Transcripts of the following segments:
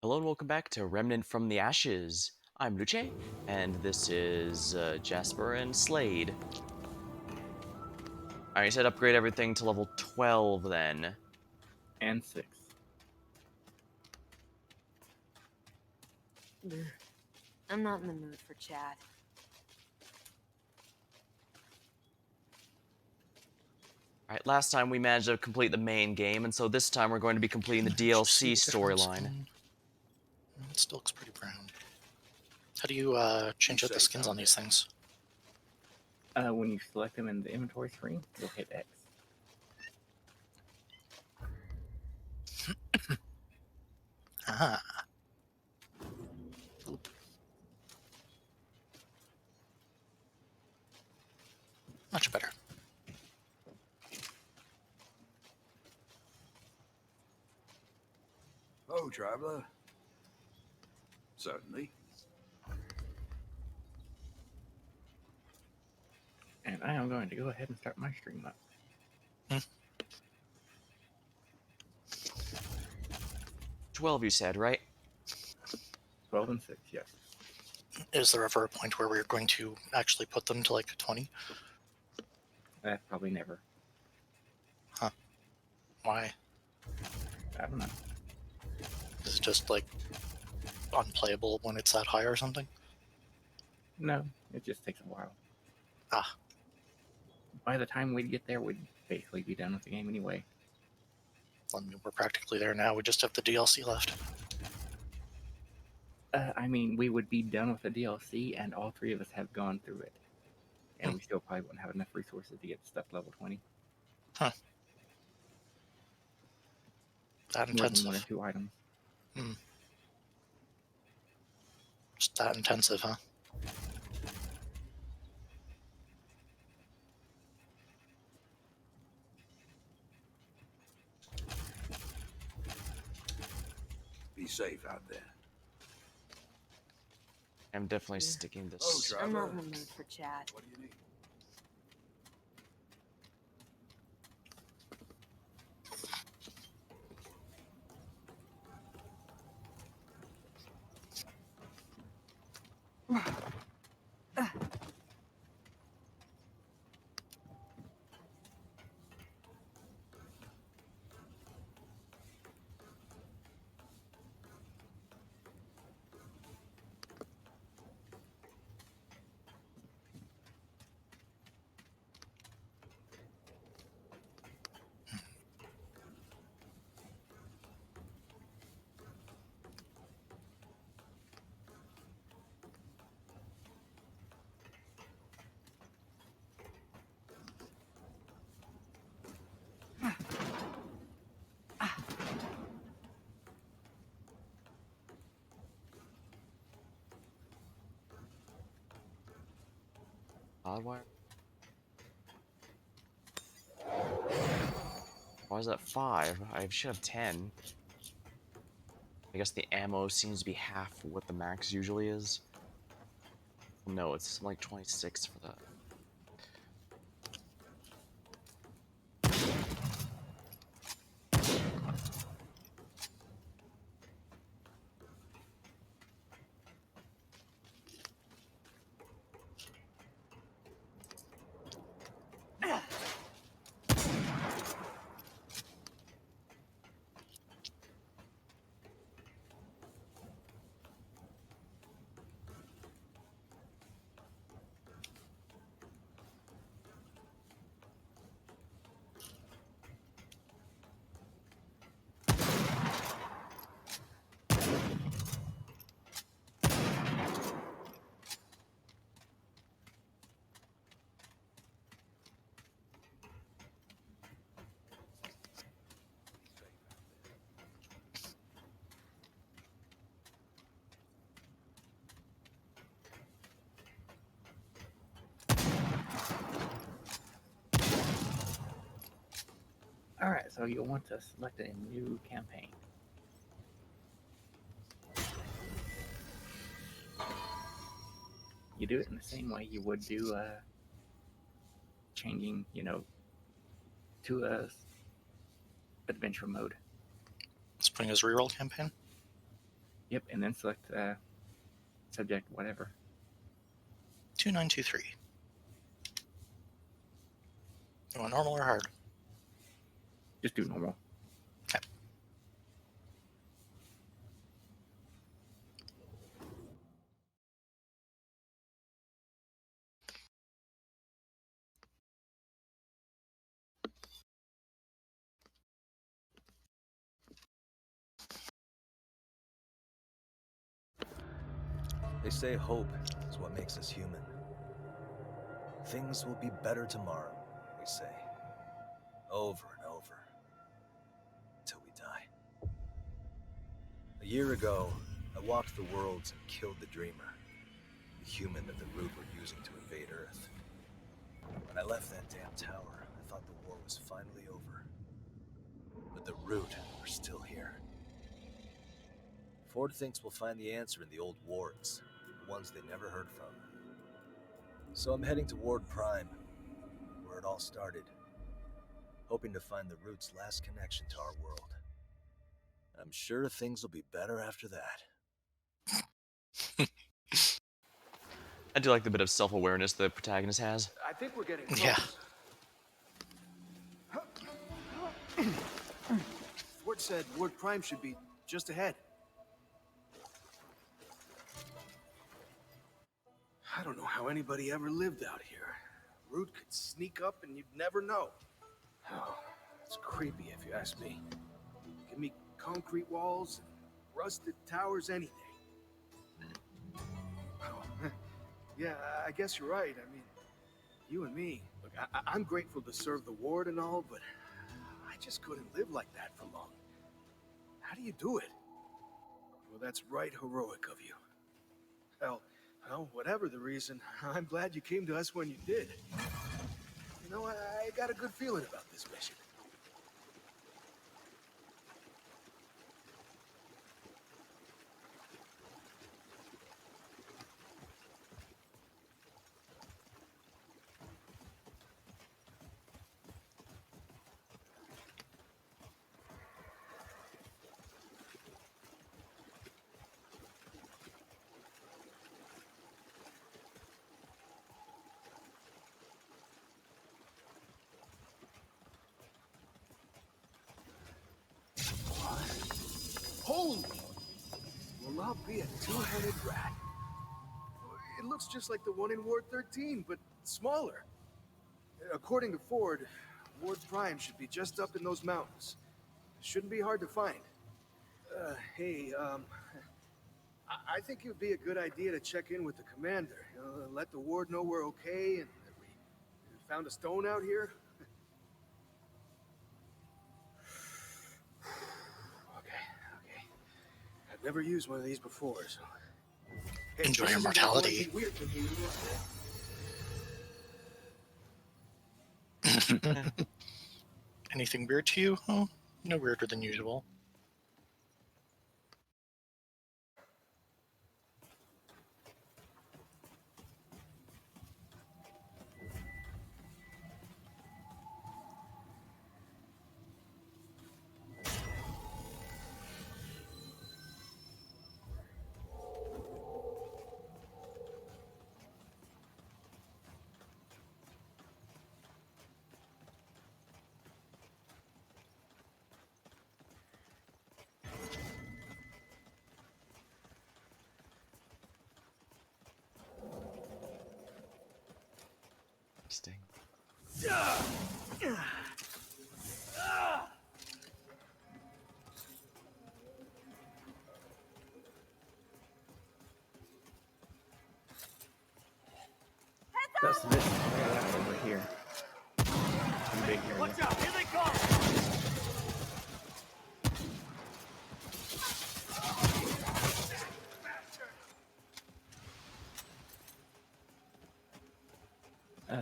Hello and welcome back to Remnant from the Ashes. I'm Luce, and this is Jasper and Slade. Alright, you said upgrade everything to level 12 then. And 6. Ugh. I'm not in the mood for chat. Alright, last time we managed to complete the main game, and so this time we're going to be completing the Can I actually see DLC the difference storyline. It still looks pretty brown. How do you change out the skins on these things? When you select them in the inventory screen, you'll hit X. Ah. Much better. Oh, traveler. Certainly. And I am going to go ahead and start my stream up. 12 you said, right? 12 and 6, yes. Is there ever a point where we're going to actually put them to like 20? Probably never. Why? I don't know. Is it just like unplayable when it's that high or something? No, it just takes a while. Ah. By the time we'd get there, we'd basically be done with the game anyway. I mean, we're practically there now. We just have the DLC left. I mean, we would be done with the DLC, and all three of us have gone through it. And we still probably wouldn't have enough resources to get stuff level 20. That More than intensive. one or two items. Just that intensive, huh? Be safe out there. I'm definitely sticking this. Oh, traveler. I'm not in the mood for chat. What do you need? Hardwire? Why is that 5? I should have 10. I guess the ammo seems to be half what the max usually is. No, it's like 26 for that. Alright, so you'll want to select a new campaign. You do it in the same way you would do changing, to a adventure mode. Spring is reroll campaign. Yep, and then select subject, whatever. 2923. You want normal or hard? Just do normal. Okay. They say hope is what makes us human. Things will be better tomorrow, we say. Over and over. Until we die. A year ago, I walked the worlds and killed the Dreamer, the human that the Root were using to invade Earth. When I left that damn tower, I thought the war was finally over. But the Root are still here. Ford thinks we'll find the answer in the old wards, the ones they never heard from. So I'm heading to Ward Prime, where it all started, hoping to find the Root's last connection to our world. I'm sure things will be better after that. I do like the bit of self-awareness the protagonist has. I think we're getting close. Yeah. Ford said Ward Prime should be just ahead. I don't know how anybody ever lived out here. Root could sneak up and you'd never know. Oh, it's creepy if you ask me. Give me concrete walls and rusted towers any day. Oh, yeah, I guess you're right. I mean, you and me. Look, I'm grateful to serve the ward and all, but I just couldn't live like that for long. How do you do it? Well, that's right heroic of you. Hell, well, whatever the reason, I'm glad you came to us when you did. You know, I got a good feeling about this mission. Holy! Will not be a two-headed rat. It looks just like the one in Ward 13, but smaller. According to Ford, Ward Prime should be just up in those mountains. Shouldn't be hard to find. Hey, I think it would be a good idea to check in with the commander. Let the ward know we're okay and that we found a stone out here. Okay. I've never used one of these before, so... Hey, Enjoy this your isn't mortality. going to be weird for you, is it? Anything weird to you? Oh, no weirder than usual. Interesting. That's this area over here. Some big area. Watch out! Here they come!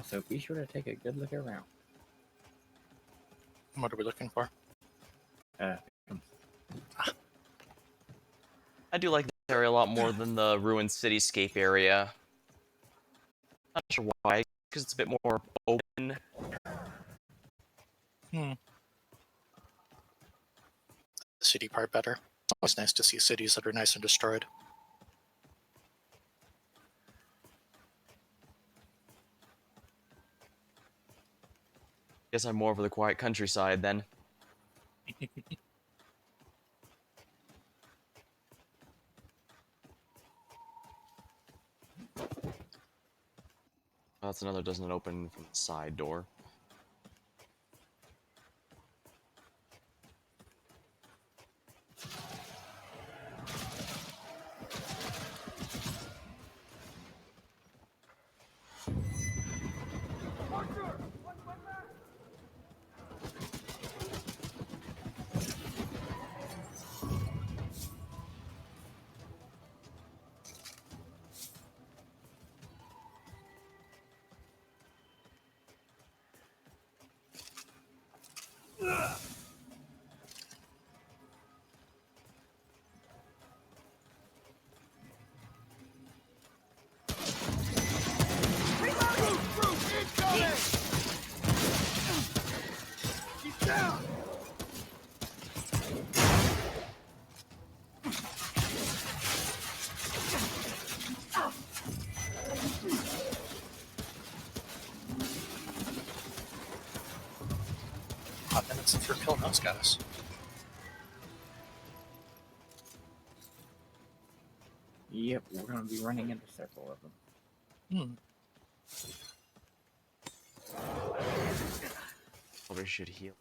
So be sure to take a good look around. What are we looking for? I do like this area a lot more than the ruined cityscape area. Not sure why, because it's a bit more open. The city part better. It's always nice to see cities that are nice and destroyed. Guess I'm more for the quiet countryside then. Oh, that's another doesn't open from the side door. Hot minutes for killing those guys. Yep, we're going to be running into several of them. Probably should heal.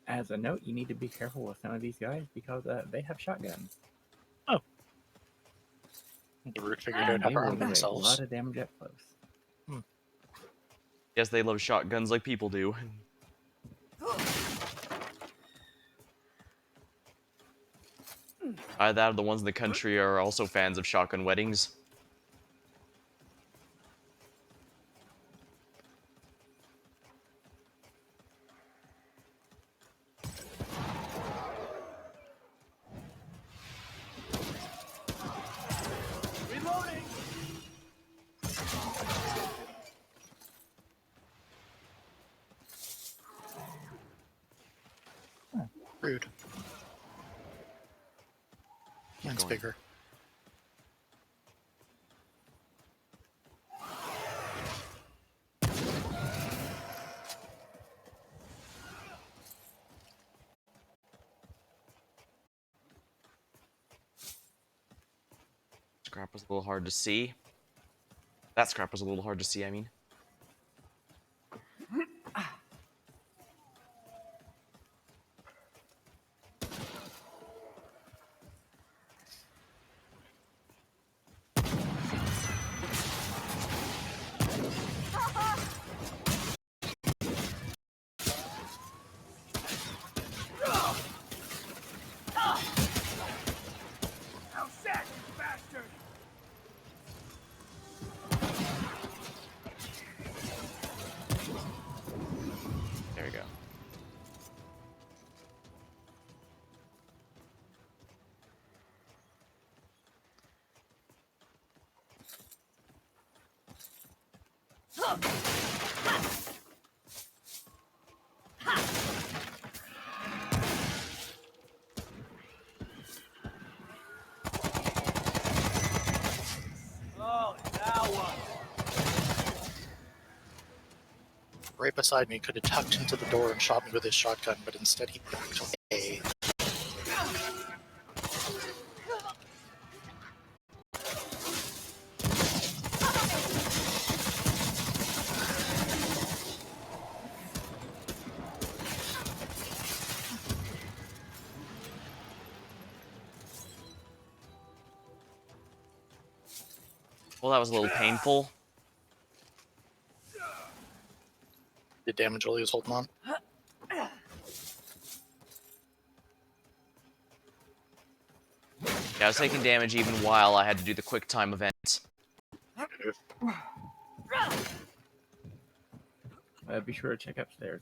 As a note, you need to be careful with some of these guys because they have shotguns. The Root figured And out how they to will arm do a themselves. lot of damage up close. Guess they love shotguns like people do. Either that or the ones in the country are also fans of shotgun weddings. Rude. Mine's going. bigger. Scrap was a little hard to see. That scrap was a little hard to see, I mean. There we go. Right beside me could have tucked into the door and shot me with his shotgun, but instead he backed away. Well, that was a little painful. Did damage while he was holding on? Yeah, I was taking damage even while I had to do the quick time event. Be sure to check upstairs.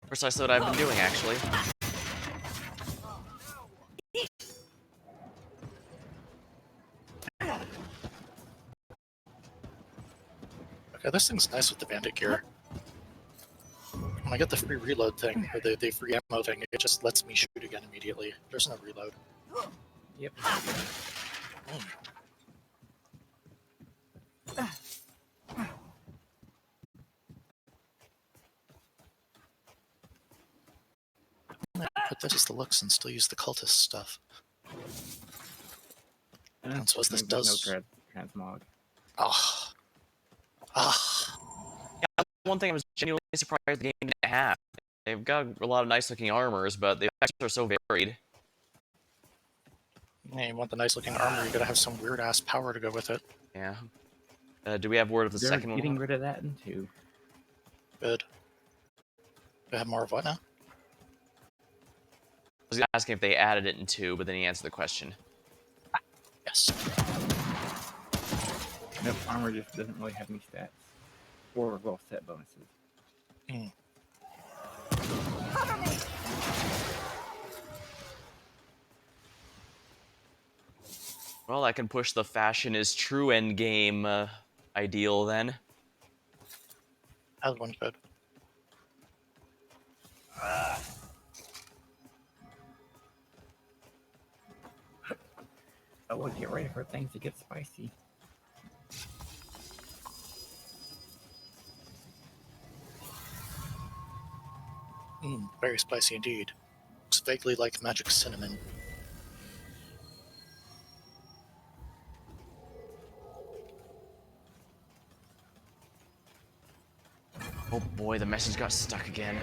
Precisely what I've been doing, actually. Yeah, this thing's nice with the bandit gear. When I get the free reload thing, or the free ammo thing, it just lets me shoot again immediately. There's no reload. Yep. Put this as the looks and still use the cultist stuff. And I suppose this unfortunately, does. there's no transmog. Ah. Ah. One thing I was genuinely surprised the game didn't have. They've got a lot of nice looking armors, but the effects are so varied. Yeah, you want the nice looking armor, you gotta have some weird ass power to go with it. Yeah. Do we have word of the They're second getting one? rid of that in 2. Good. Do I have more of what now? I was asking if they added it in 2, but then he answered the question. Yes. Nope, armor just doesn't really have any stats. Or, well, set bonuses. Mm. Well, I can push the fashion is true endgame ideal then. That one good. Oh, well, get ready for things to get spicy. Very spicy indeed. Looks vaguely like magic cinnamon. Oh boy, the message got stuck again.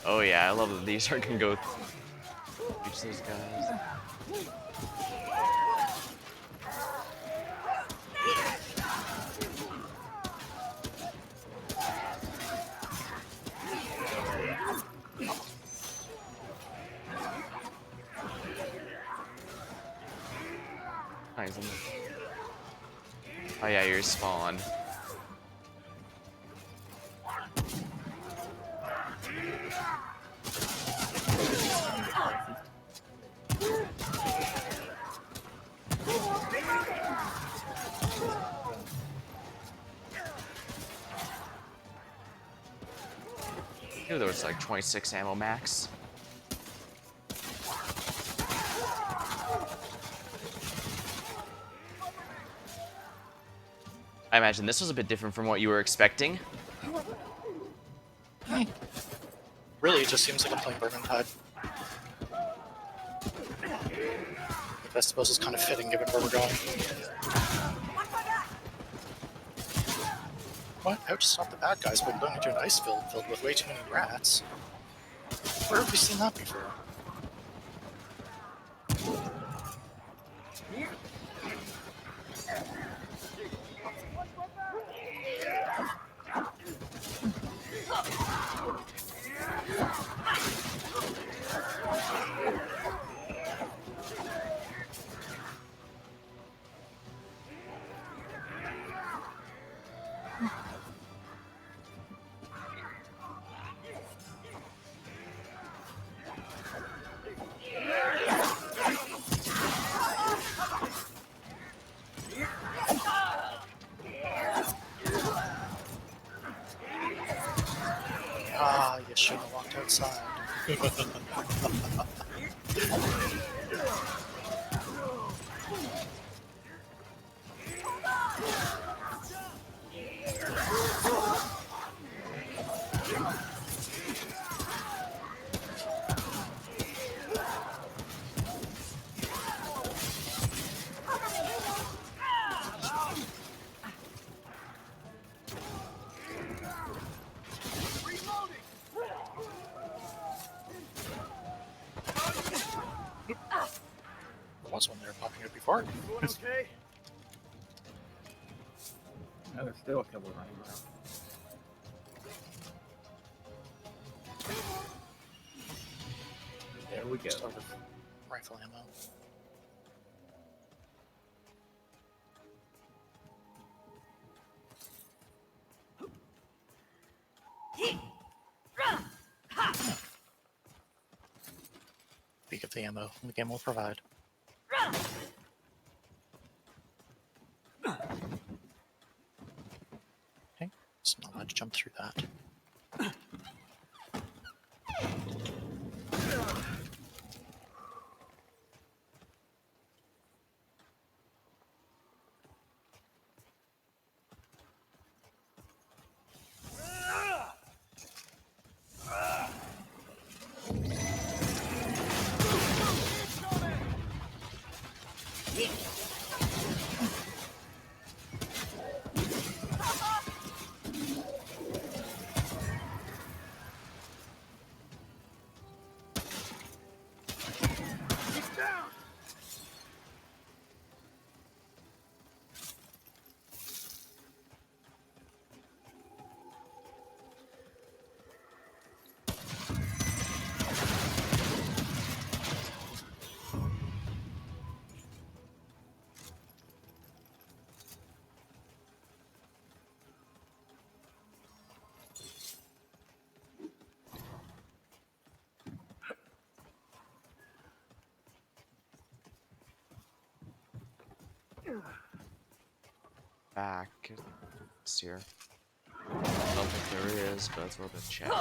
Oh yeah, I love that these are gonna go reach those guys. Nice. Oh yeah, you're spawn. I knew there was like 26 ammo max. I imagine this was a bit different from what you were expecting. Really, it just seems like I'm playing Vermintide. Which I suppose is kind of fitting given where we're going. What? How to stop the bad guys by going into an ice field filled with way too many rats? Where have we seen that before? Ah, you shouldn't have walked outside. There was one there popping up before. Okay. No, there's still a couple running around. There we go. Start with rifle ammo. Speak of the ammo, the game will provide. Okay, so not allowed to jump through that. Back. It's here. I don't think there is, but it's worth a check.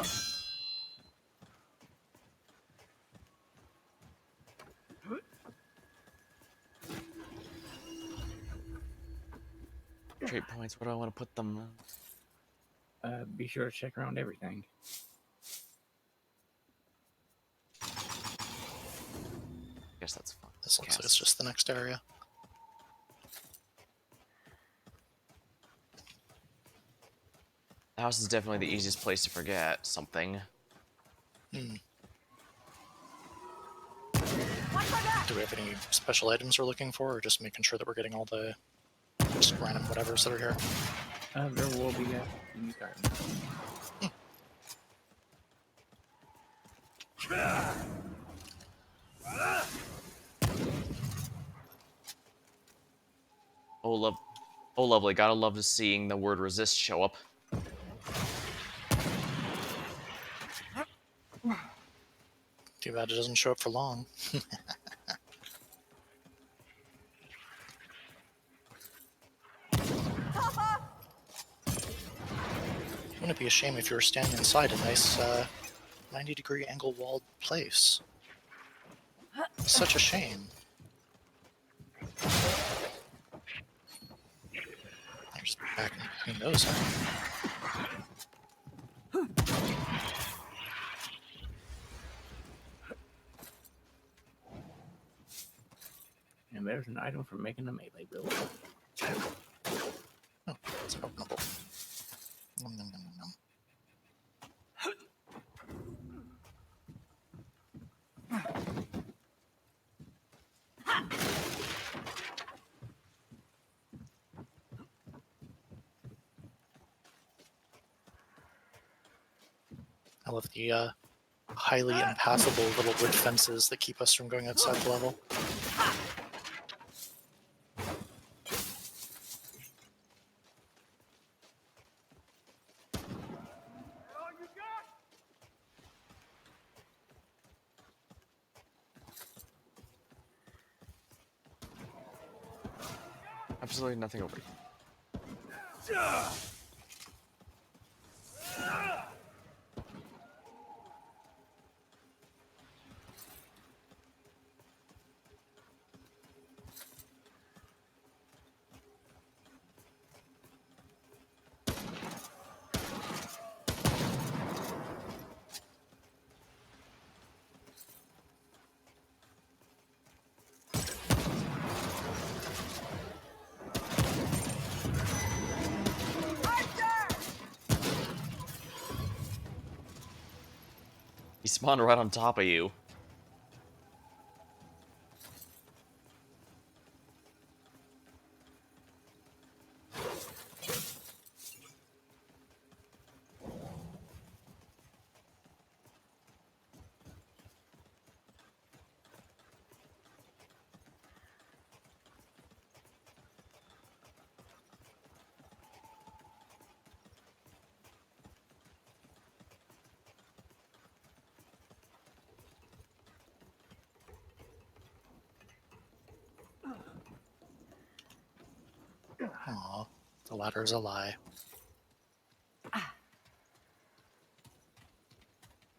Trait points, where do I want to put them? Be sure to check around everything. I guess that's fine. This looks like it's just the next area. The house is definitely the easiest place to forget something. Hmm. Do we have any special items we're looking for, or just making sure that we're getting all the just random whatevers that are here? There will be a new card. Oh, lovely. Gotta love seeing the word resist show up. Too bad it doesn't show up for long. Wouldn't it be a shame if you were standing inside a nice 90-degree angle walled place? Such a shame. I'm just back between those. And there's an item for making a melee build. Oh, it's openable. Nom, nom, nom, nom, nom. I love the highly impassable little wood fences that keep us from going outside the level. Absolutely nothing over here. He spawned right on top of you. Aw, the ladder is a lie.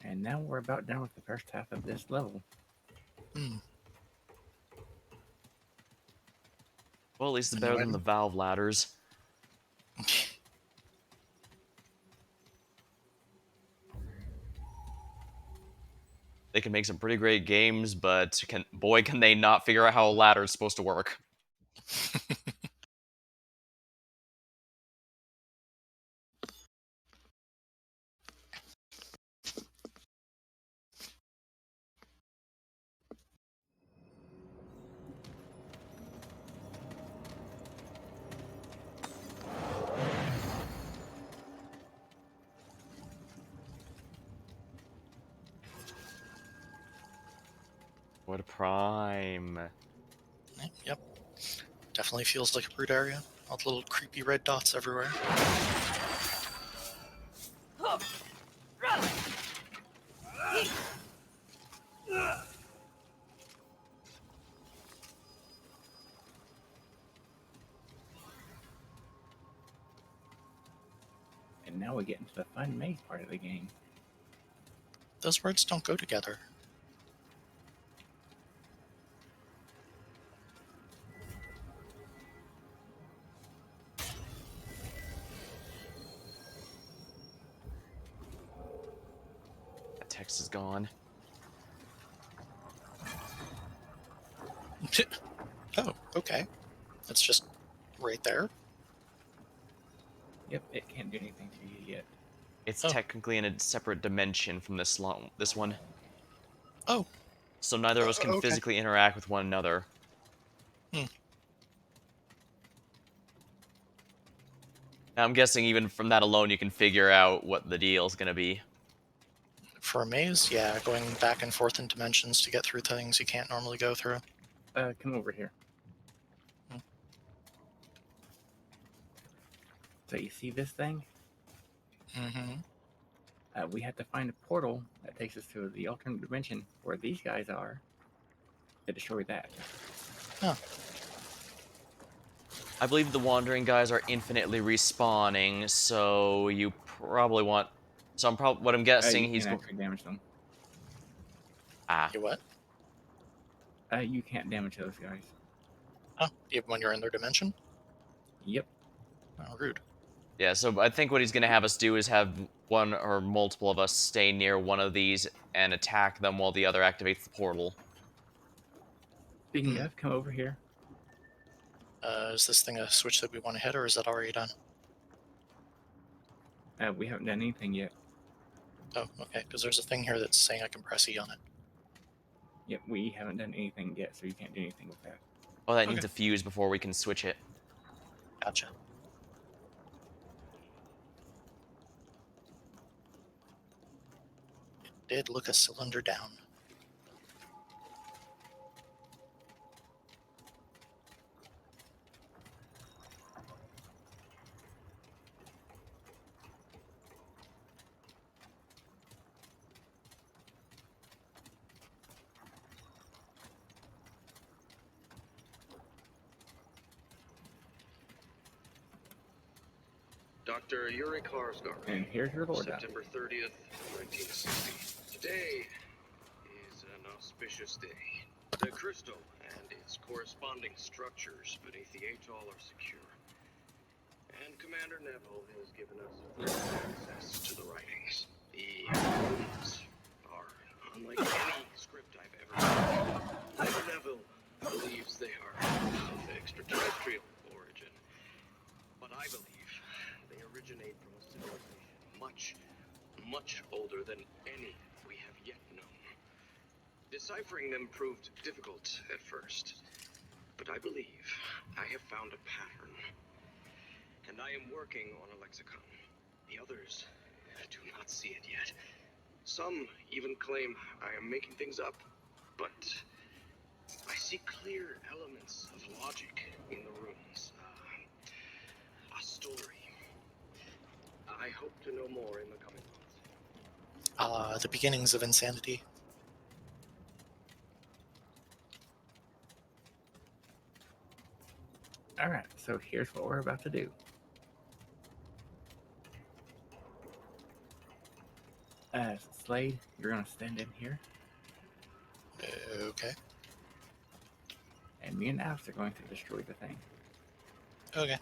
And now we're about done with the first half of this level. Hmm. Well, at least it's Any better than the item? Valve ladders. They can make some pretty great games, but boy, can they not figure out how a ladder is supposed to work. What a prime. Yep. Definitely feels like a brute area. All the little creepy red dots everywhere. And now we get into the fun maze part of the game. Those words don't go together. That text is gone. Oh, okay. It's just right there. Yep, it can't do anything to you yet. It's Oh. technically in a separate dimension from this one. Oh, So neither of us can okay. physically interact with one another. Hmm. Now, I'm guessing even from that alone you can figure out what the deal is going to be. For a maze, yeah, going back and forth in dimensions to get through things you can't normally go through. Come over here. Hmm. So you see this thing? Mm-hmm. We have to find a portal that takes us to the alternate dimension where these guys are to destroy that. Oh, I believe the wandering guys are infinitely respawning, so you probably want. So what I'm guessing You he's can't actually damage them. you what? You can't damage those guys. Oh, even when you're in their dimension? Yep. Oh, rude. Yeah. So I think what he's gonna have us do is have one or multiple of us stay near one of these and attack them while the other activates the portal. Speaking of, come over here. Is this thing a switch that we want to hit, or is that already done? We haven't done anything yet. Oh, okay, because there's a thing here that's saying I can press E on it. Yep, we haven't done anything yet, so you can't do anything with that. Oh, that Okay. needs a fuse before we can switch it. Gotcha. It did look a cylinder down. Dr. Yuri Karsgaard. And here's your Lord. September 30th, 1960. Today is an auspicious day. The crystal and its corresponding structures beneath the atoll are secure. And Commander Neville has given us access to the writings. The runes are unlike any script I've ever read. Commander Neville believes they are of extraterrestrial origin, but I believe they originate from a civilization much, much older than any we have yet known. Deciphering them proved difficult at first, but I believe I have found a pattern. And I am working on a lexicon. The others do not see it yet. Some even claim I am making things up, but I see clear elements of logic in the runes. A story. I hope to know more in the coming months. The beginnings of insanity. Alright, so here's what we're about to do. Slade, you're gonna stand in here, Okay. and me and Alex are going to destroy the thing. Okay.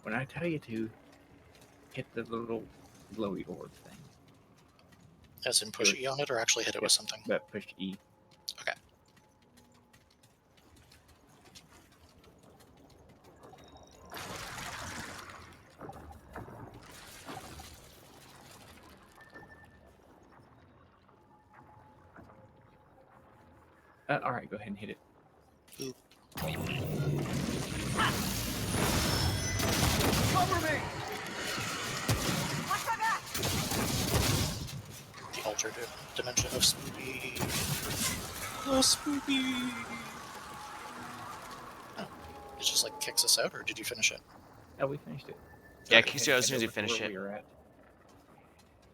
When I tell you to, hit the little glowy orb thing. As in push E on it or actually hit it with something? But push E. Okay. Alright, go ahead and hit it. Ooh. Cover me! Watch my back! The alternate dimension of spooky. Oh, spooky! Oh. It just like kicks us out, or did you finish it? Oh, we finished it. Yeah, go it kicks ahead you out and as soon head as you over to finish where it. we were at.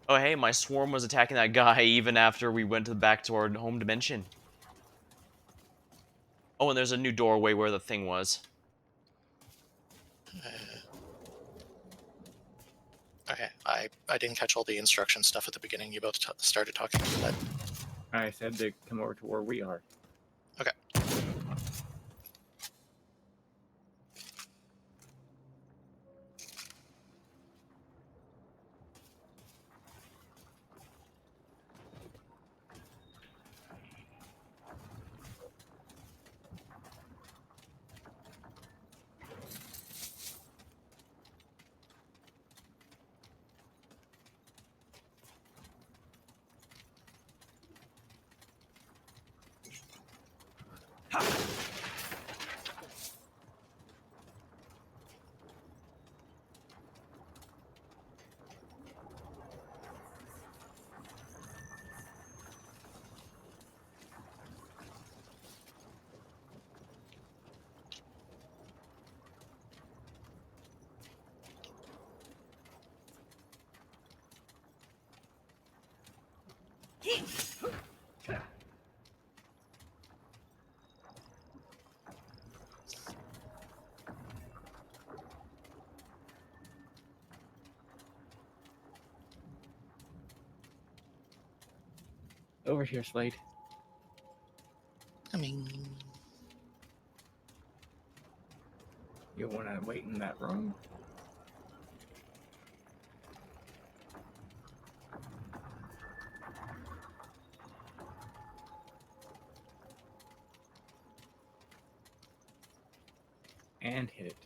Oh, hey, my swarm was attacking that guy even after we went back to our home dimension. Oh, and there's a new doorway where the thing was. Okay, I didn't catch all the instruction stuff at the beginning. You both started talking about that. I said to come over to where we are. Okay. Over here, Slade. I mean, You want to wait in that room? And hit it.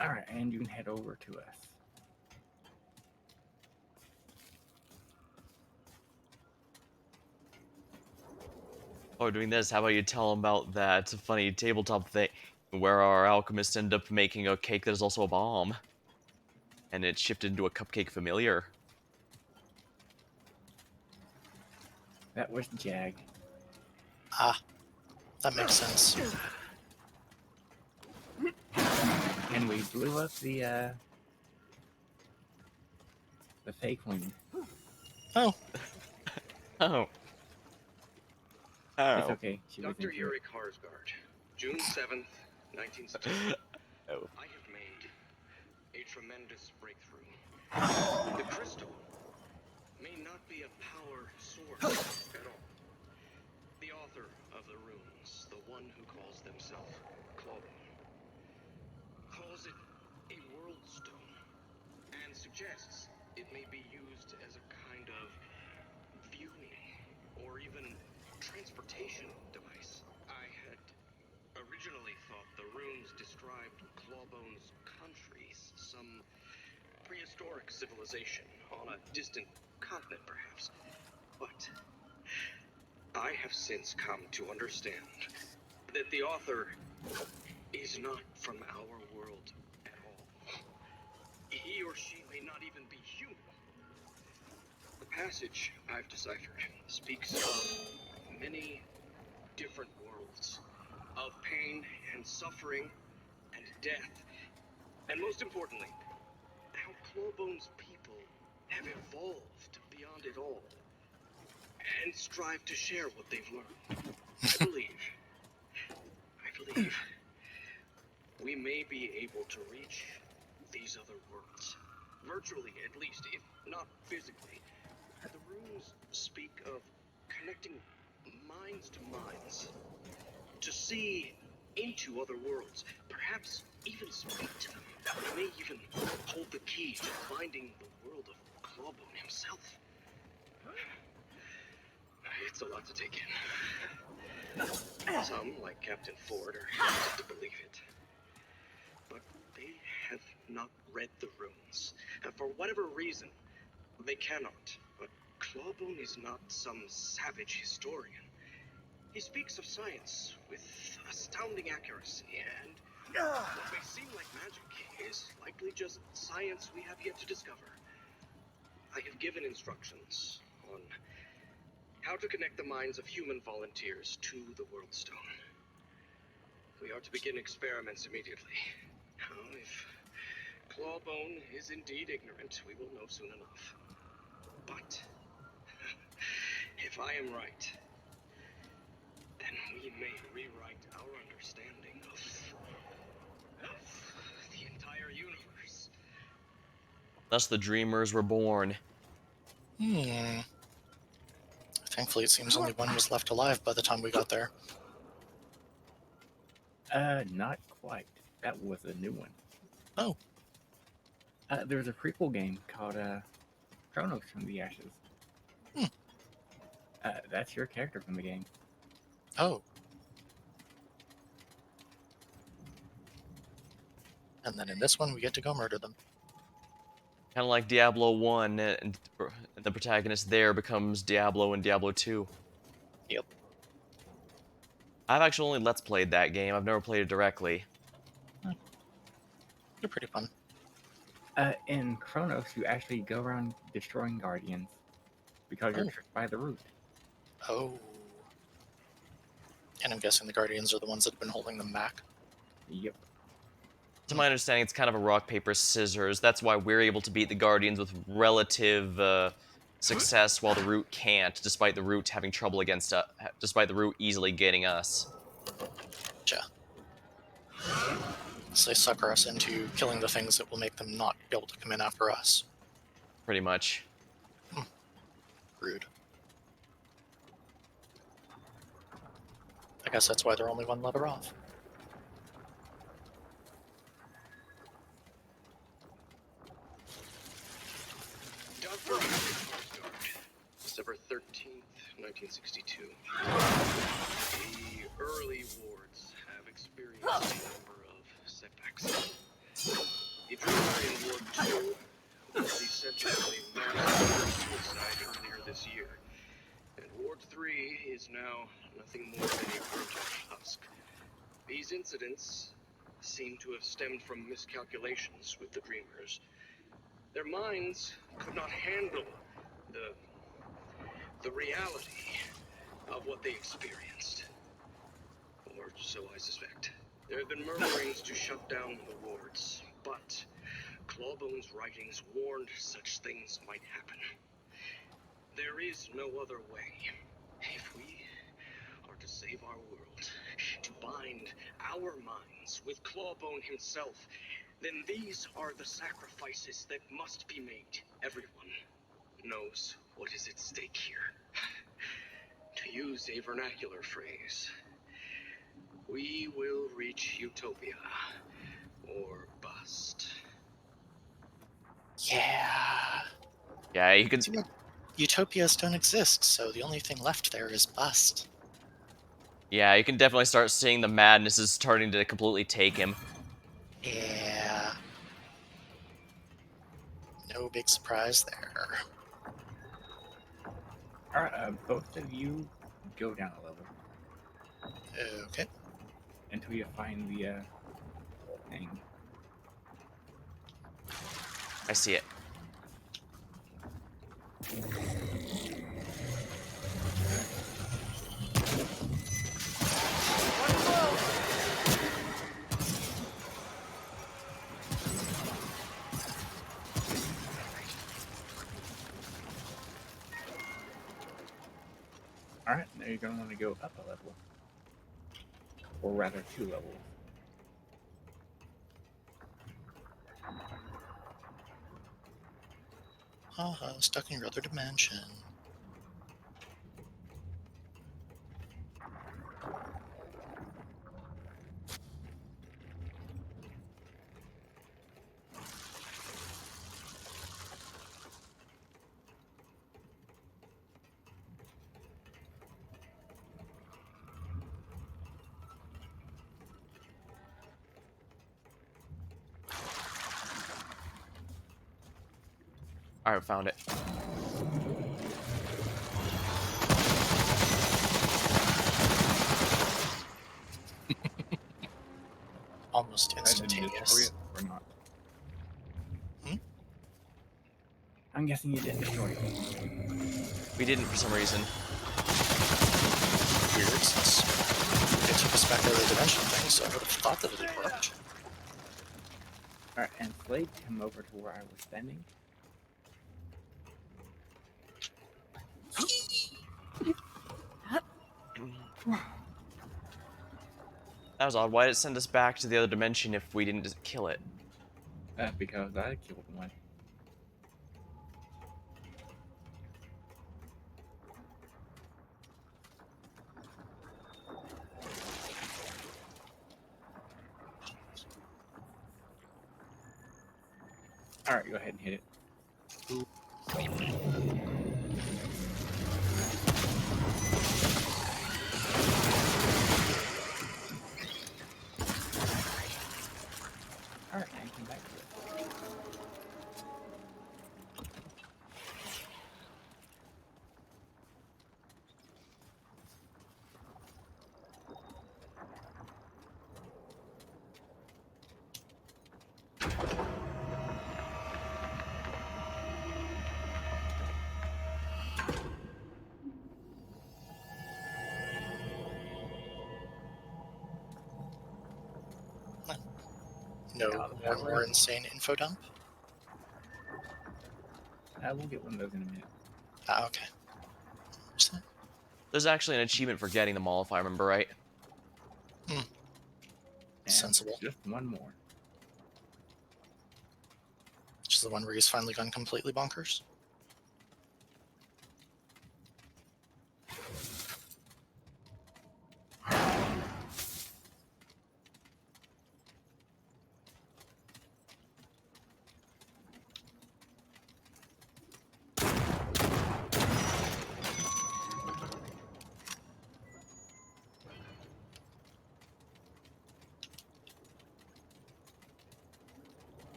Alright, and you can head over to us. Oh, doing this, how about you tell them about that funny tabletop thing where our alchemist ended up making a cake that is also a bomb. And it shifted into a cupcake familiar. That was Jag. that makes sense. And we blew up the fake one. Oh, Oh. It's Oh. okay. She was Dr. into it. Yuri Karsgaard, June 7th, 1960. Oh. I have made a tremendous breakthrough. The crystal may not be a power source at all. The author of the runes, the one who calls themselves Clawbone, calls it a world stone and suggests it may be used as a kind of viewing or even transportation device. I had originally thought the runes described Clawbone's countries, some prehistoric civilization on a distant continent, perhaps. But I have since come to understand that the author is not from our world at all. he or she may not even be human. The passage I've deciphered speaks of many different worlds, of pain and suffering and death, and most importantly, how Clawbone's people have evolved beyond it all and strive to share what they've learned. I believe we may be able to reach these other worlds. Virtually, at least, if not physically. The runes speak of connecting minds to minds, to see into other worlds, perhaps even speak to them. They may even hold the key to finding the world of Clawbone himself. It's a lot to take in. Some, like Captain Ford, are hesitant to believe it. But they have not read the runes. And for whatever reason, they cannot. But Clawbone is not some savage historian. He speaks of science with astounding accuracy, and what may seem like magic is likely just science we have yet to discover. I have given instructions on how to connect the minds of human volunteers to the World Stone. We are to begin experiments immediately. Now, if Clawbone is indeed ignorant, we will know soon enough. But if I am right, then we may rewrite our understanding of the entire universe. Thus the dreamers were born. Thankfully, it seems only one was left alive by the time we got there. Not quite. That was a new one. Oh. There was a prequel game called Chronos from the Ashes. That's your character from the game. Oh. And then in this one, we get to go murder them. Kind of like Diablo 1, and the protagonist there becomes Diablo in Diablo 2. Yep. I've actually only Let's Played that game. I've never played it directly. They're pretty fun. In Chronos, you actually go around destroying Guardians because you're tricked by the root. Oh. And I'm guessing the Guardians are the ones that have been holding them back. Yep. To my understanding, it's kind of a rock, paper, scissors. That's why we're able to beat the Guardians with relative success, while the root can't, despite the root having trouble against us, despite the root easily getting us. Gotcha. So they sucker us into killing the things that will make them not be able to come in after us. Pretty much. Rude. I guess that's why they're only one letter off. December 13th, 1962. The early wards have experienced a number of setbacks. The dreamer in Ward 2 was the center of a mass suicide earlier this year, and Ward 3 is now nothing more than a burnt-out husk. These incidents seem to have stemmed from miscalculations with the dreamers. Their minds could not handle the reality of what they experienced. Or so I suspect. There have been murmurings to shut down the wards, but Clawbone's writings warned such things might happen. There is no other way. If we are to save our world, to bind our minds with Clawbone himself, then these are the sacrifices that must be made. Everyone knows what is at stake here. To use a vernacular phrase, we will reach utopia or bust. Yeah. Yeah, you could. Utopias don't exist, so the only thing left there is bust. Yeah, you can definitely start seeing the madness is starting to completely take him. Yeah. No big surprise there. Alright, both of you go down a level Okay. until you find the thing. I see it. Alright, now you're going to want to go up a level. Or rather, 2 levels. Haha, stuck in your other dimension. Alright, found it. Almost Did you destroy instantaneous. it or not? Hmm? I'm guessing you didn't destroy it. We didn't for some reason. Weird, since it took us back to the dimension thing, so I would have thought that it had worked. Alright, and Slade, come over to where I was standing. That was odd. Why did it send us back to the other dimension if we didn't just kill it? Because I killed one. Alright, go ahead and hit it. Alright, now you come back to it. No that more way. insane info dump? We'll get one of those in a minute. Ah, okay. What's that? There's actually an achievement for getting them all, if I remember right. And Sensible. just one more. Which is the one where he's finally gone completely bonkers?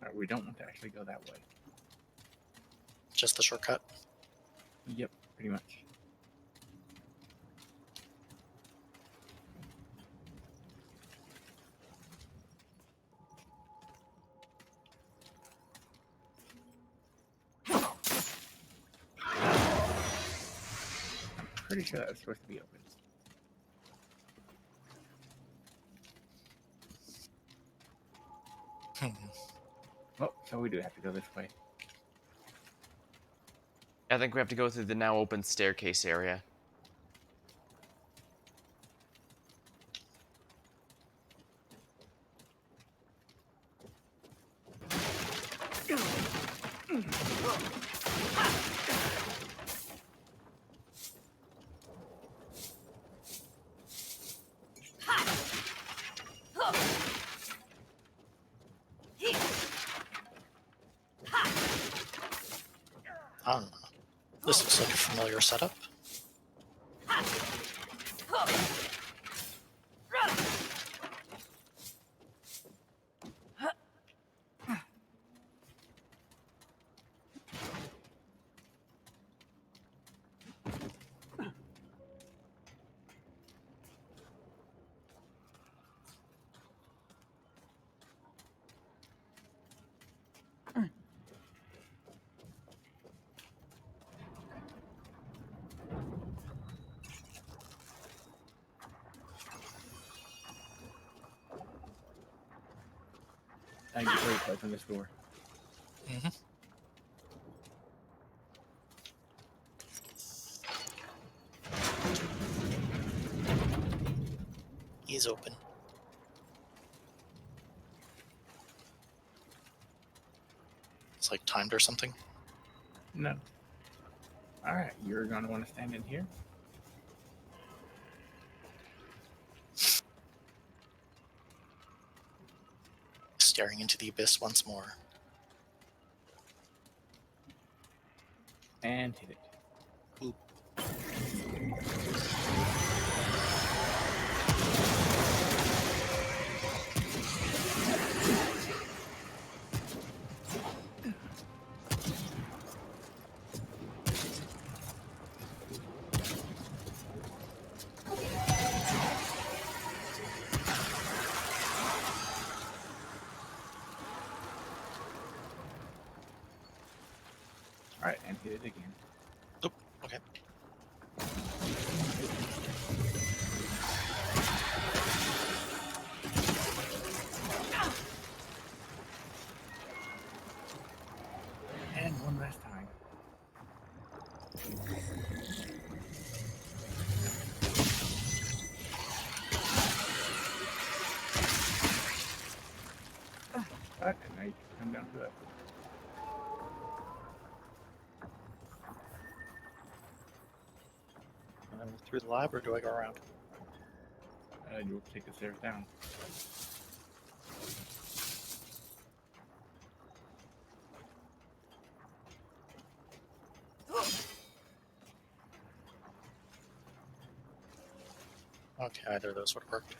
Alright, we don't want to actually go that way. Just the shortcut? Yep, pretty much. Pretty sure that was supposed to be open. Oh, so we do have to go this way. I think we have to go through the now open staircase area. Ah, this looks like a familiar setup. I get ready to open this door. Mm-hmm. He's open. It's like timed or something. No. All right, you're going to want to stand in here. Staring into the abyss once more. And hit it. Oop. All right, and hit it again. Oop. Okay. And one last time. Okay, now you can come down to it. Through the lab, or do I go around? You'll take the stairs down. Okay, either of those would have worked.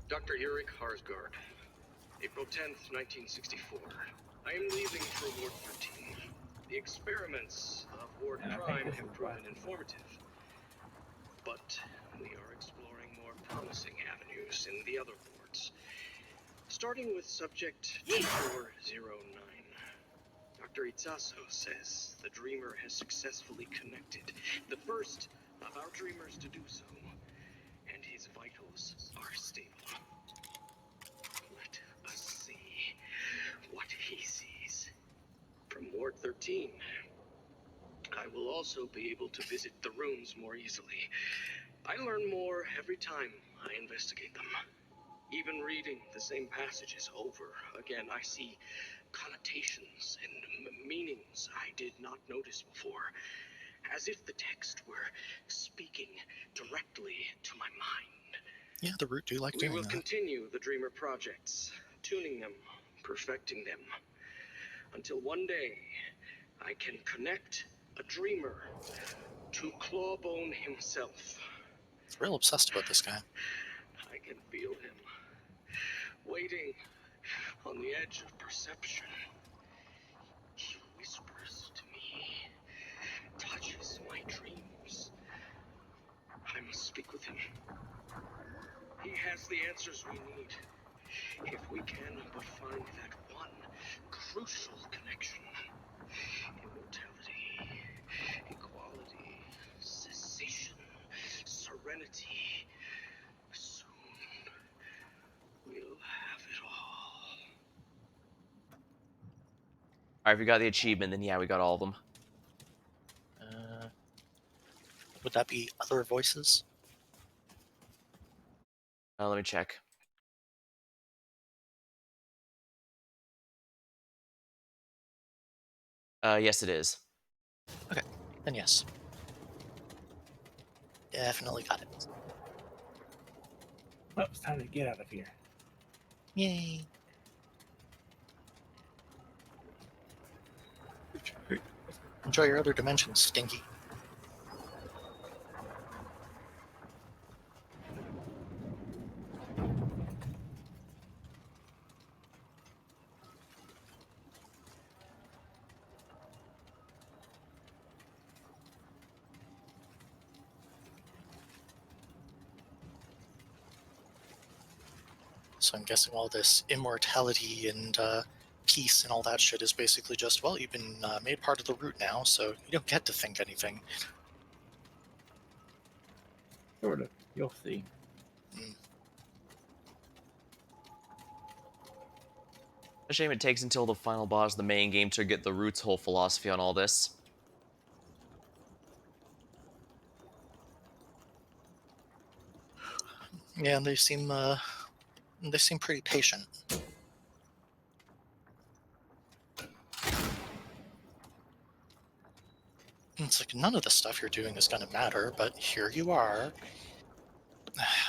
Dr. Ulrich Harsgaard, April 10th, 1964. I am leaving for Ward 13. The experiments of Ward And I think Prime this have is proven right. informative. But we are exploring more promising avenues in the other wards. Starting with subject 2409. Dr. Itzaso says the Dreamer has successfully connected, the first of our Dreamers to do so, and his vitals are stable. Let us see what he sees. From Ward 13, I will also be able to visit the rooms more easily. I learn more every time I investigate them. Even reading the same passages over again, I see connotations and meanings I did not notice before, as if the text were speaking directly to my mind. Yeah, the root do like We doing will that. continue the Dreamer projects, tuning them, perfecting them, until one day I can connect a Dreamer to Clawbone himself. He's real obsessed about this guy. I can feel him, waiting on the edge of perception. He whispers to me, touches my dreams. I must speak with him. He has the answers we need. If we can but find that one crucial connection. Immortality, equality, cessation, serenity. Soon we'll have it all. Alright, if we got the achievement, then yeah, we got all of them. Would that be other voices? Let me check. Yes, it is. Okay, then yes. Definitely got it. Well, it's time to get out of here. Yay. Enjoy your other dimensions, Stinky. So I'm guessing all this immortality and peace and all that shit is basically just, well, you've been made part of the root now, so you don't get to think anything. Sort of. You'll see. A shame it takes until the final boss of the main game to get the Root's whole philosophy on all this. Yeah, and they seem pretty patient. It's like none of the stuff you're doing is going to matter, but here you are.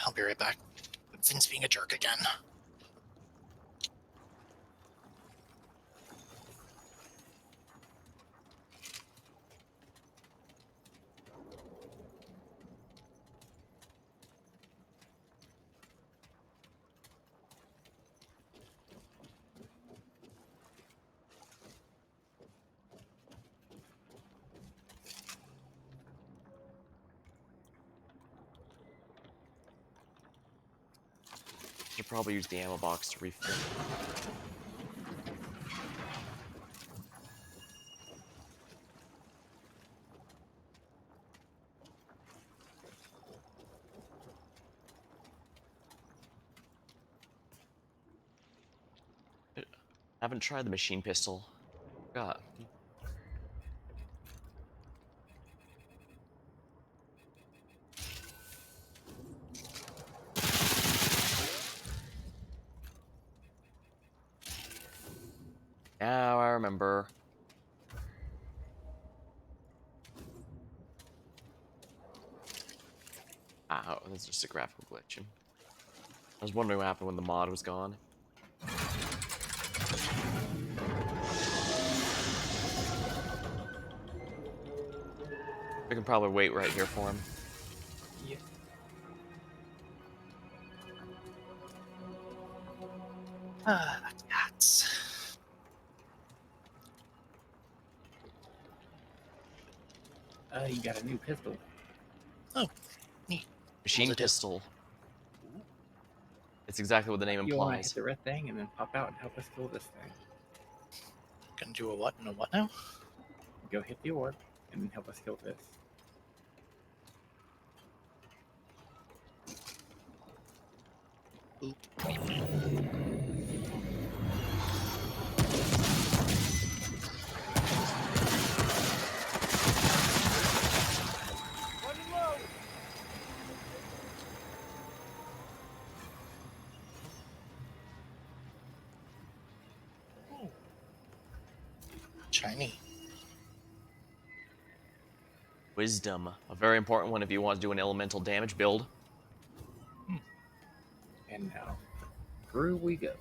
I'll be right back. Finn's being a jerk again. Should probably use the ammo box to refill. Haven't tried the machine pistol. God. Now I remember. Oh, that's just a graphical glitch. I was wondering what happened when the mod was gone. We can probably wait right here for him. Yeah. Cats. You got a new pistol. Oh, neat. Machine What's it do? pistol. It's exactly what the name You want to hit implies. the red thing and then pop out and help us kill this thing. Gonna do a what and a what now? Go hit the orb and then help us kill this. Oop. Shiny. Wisdom. A very important one if you want to do an elemental damage build. And now, through we go.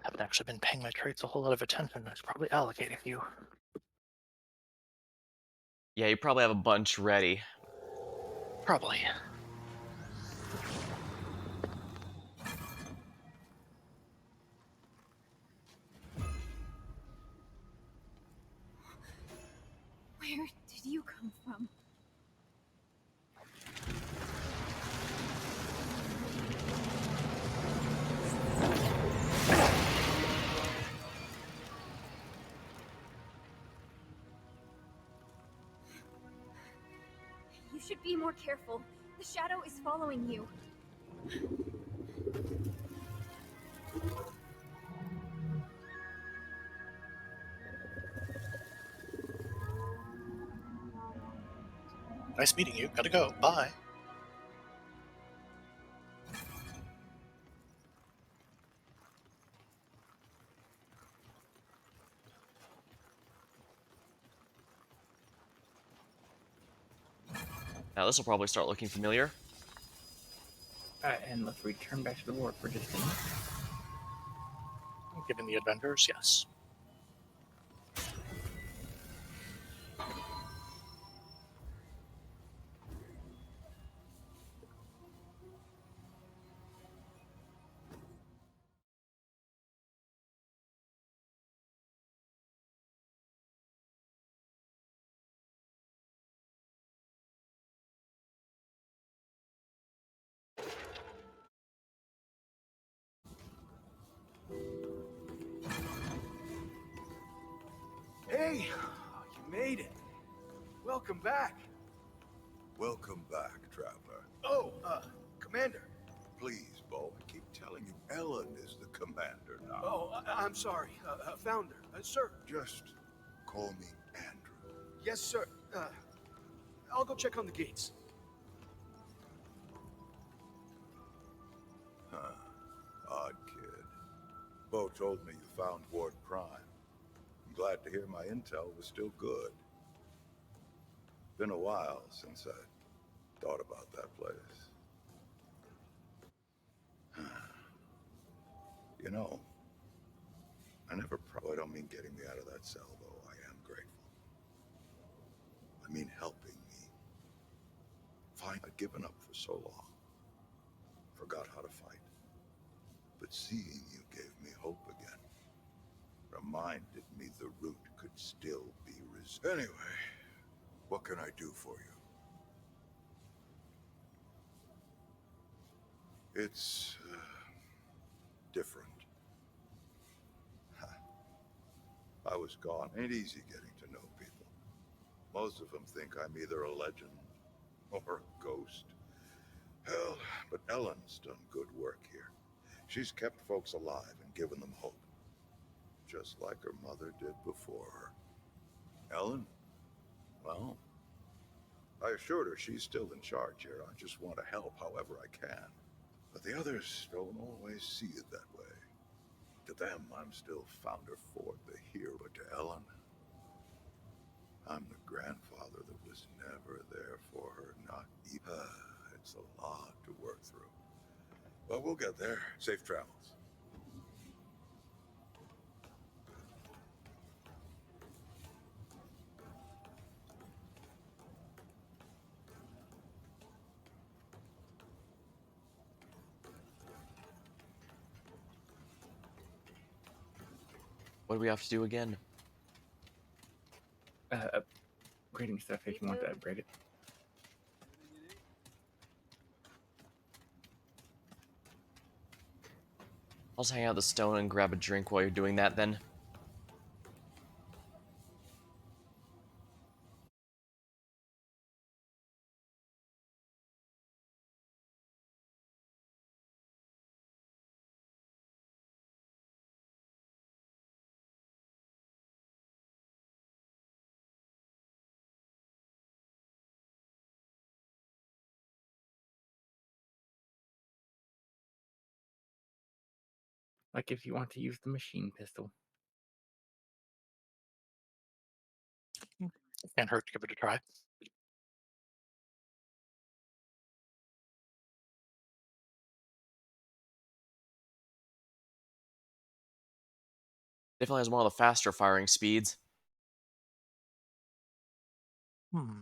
Haven't actually been paying my traits a whole lot of attention. I should probably allocate a few. Yeah, you probably have a bunch ready. Probably. Where did you come from? You should be more careful. The shadow is following you. Nice meeting you. Gotta go. Bye. Now this will probably start looking familiar. Alright, and let's return back to the orb for just a minute. Given the adventures, yes. Hey, you made it. Welcome back. Welcome back, traveler. Oh, Commander. Please, Bo, I keep telling you, Ellen is the commander now. Oh, I'm sorry. Founder. Sir. Just call me Andrew. Yes, sir. I'll go check on the gates. Huh. Odd kid. Bo told me you found Ward Prime. I'm glad to hear my intel was still good. Been a while since I thought about that place. You know, I don't mean getting me out of that cell, though. I am grateful. I mean helping me. I'd given up for so long. Forgot how to fight. But seeing you gave me hope again. Reminded me the root could still be Anyway, what can I do for you? It's different. I was gone. Ain't easy getting to know people. Most of them think I'm either a legend or a ghost. Hell, but Ellen's done good work here. She's kept folks alive and given them hope. Just like her mother did before her. Ellen? Well, I assured her she's still in charge here. I just want to help however I can. But the others don't always see it that way. To them, I'm still Founder Ford, the hero. But to Ellen, I'm the grandfather that was never there for her, not even. It's a lot to work through. But we'll get there. Safe travels. What do we have to do again? Upgrading stuff if you want to upgrade it. I'll just hang out the stone and grab a drink while you're doing that then. Like if you want to use the machine pistol. Can't hurt to give it a try. Definitely has one of the faster firing speeds. Hmm.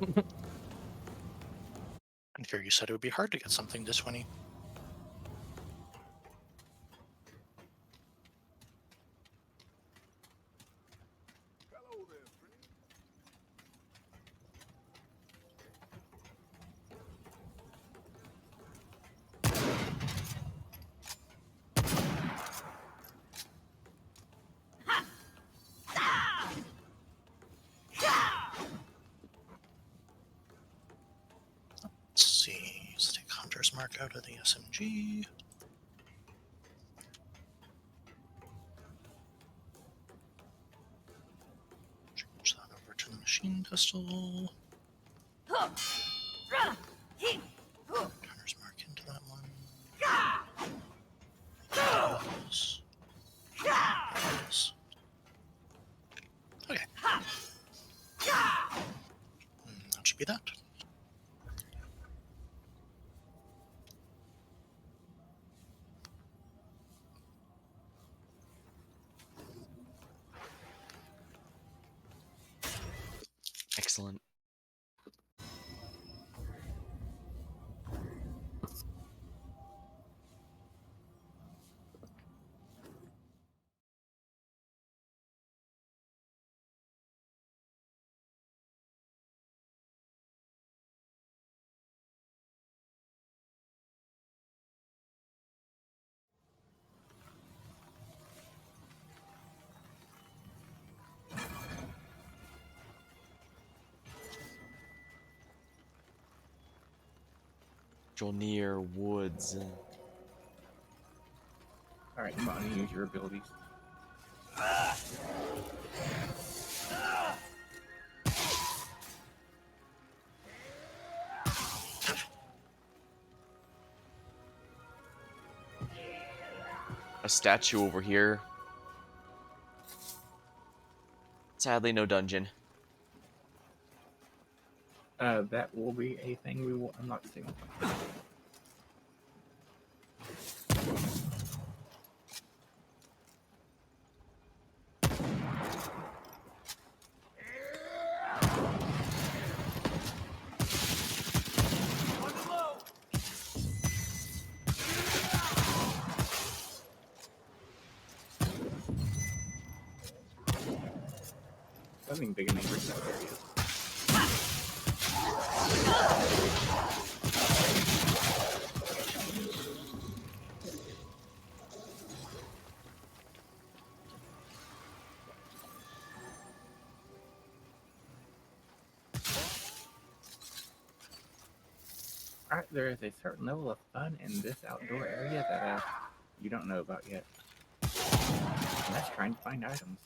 And here you said it would be hard to get something this winny. Hello there, friend. Let's see. Let's take Hunter's Mark out of the SMG. Change that over to the machine pistol. Hunter's Mark into that one. Yes. Yes. Okay. That should be that. Excellent. near woods. Alright, come on, use your abilities. A statue over here. Sadly, no dungeon. That will be a thing we will unlock soon. Something big and angry in that area. Alright, there is a certain level of fun in this outdoor area that you don't know about yet. And that's trying to find items.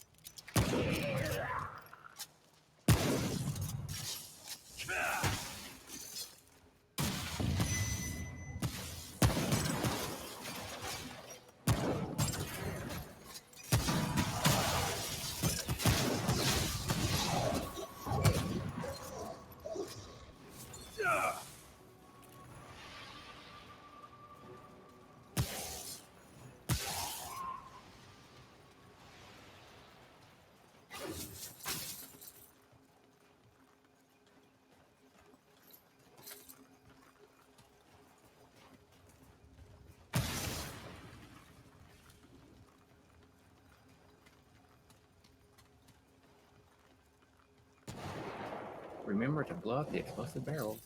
Remember to blow up the explosive barrels.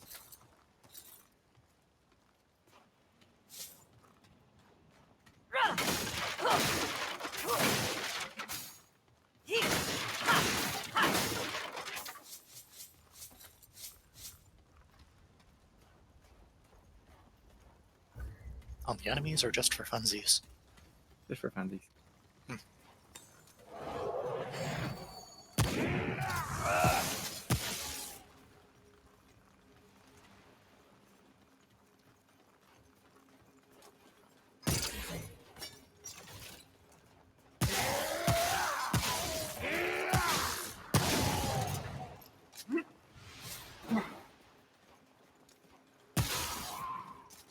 On the enemies or just for funsies? Just for funsies.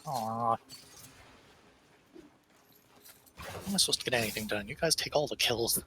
Aww. How am I supposed to get anything done? You guys take all the kills.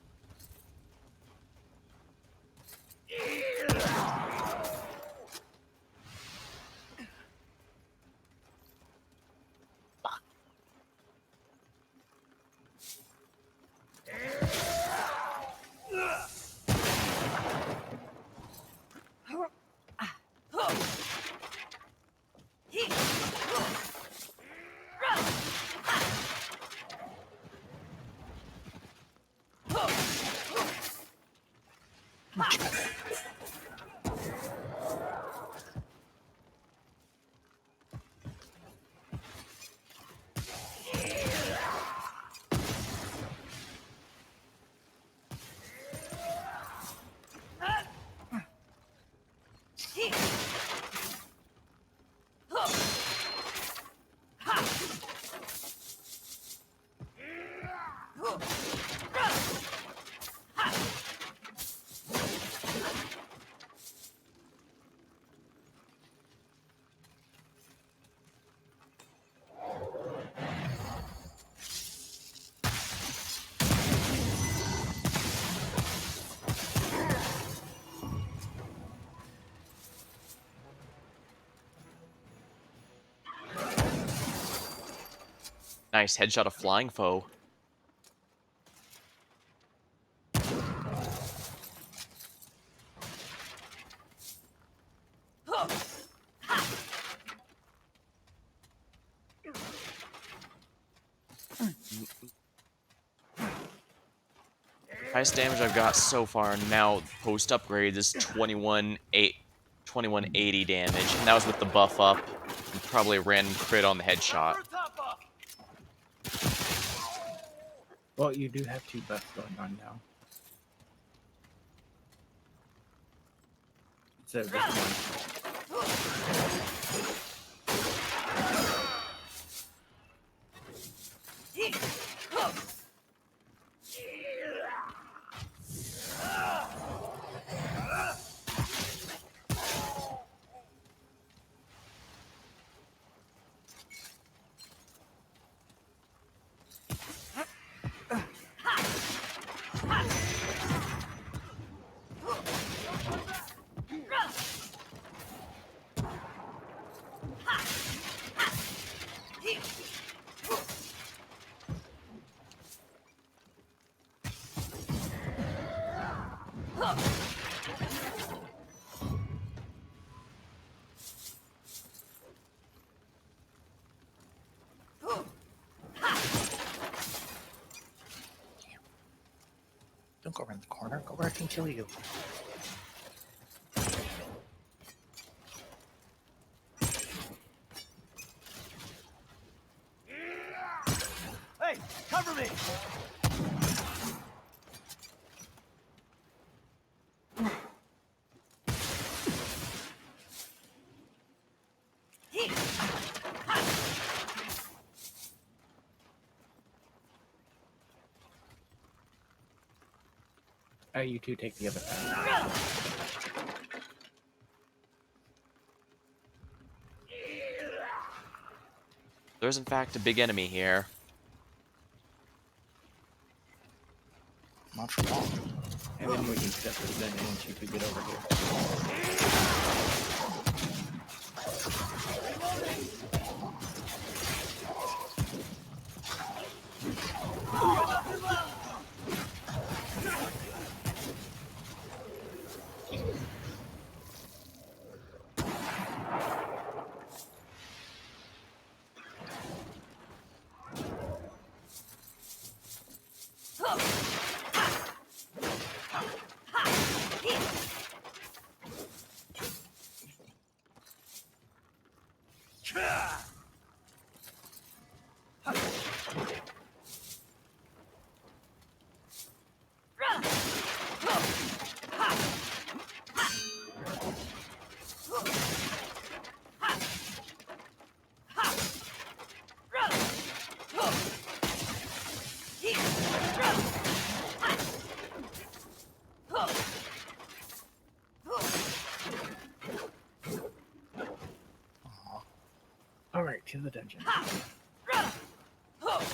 Nice headshot of flying foe. Highest damage I've got so far now post upgrade is 2180 damage, and that was with the buff up. And probably a random crit on the headshot. Well, you do have 2 buffs going on now. Instead of just one. Don't go around the corner. Go where I can kill you. Hey, cover me! You two take the other side. There's in fact a big enemy here. Not for long. And then we can set this in once you two get over here. Alright, to the dungeon.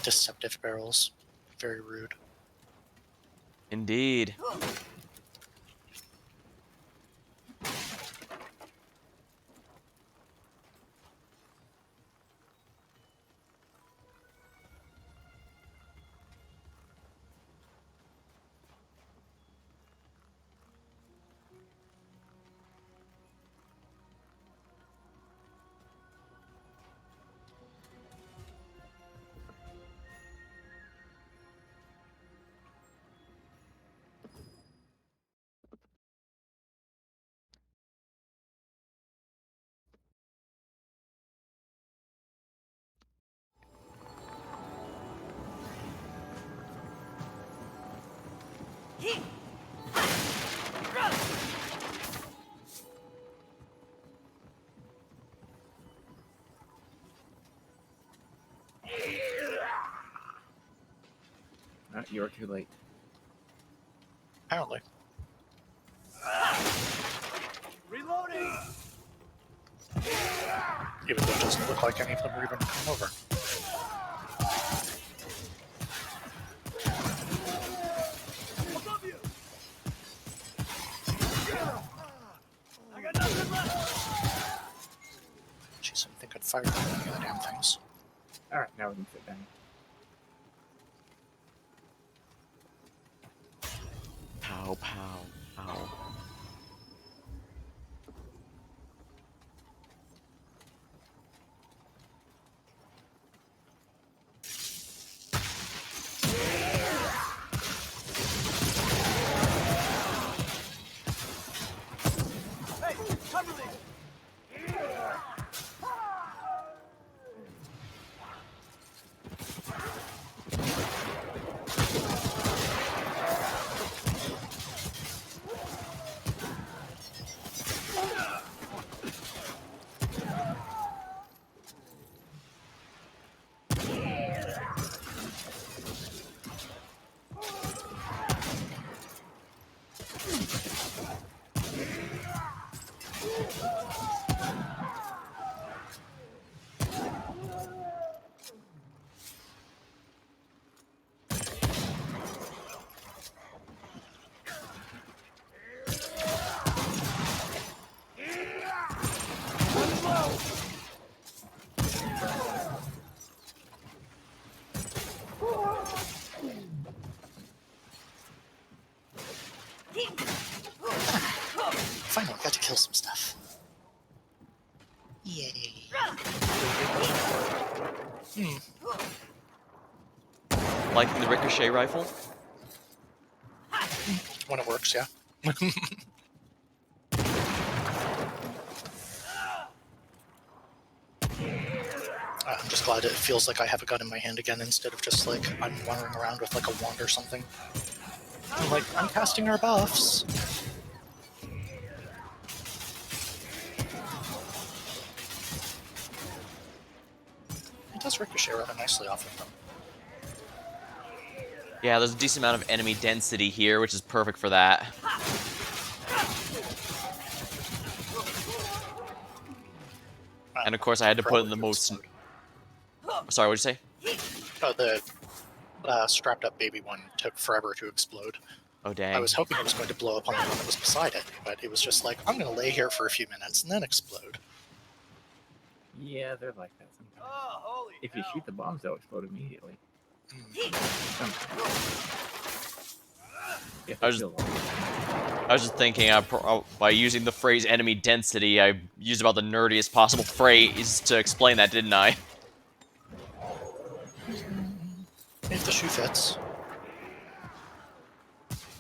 Deceptive barrels. Very rude. Indeed. You're too late. Apparently. Reloading! Even though it doesn't look like any of them are even coming over. Above you! I got nothing left! Jeez, I think I'd fire any of the damn things. Alright, now we can sit down. Pow, pow, pow. Hey, cover me! Liking the ricochet rifle? When it works, yeah. I'm just glad it feels like I have a gun in my hand again instead of just like I'm wandering around with like a wand or something. I'm like, I'm casting our buffs. It does ricochet rather nicely off of them. Yeah, there's a decent amount of enemy density here, which is perfect for that. And of course, I had to put in the most. Sorry, what'd you say? Oh, the strapped up baby one took forever to explode. Oh, dang. I was hoping it was going to blow up on the one that was beside it, but it was just like, I'm going to lay here for a few minutes and then explode. Yeah, they're like that sometimes. Oh, holy If you hell. shoot the bombs, they'll explode immediately. If I they was- feel like I was just thinking, by using the phrase enemy density, I used about the nerdiest possible phrase to explain that, didn't I? If the shoe fits.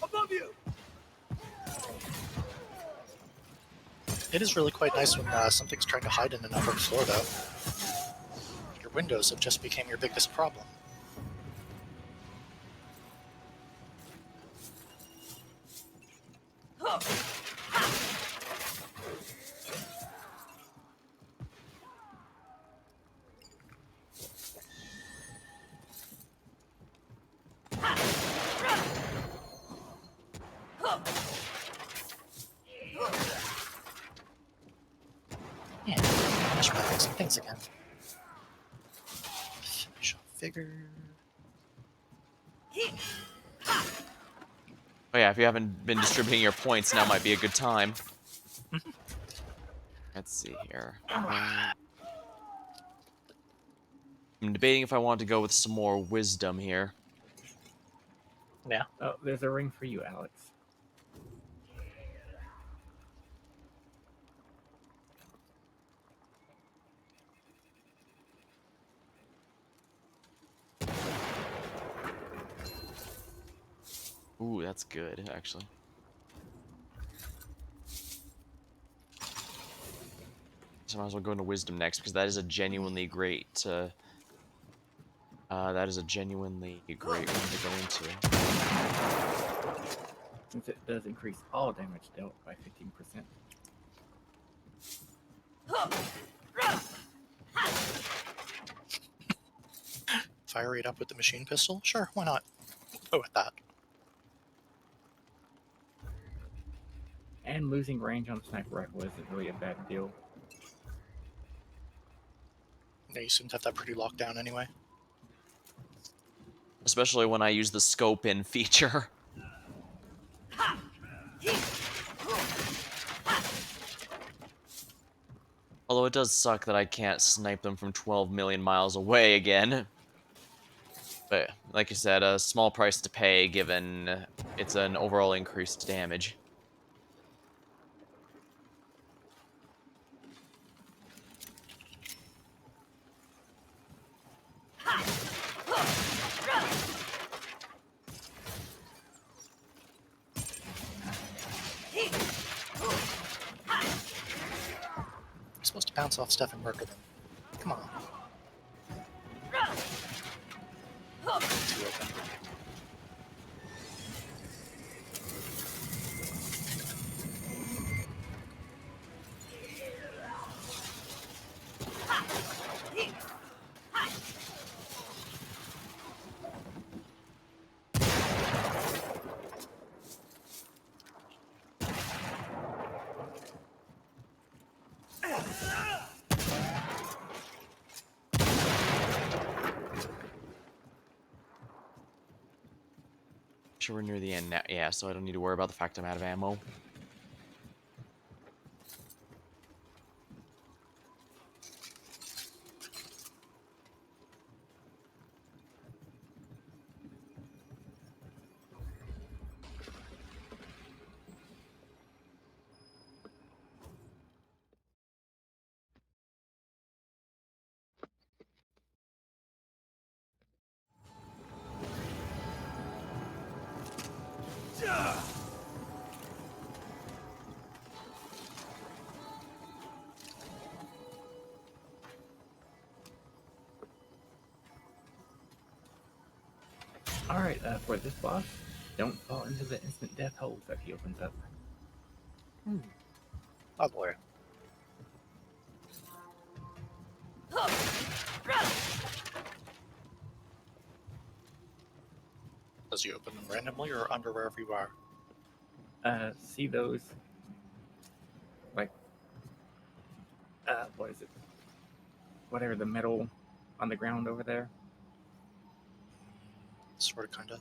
Above you! It is really quite nice when something's trying to hide in an upper floor, though. Your windows have just become your biggest problem. Yeah, finish my fixing things again. Finish off figure. Oh yeah, if you haven't been distributing your points, now might be a good time. Let's see here. I'm debating if I want to go with some more wisdom here. Yeah. oh, there's a ring for you, Alex. Ooh, that's good, actually. So I might as well go into wisdom next, because that is a genuinely great, that is a genuinely great one to go into. Since it does increase all damage dealt by 15%. Fire it up with the machine pistol? Sure, why not? Go with that. And losing range on a sniper rifle isn't really a bad deal. Yeah, you seem to have that pretty locked down anyway. Especially when I use the scope in feature. Although it does suck that I can't snipe them from 12 million miles away again. But, like you said, a small price to pay given it's an overall increased damage. You're supposed to bounce off stuff and murder them. Come on. Too open. Sure, we're near the end now. Yeah, so I don't need to worry about the fact I'm out of ammo. Alright, for this boss, don't fall into the instant death holes that he opens up. Oh boy. Does he open them randomly or under wherever you are? See those, like, what is it? Whatever, the metal on the ground over there? Sort of, kinda.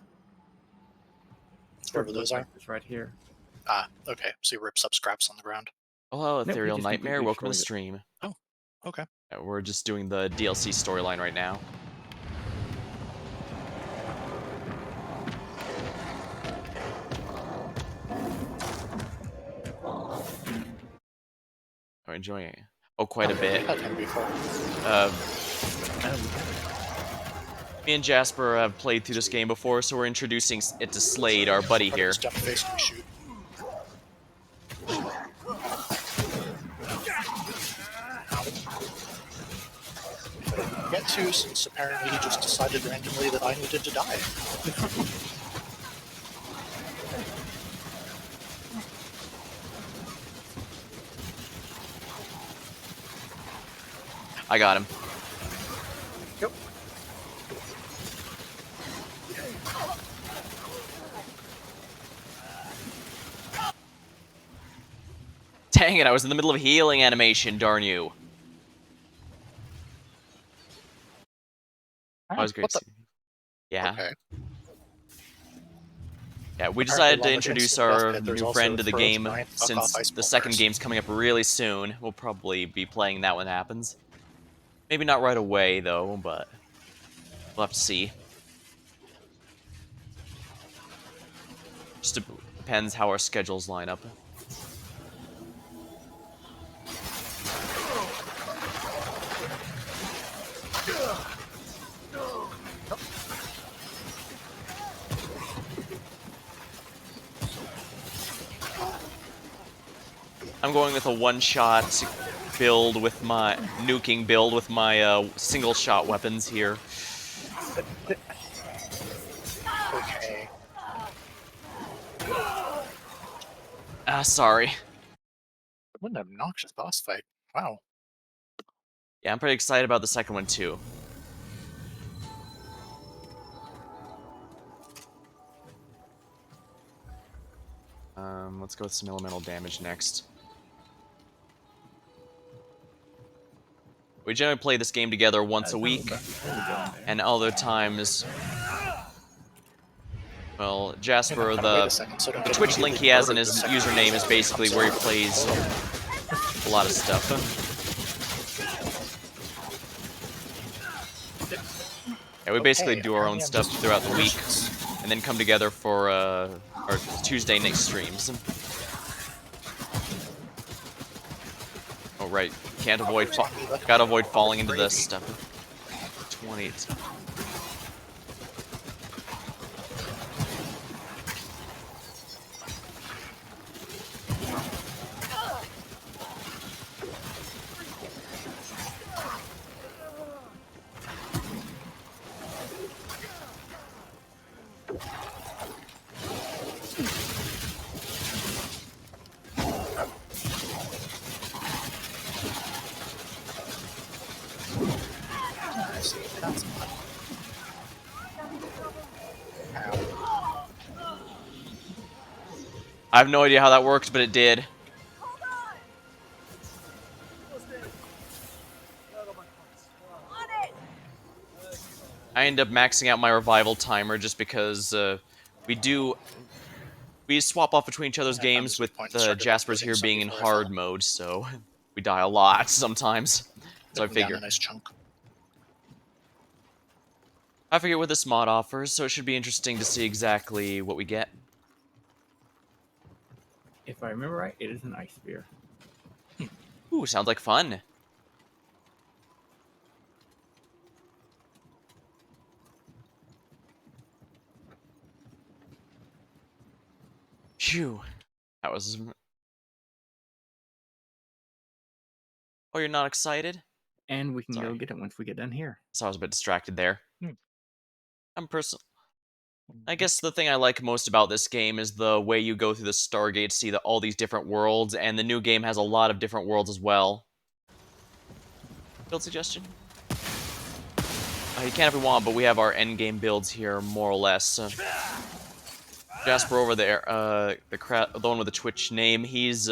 Sort Wherever of those looks are? like this right here. Ah, okay. So he rips up scraps on the ground. Hello, Nope, he Ethereal just Nightmare. completely Welcome to the destroys it. stream. Okay. We're just doing the DLC storyline right now. I'm enjoying it. Oh, quite a bit. We had him before. Me and Jasper have played through this game before, so we're introducing it to Slade, our buddy Part of here. his dumb face we shoot. Get to, since apparently he just decided randomly that I needed to die. I got him. Yep. Dang it, I was in the middle of healing animation, darn you. That was great What the? seeing you. Yeah. Okay. Yeah, we Apparently, decided to along with introduce instant death our pit, there's new also friend to the throw game tonight, fuck off since ice the second boulders. game's coming up really soon. We'll probably be playing that when it happens. Maybe not right away, though, but we'll have to see. Just depends how our schedules line up. I'm going with a one-shot build with my nuking build with my single-shot weapons here. Okay. Sorry. What an obnoxious boss fight. Wow. Yeah, I'm pretty excited about the second one too. Let's go with some elemental damage next. We generally play this game together once a week, and other times, well, Jasper, Wait a the second, so don't get Twitch link he immediately has in murdered his the second username is episode basically comes where he out. plays a lot of stuff. Yeah, we basically Okay, do our own apparently I'm stuff just throughout the week, malicious. and then come together for our Tuesday night streams. Oh right, can't avoid gotta avoid falling into this stuff. 20. See, that's not. Ow. I have no idea how that worked, but it did. I end up maxing out my revival timer just because we swap off between each other's I found games this with weak point and started Jasper's uploading here some being in before I hard fell. mode, so we die a lot sometimes. So Took me down a nice chunk. I forget what this mod offers, so it should be interesting to see exactly what we get. If I remember right, it is an ice spear. Ooh, sounds like fun. Phew. That was... Oh, you're not excited? And we can go Sorry. get it once we get done here. So I was a bit distracted there. Hmm. I'm person. I guess the thing I like most about this game is the way you go through the Stargate to see all these different worlds, and the new game has a lot of different worlds as well. Build suggestion? You can if we want, but we have our endgame builds here, more or less. Jasper over there, the one with the Twitch name, he's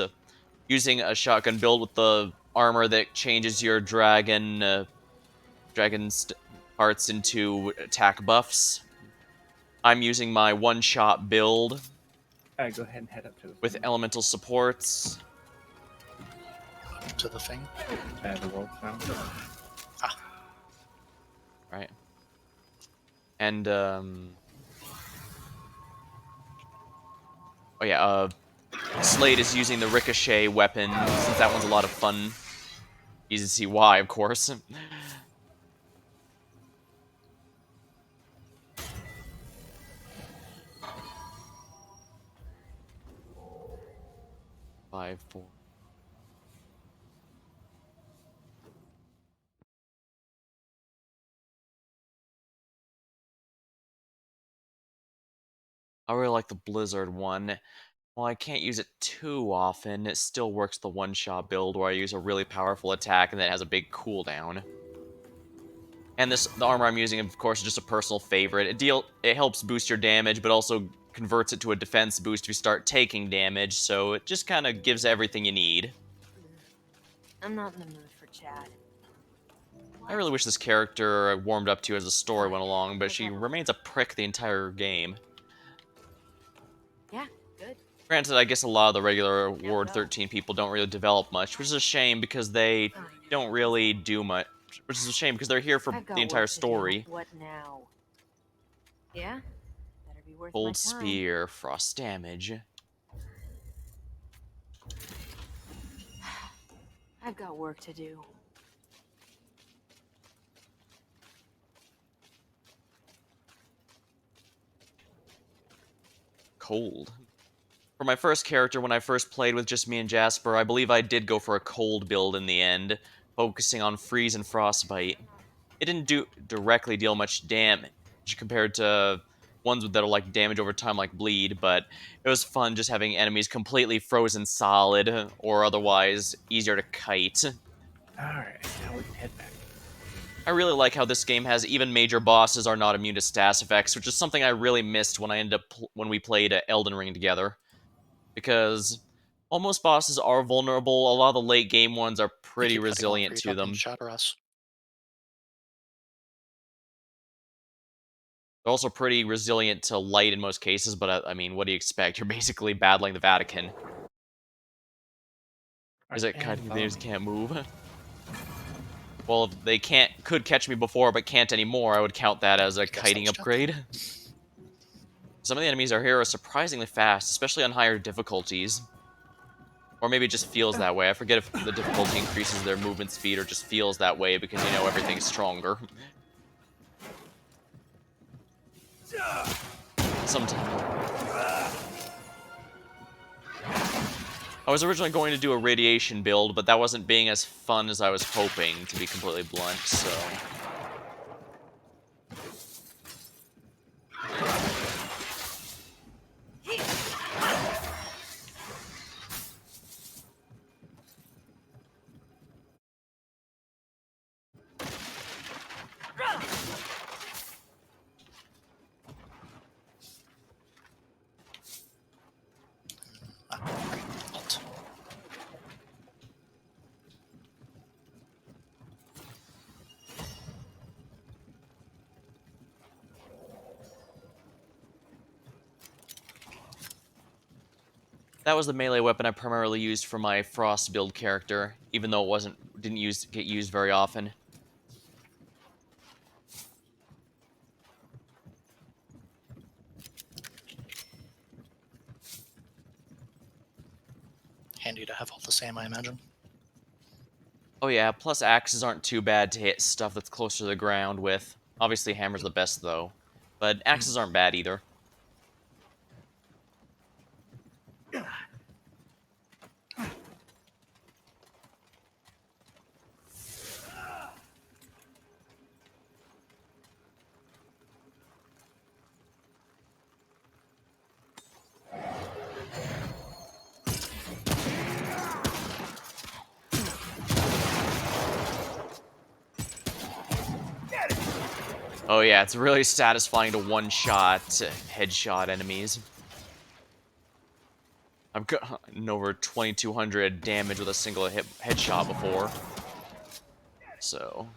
using a shotgun build with the armor that changes your dragon parts into attack buffs. I'm using my one-shot build Go ahead and head up to the with thing. elemental supports. To the thing. The world sound. Right. And, oh yeah, Slade is using the ricochet weapon, since that one's a lot of fun. Easy to see why, of course. 5, 4. I really like the Blizzard one. While I can't use it too often, it still works the one-shot build where I use a really powerful attack and then it has a big cooldown. And the armor I'm using, of course, is just a personal favorite. It helps boost your damage, but also converts it to a defense boost if you start taking damage, so it just kind of gives everything you need. I'm not in the mood for chat. I really wish this character warmed up to as the story went along, but she remains a prick the entire game. Yeah, good. Granted, I guess a lot of the regular Ward 13 people don't really develop much, which is a shame because they Fine. don't really do much. Which is a shame because they're here for I've got the entire work to do. story. What now? Yeah? Better be worth my Cold time. Spear, Frost Damage. I've got work to do. Cold. For my first character, when I first played with just me and Jasper, I believe I did go for a cold build in the end, focusing on freeze and frostbite. It didn't directly deal much damage compared to ones that are like damage over time like bleed, but it was fun just having enemies completely frozen solid or otherwise easier to kite. Alright, now we can head back. I really like how this game has even major bosses are not immune to status effects, which is something I really missed when when we played Elden Ring together. Because while most bosses are vulnerable, a lot of the late game ones are You pretty keep cutting off. Are resilient you to talking them. chat or us? They're also pretty resilient to light in most cases, but I mean, what do you expect? You're basically battling the Vatican. Is Alright, it and cutting follow they me. can't move? Well, if they could catch me before, but can't anymore, I would count that as a I guess that kiting was chat. upgrade. Some of the enemies are here are surprisingly fast, especially on higher difficulties. Or maybe it just feels that way. I forget if the difficulty increases their movement speed or just feels that way because, you know, everything's stronger. Sometimes. I was originally going to do a radiation build, but that wasn't being as fun as I was hoping, to be completely blunt, so... Alt. That was the melee weapon I primarily used for my Frost build character, even though it didn't get used very often. Handy to have all the same, I imagine. Oh yeah, plus axes aren't too bad to hit stuff that's closer to the ground with. Obviously hammer's the best though, but axes aren't bad either. Oh yeah, it's really satisfying to one-shot headshot enemies. I've gotten over 2,200 damage with a single headshot before. So...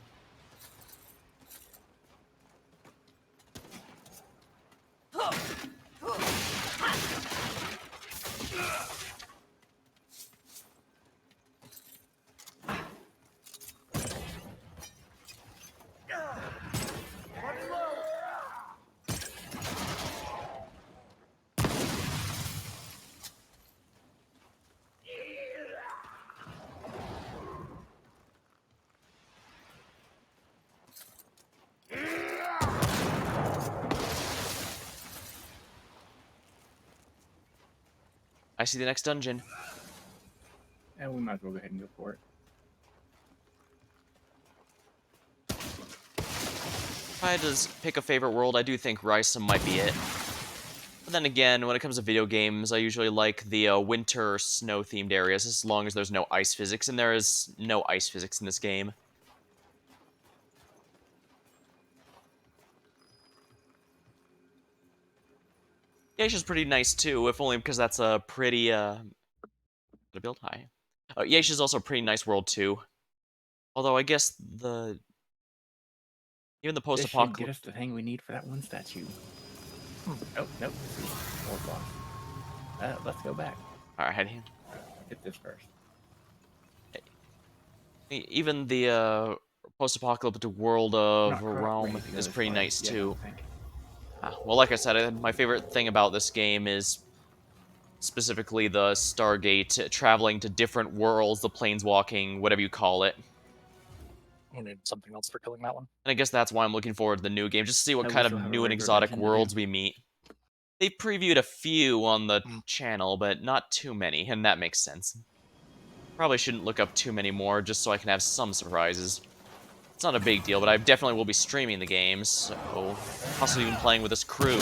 I see the next dungeon. And we might as well go ahead and go for it. If I had to pick a favorite world, I do think Rysum might be it. But then again, when it comes to video games, I usually like the winter snow-themed areas, as long as there's no ice physics, and there is no ice physics in this game. Yaisha's pretty nice too, if only because that's a pretty, to build high. Yaisha's also a pretty nice world too. Although I guess even the This should get post-apocalypse... us the thing we need for that one statue. Oh, nope. More boss. Let's go back. Alright. Hit this first. Even the post-apocalyptic world of Not quite Realm ready to go is this pretty far nice yet, I too. don't think. Well, like I said, my favorite thing about this game is specifically the Stargate, traveling to different worlds, the planeswalking, whatever you call it. I need something else for killing that one. And I guess that's why I'm looking forward to the new game, just to see what We kind still of have a new and regular exotic dungeon to do. worlds we meet. They previewed a few on the channel, but not too many, and that makes sense. Probably shouldn't look up too many more, just so I can have some surprises. It's not a big deal, but I definitely will be streaming the games, so possibly even playing with this crew.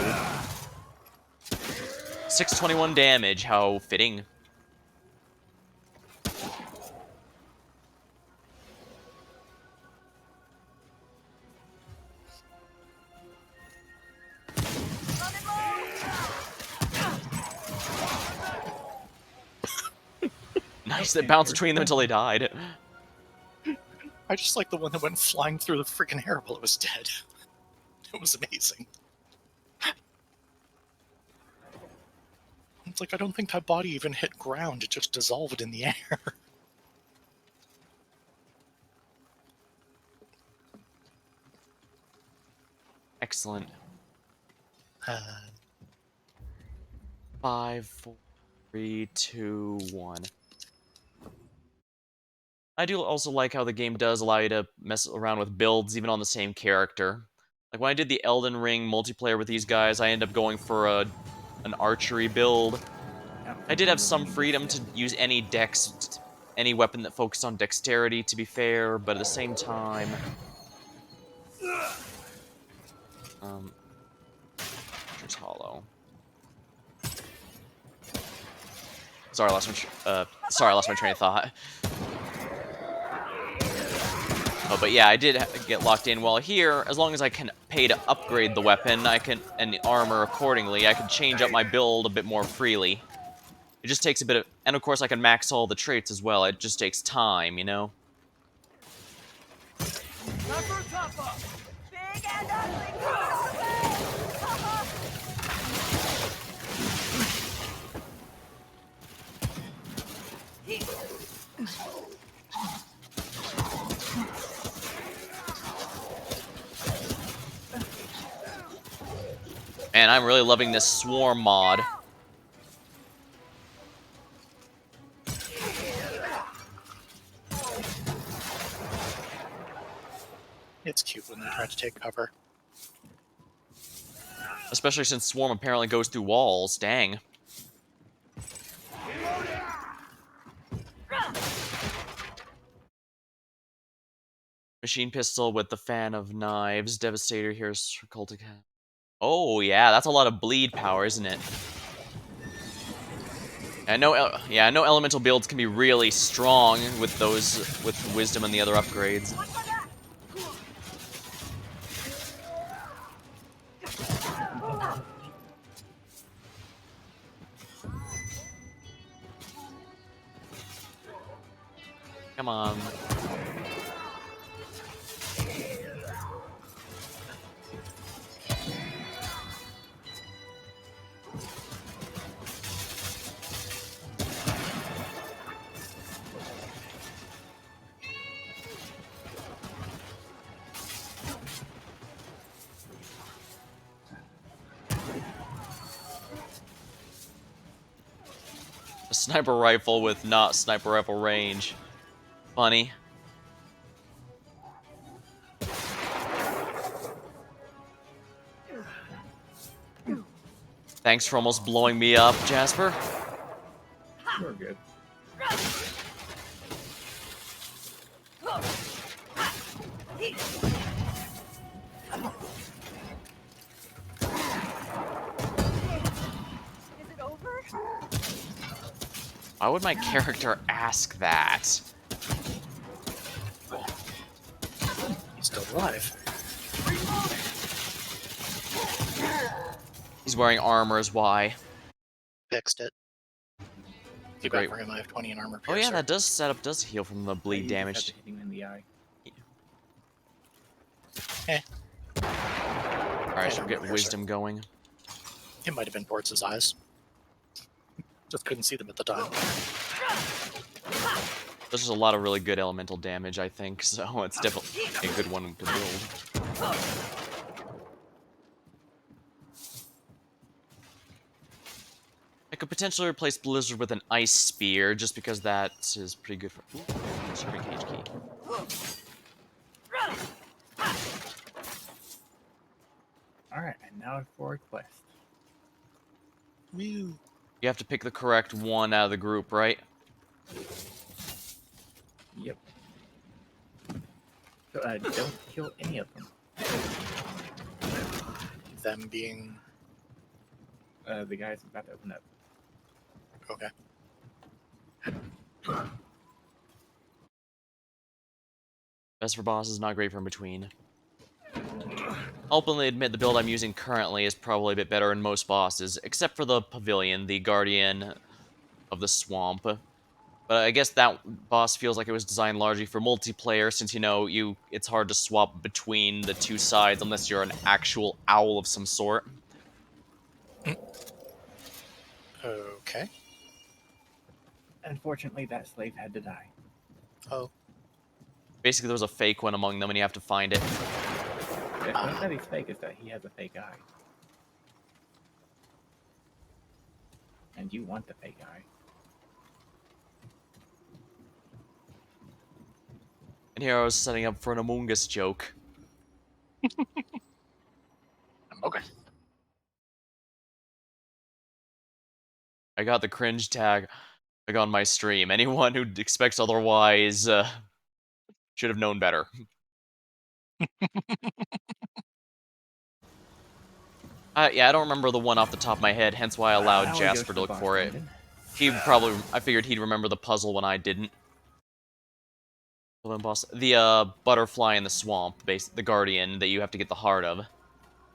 621 damage, how fitting. Nice, that bounced between them until they died. I just like the one that went flying through the freaking air while it was dead. It was amazing. It's like, I don't think that body even hit ground, it just dissolved in the air. Excellent. 5, 4, 3, 2, 1. I do also like how the game does allow you to mess around with builds even on the same character. Like when I did the Elden Ring multiplayer with these guys, I ended up going for an archery build. I did have some freedom to use any weapon that focused on dexterity, to be fair, but at the same time... Here's Hollow. Sorry, I lost my train of thought. Oh, but yeah, I did get locked in. While here, as long as I can pay to upgrade the weapon, and the armor accordingly, I can change up my build a bit more freely. It just takes a bit of... And of course, I can max all the traits as well. It just takes time, you know? Man, I'm really loving this Swarm mod. It's cute when they try to take cover. Especially since Swarm apparently goes through walls. Dang. Machine pistol with the fan of knives. Devastator, here's cultic. Oh yeah, that's a lot of bleed power, isn't it? I know elemental builds can be really strong with wisdom and the other upgrades. Come on. A sniper rifle with not sniper rifle range. Funny. Thanks for almost blowing me up, Jasper. We're good. Is it over? Why would my character ask that? He's still alive. He's wearing armor is why. Fixed it. The Too bad great. for him, I have 20 in armor Oh yeah, piercer. that does setup does heal from the bleed You just have damage. to hit him in the eye. Alright, should we get Piercer. wisdom going? It might have been towards his eyes. Just couldn't see them at the time. There's just a lot of really good elemental damage, I think, so it's definitely a good one to build. I could potentially replace Blizzard with an Ice Spear, just because that is pretty good for... Ooh, Secret Cage Key. Alright, and now for a quest. Woo. You have to pick the correct one out of the group, right? Yep. So, don't kill any of them. Them being... The guy's about to open up. Okay. Best for bosses, not great for in between. I'll openly admit the build I'm using currently is probably a bit better in most bosses, except for the Pavilion, the Guardian of the Swamp. But I guess that boss feels like it was designed largely for multiplayer, since, you know, it's hard to swap between the two sides unless you're an actual owl of some sort. Okay. Unfortunately, that slave had to die. Oh. Basically, there was a fake one among them, and you have to find it. It's not that he's fake, it's that he has a fake eye. And you want the fake eye. And here I was setting up for an Among Us joke. Okay. I got the cringe tag on my stream. Anyone who expects otherwise should have known better. Yeah, I don't remember the one off the top of my head, hence why I allowed Now we go Jasper to the look boss for it. dungeon. I figured he'd remember the puzzle when I didn't. The butterfly in the swamp, the guardian that you have to get the heart of.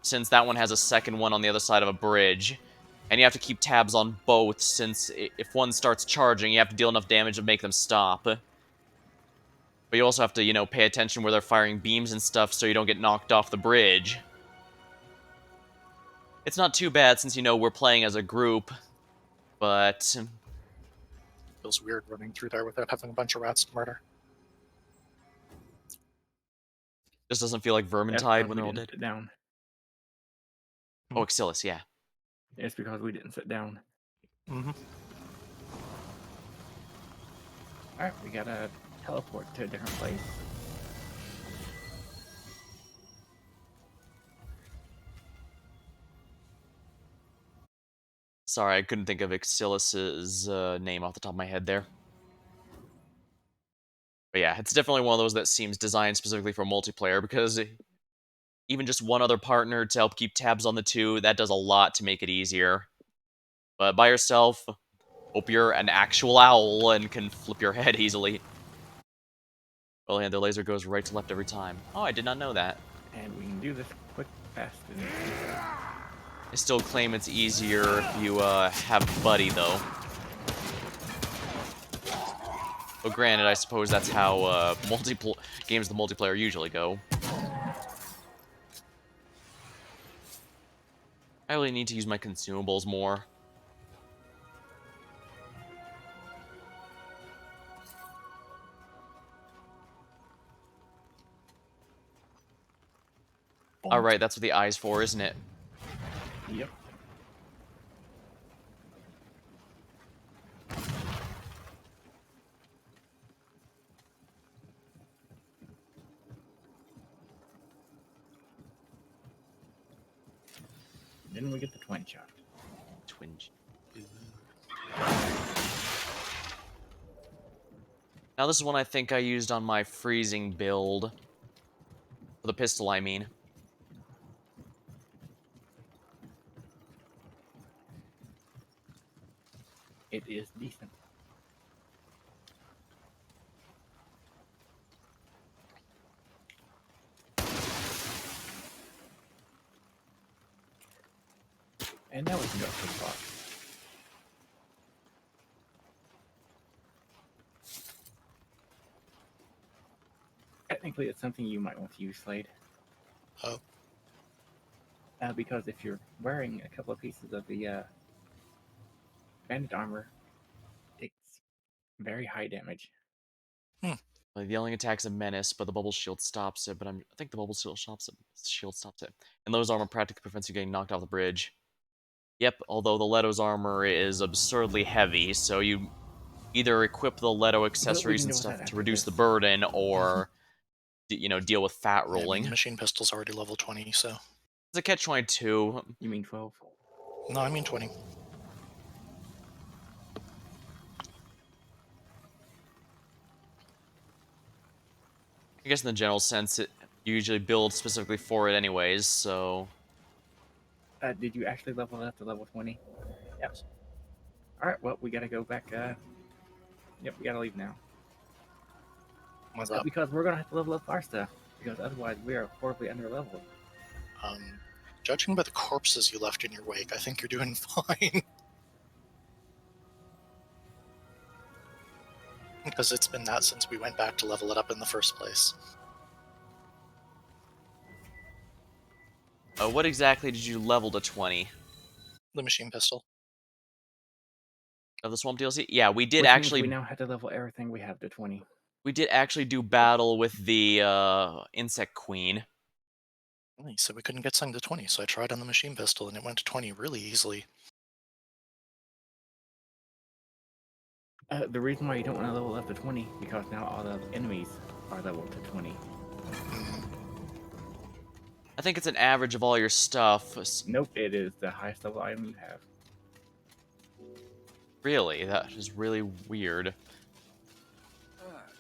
Since that one has a second one on the other side of a bridge. And you have to keep tabs on both, since if one starts charging, you have to deal enough damage to make them stop. But you also have to, you know, pay attention where they're firing beams and stuff so you don't get knocked off the bridge. It's not too bad since, you know, we're playing as a group, but... Feels weird running through there without having a bunch of rats to murder. Just doesn't feel like That's Vermintide because when we they're all didn't dead. sit down. Oh, Exilius, yeah. It's because we didn't sit down. Mm-hmm. Alright, we gotta teleport to a different place. Sorry, I couldn't think of Exilius's name off the top of my head there. But yeah, it's definitely one of those that seems designed specifically for multiplayer, because even just one other partner to help keep tabs on the two, that does a lot to make it easier. But by yourself, hope you're an actual owl and can flip your head easily. Well, and the laser goes right to left every time. Oh, I did not know that. And we can do this quick, fast, and easy. I still claim it's easier if you have Buddy, though. But granted, I suppose that's how games the multiplayer usually go. I really need to use my consumables more. Alright, that's what the eye's for, isn't it? Yep. Then we get the twin shot. Twinge. Now this is one I think I used on my freezing build. For the pistol, I mean. It is decent. And now we can go to the box. Technically, it's something you might want to use, Slade. Oh. Because if you're wearing a couple of pieces of the bandit armor, it's very high damage. Like, the yelling attack's a menace, but the bubble shield stops it. But I think the bubble shield stops it. And Leto's armor practically prevents you getting knocked off the bridge. Yep, although the Leto's armor is absurdly heavy, so you either equip the Leto accessories and stuff to reduce the burden, or deal with fat Yeah, I mean, rolling. the machine pistol's already level 20, so... It's a catch-22. You mean 12? No, I mean 20. I guess in the general sense, you usually build specifically for it anyways, so... Did you actually level up to level 20? Yep. Alright, well, we gotta go back, Yep, we gotta leave now. What's up? Because we're gonna have to level up our stuff, because otherwise we are horribly under-leveled. Judging by the corpses you left in your wake, I think you're doing fine. Because it's been that since we went back to level it up in the first place. What exactly did you level to 20? The machine pistol. Of the Swamp DLC? Yeah, we did Which actually... means we now have to level everything we have to 20. We did actually do battle with the Insect Queen. He said we couldn't get something to 20, so I tried on the machine pistol, and it went to 20 really easily. The reason why you don't want to level up to 20, because now all the enemies are leveled to 20. I think it's an average of all your stuff. Nope, it is the highest level item you have. Really? That is really weird.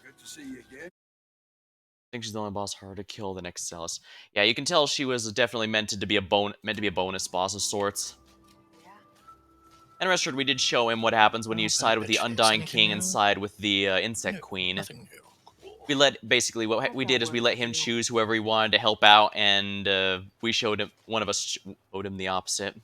Good to see you again. I think she's the only boss harder to kill than Excellus. Yeah, you can tell she was definitely meant to be a bonus boss of sorts. Yeah. And rest assured, we did show him what happens when you side with the bitch face. Undying Anything King and new? side with the Insect No, Queen. nothing new. Cool. We what we did is we let him choose whoever he wanted to help out, and we showed him, one of us showed him the opposite.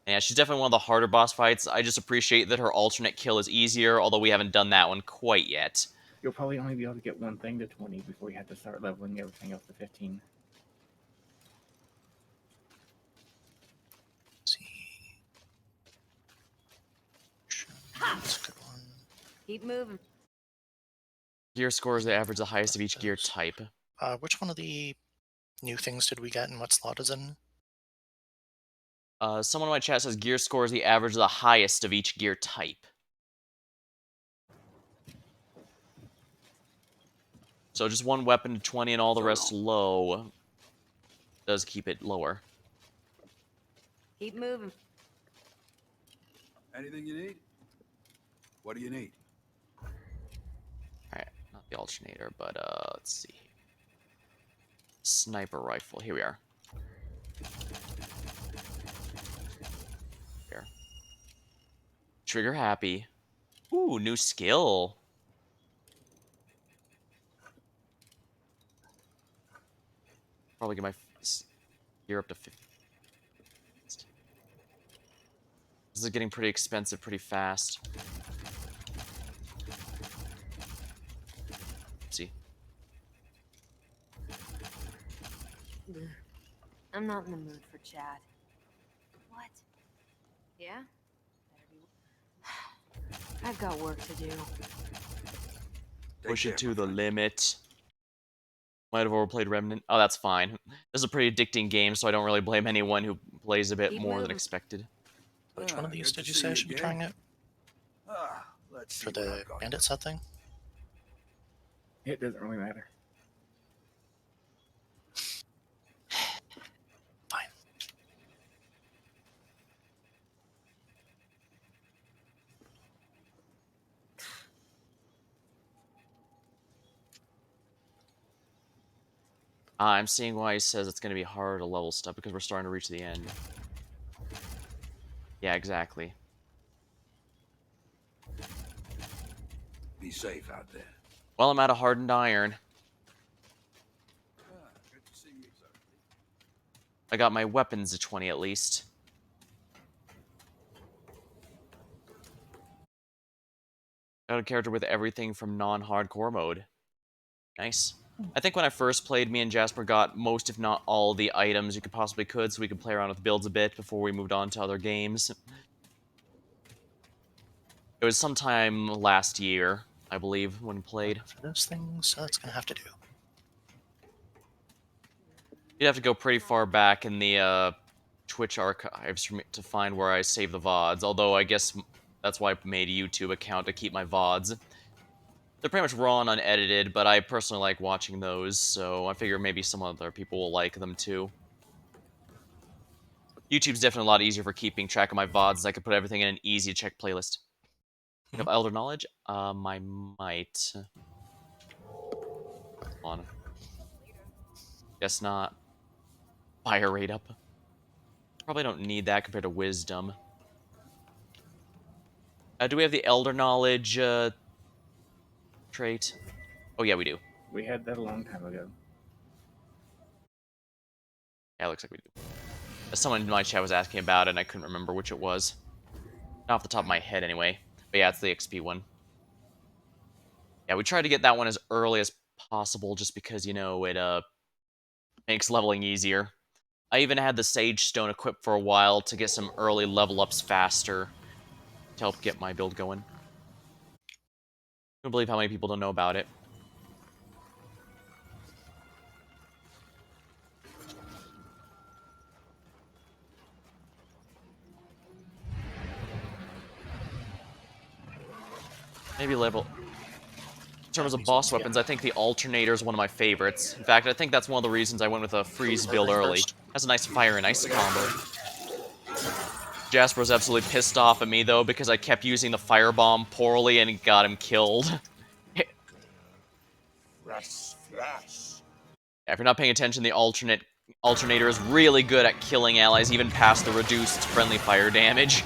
Yeah, she's definitely one of the harder boss fights. I just appreciate that her alternate kill is easier, although we haven't done that one quite yet. You'll probably only be able to get one thing to 20 before you have to start leveling everything else to 15. Let's see. That's a good one. Keep moving. Gear scores the average the highest of each gear type. Which one of the new things did we get and what slot is in? Someone in my chat says gear score is the average of the highest of each gear type. So just one weapon to 20 and all the rest low does keep it lower. Keep moving. Anything you need? What do you need? Alright, not the alternator, but let's see. Sniper rifle, here we are. Here. Trigger happy. Ooh, new skill. Probably get my gear up to 50. This is getting pretty expensive pretty fast. Ugh. I'm not in the mood for chat. What? Yeah? Better be. I've got work to do. Push Take it care, to my the friend. limit. Might have overplayed Remnant. Oh, that's fine. This is a pretty addicting game, so I don't really blame anyone who plays a bit Keep more than moving. expected. Which one of these Good did to you see say I you should be again. trying it? Let's see For what the I've got. bandit set thing? It doesn't really matter. Fine. I'm seeing why he says it's going to be hard to level stuff, because we're starting to reach the end. Yeah, exactly. Be safe out there. Well, I'm out of hardened iron. Good to see you, sir. I got my weapons at 20 at least. Got a character with everything from non-hardcore mode. Nice. I think when I first played, me and Jasper got most, if not all, the items you possibly could, so we could play around with builds a bit before we moved on to other games. It was sometime last year, I believe, when we played. For those things, that's gonna have to do. You'd have to go pretty far back in the Twitch archives for me to find where I save the VODs, although I guess that's why I made a YouTube account to keep my VODs. They're pretty much raw and unedited, but I personally like watching those, so I figure maybe some other people will like them too. YouTube's definitely a lot easier for keeping track of my VODs. I could put everything in an easy-to-check playlist. You have Elder Knowledge? I might. Hold on. Guess not. Fire rate up. Probably don't need that compared to Wisdom. Do we have the Elder Knowledge trait? Oh yeah, we do. We had that a long time ago. Yeah, it looks like we do. Someone in my chat was asking about it, and I couldn't remember which it was. Not off the top of my head, anyway. But yeah, it's the XP one. Yeah, we tried to get that one as early as possible, just because, you know, it makes leveling easier. I even had the Sage Stone equipped for a while to get some early level ups faster to help get my build going. I don't believe how many people don't know about it. Maybe level... In terms of boss weapons, I think the Alternator is one of my favorites. In fact, I think that's one of the reasons I went with a freeze build early. Has a nice fire and ice combo. Jasper was absolutely pissed off at me, though, because I kept using the firebomb poorly and it got him killed. Yeah, if you're not paying attention, the Alternator is really good at killing allies, even past the reduced friendly fire damage.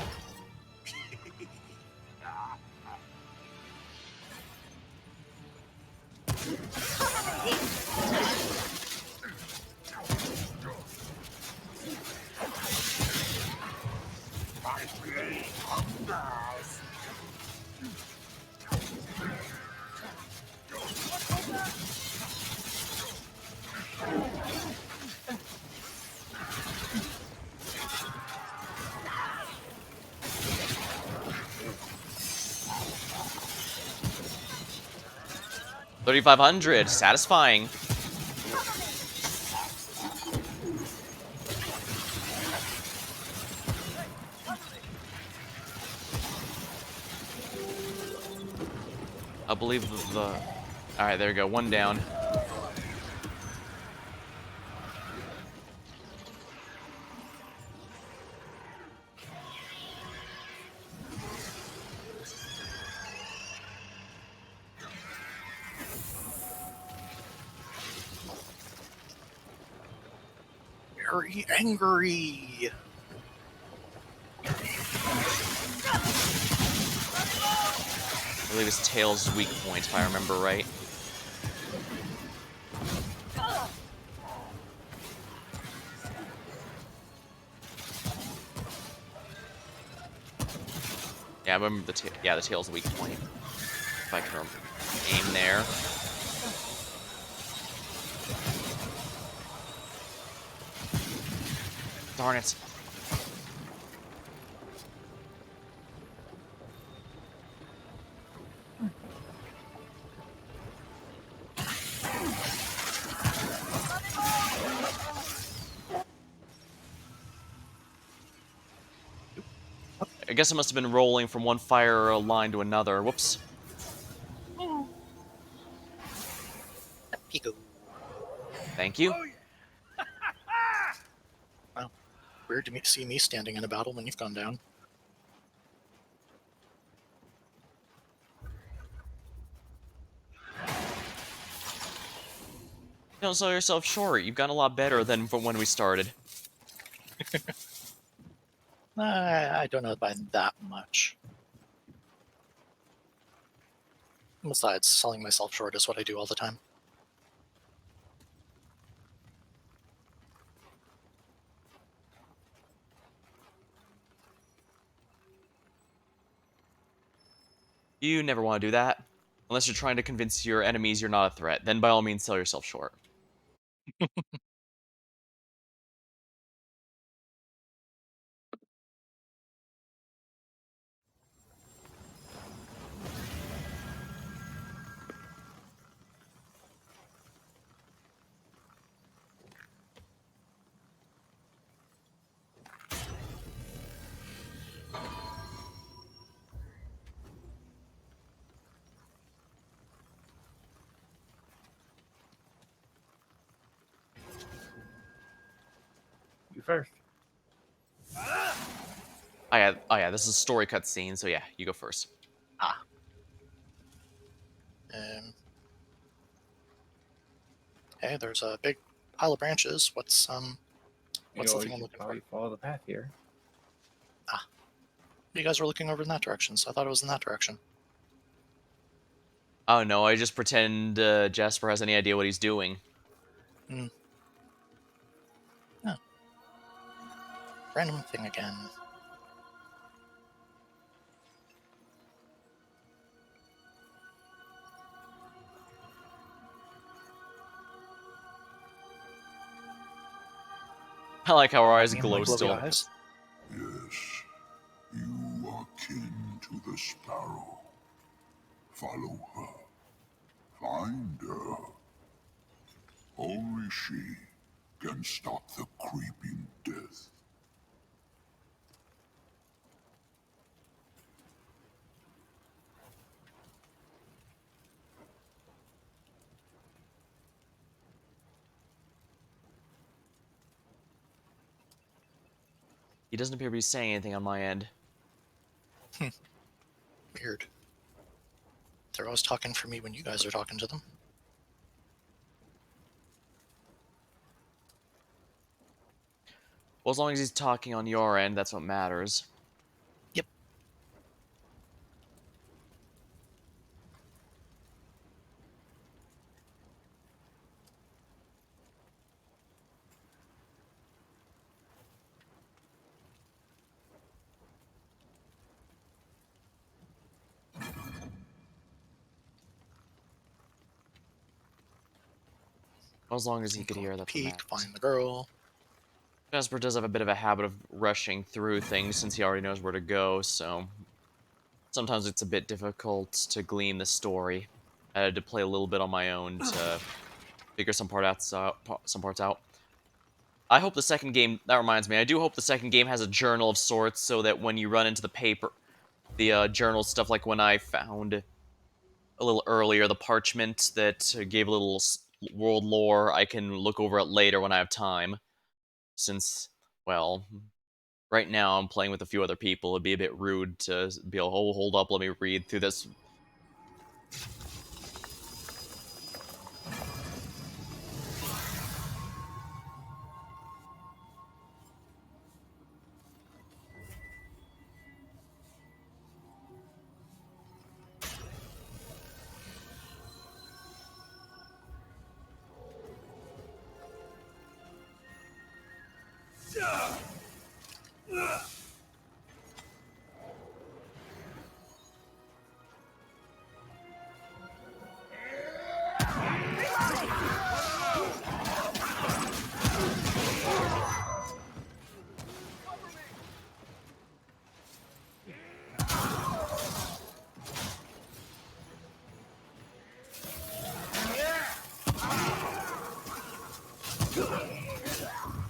$3,500, satisfying. I believe the... Alright, there we go, one down. Very angry! I believe his tail's weak point, if I remember right. Yeah, I remember the the tail's weak point. If I can aim there. Darn it. I guess it must have been rolling from one fire line to another. Whoops. Pico. Thank you. Wow. Weird to see me standing in a battle when you've gone down. Don't sell yourself short. You've gotten a lot better than from when we started. I don't know by that much. Besides, selling myself short is what I do all the time. You never want to do that. Unless you're trying to convince your enemies you're not a threat. Then by all means, sell yourself short. You first. Oh yeah, this is a story cutscene, so yeah, you go first. Ah. Hey, there's a big pile of branches. What's the You thing I'm should looking for? probably follow the path here. You guys were looking over in that direction, so I thought it was in that direction. Oh no, I just pretend Jasper has any idea what he's doing. Hmm. Oh. Random thing again. I like how our eyes Medium, glow like, lovely still. eyes. Yes, you are kin to the sparrow. Follow her. Find her. Only she can stop the creeping death. He doesn't appear to be saying anything on my end. Weird. They're always talking for me when you guys are talking to them. Well, as long as he's talking on your end, that's what matters. Yep. Well, as long as he could Go hear, up the that's what peak, matters. find the girl. Jasper does have a bit of a habit of rushing through things since he already knows where to go, so sometimes it's a bit difficult to glean the story. I had to play a little bit on my own to figure some parts out. I hope the second game. That reminds me. I do hope the second game has a journal of sorts, so that when you run into the journal stuff, like when I found a little earlier the parchment that gave a little world lore, I can look over it later when I have time. Since, well, right now I'm playing with a few other people, it'd be a bit rude to be able, oh, hold up, let me read through this.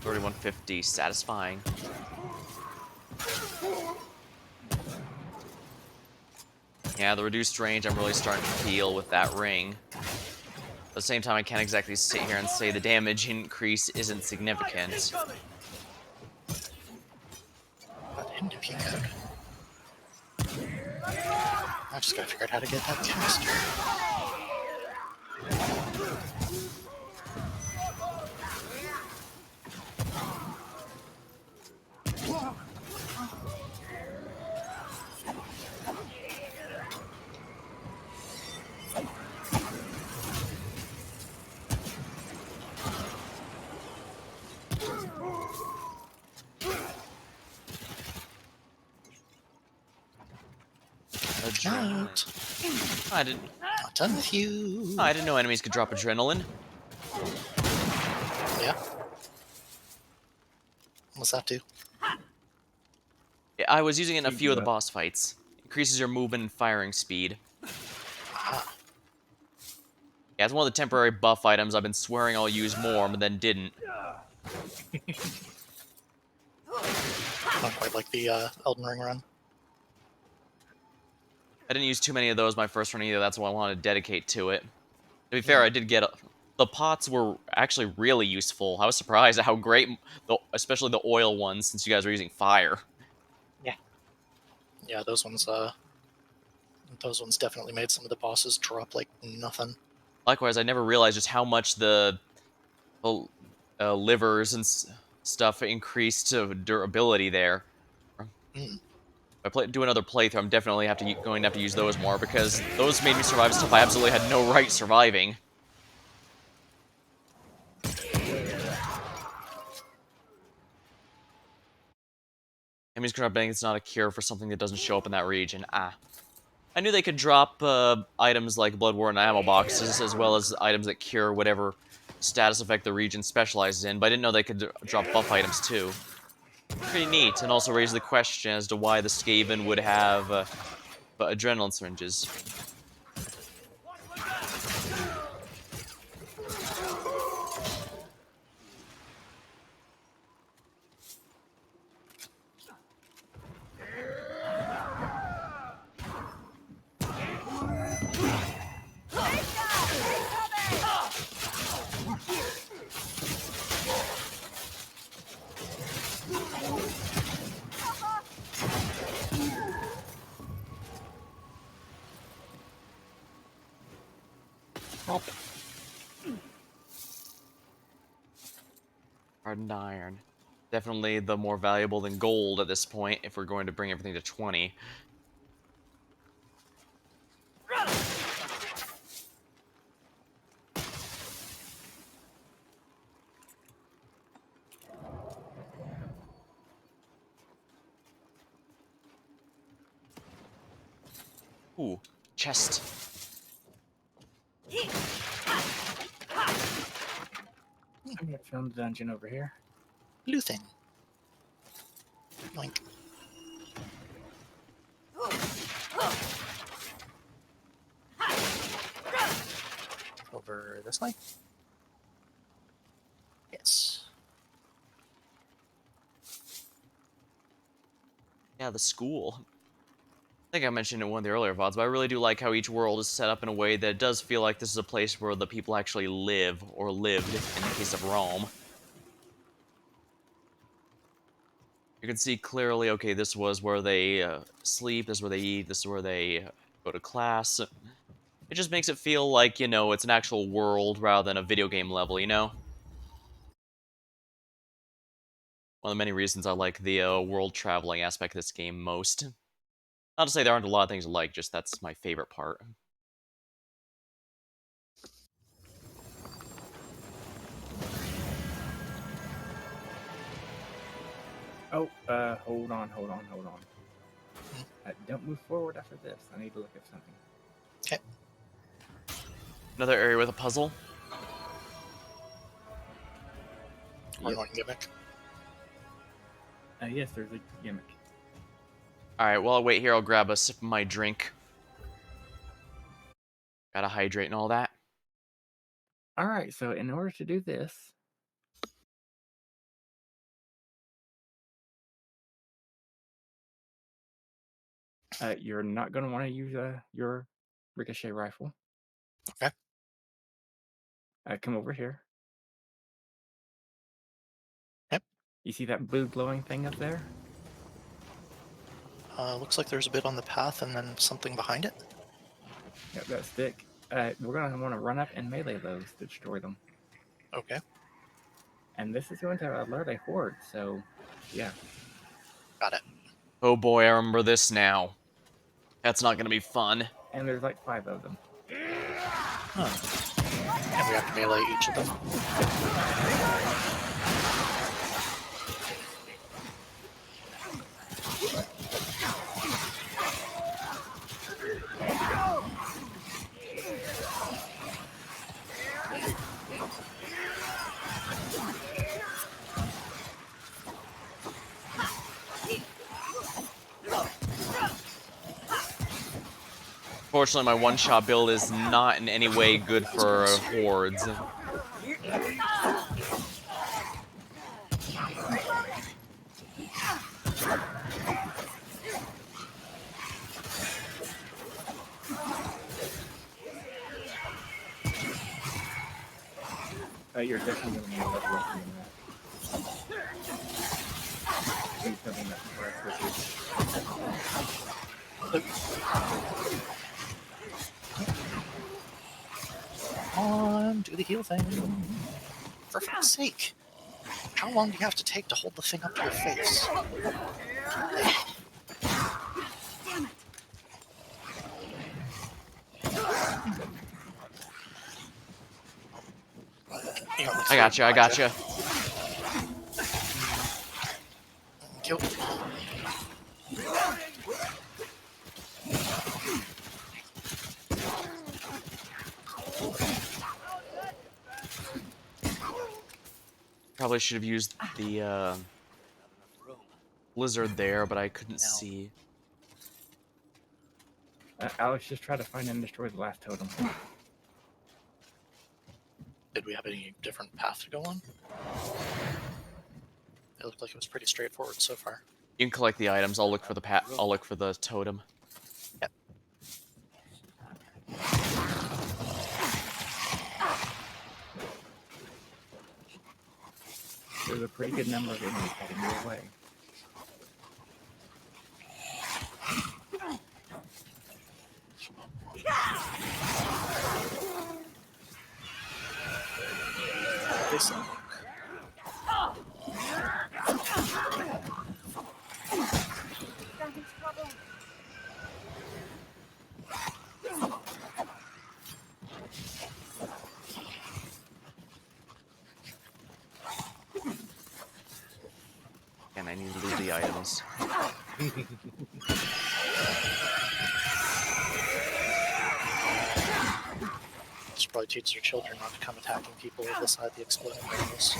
3150, satisfying. Yeah, the reduced range I'm really starting to feel with that ring. At the same time, I can't exactly sit here and say the damage increase isn't significant. Got him to peek out. I just gotta figure out how to get that canister. Adrenaline. Out. I didn't. Not done with you. I didn't know enemies could drop adrenaline. Yeah. What's that do? Yeah, I was using it in a Speed few of you the up. boss fights. Increases your movement and firing speed. Ah. Yeah, it's one of the temporary buff items I've been swearing I'll use more, but then didn't. Not quite like the Elden Ring run. I didn't use too many of those my first run either. That's why I wanted to dedicate to it. To be fair, I did get the pots were actually really useful. I was surprised at how great, especially the oil ones, since you guys were using fire. Yeah, those ones definitely made some of the bosses drop like nothing. Likewise, I never realized just how much the livers and stuff increased durability there. Mm. If I do another playthrough, I'm definitely going to have to use those more, because those made me survive stuff I absolutely had no right surviving. Enemies can drop bang, it's not a cure for something that doesn't show up in that region. Ah. I knew they could drop items like Blood War and ammo boxes, as well as items that cure whatever status effect the region specializes in, but I didn't know they could drop buff items too. Pretty neat, and also raised the question as to why the Skaven would have adrenaline syringes. Hardened iron. Definitely the more valuable than gold at this point, if we're going to bring everything to 20. Ooh, chest. I'm gonna film the dungeon over here. Luthen. Like, over this way? Yes. Yeah, the school. I think I mentioned it in one of the earlier VODs, but I really do like how each world is set up in a way that does feel like this is a place where the people actually live, or lived, in the case of Rome. You can see clearly, okay, this was where they sleep, this is where they eat, this is where they go to class. It just makes it feel like, you know, it's an actual world rather than a video game level, you know? One of the many reasons I like the world traveling aspect of this game most. Not to say there aren't a lot of things I like, just that's my favorite part. Oh, hold on. Don't move forward after this. I need to look at something. Okay. Another area with a puzzle. Or annoying gimmick. Yes, there's a gimmick. Alright, while I wait here, I'll grab a sip of my drink. Gotta hydrate and all that. Alright, so in order to do this, You're not going to want to use your ricochet rifle. Okay. Come over here. Yep. You see that blue glowing thing up there? Looks like there's a bit on the path and then something behind it. Yep, that stick. We're going to want to run up and melee those to destroy them. Okay. And this is going to alert a horde, so yeah. Got it. Oh boy, I remember this now. That's not gonna be fun. And there's like 5 of them. Huh. And we have to melee each of them. Fortunately, my one-shot build is not in any way good for hordes. You're definitely going to need a level up in that. Do something that's Come on, do the heal thing. For fuck's sake. How long do you have to take to hold the thing up to your face? I gotcha, I gotcha. Kill. Probably should have used the blizzard there, but I couldn't see. Alex, just try to find and destroy the last totem. Did we have any different path to go on? It looked like it was pretty straightforward so far. You can collect the items. I'll look for the I'll look for the totem. Yep. There's a pretty good number of enemies heading your way. This Back in trouble. And I need to loot the items. should probably teach their children not to come attacking people beside the exploding barrels.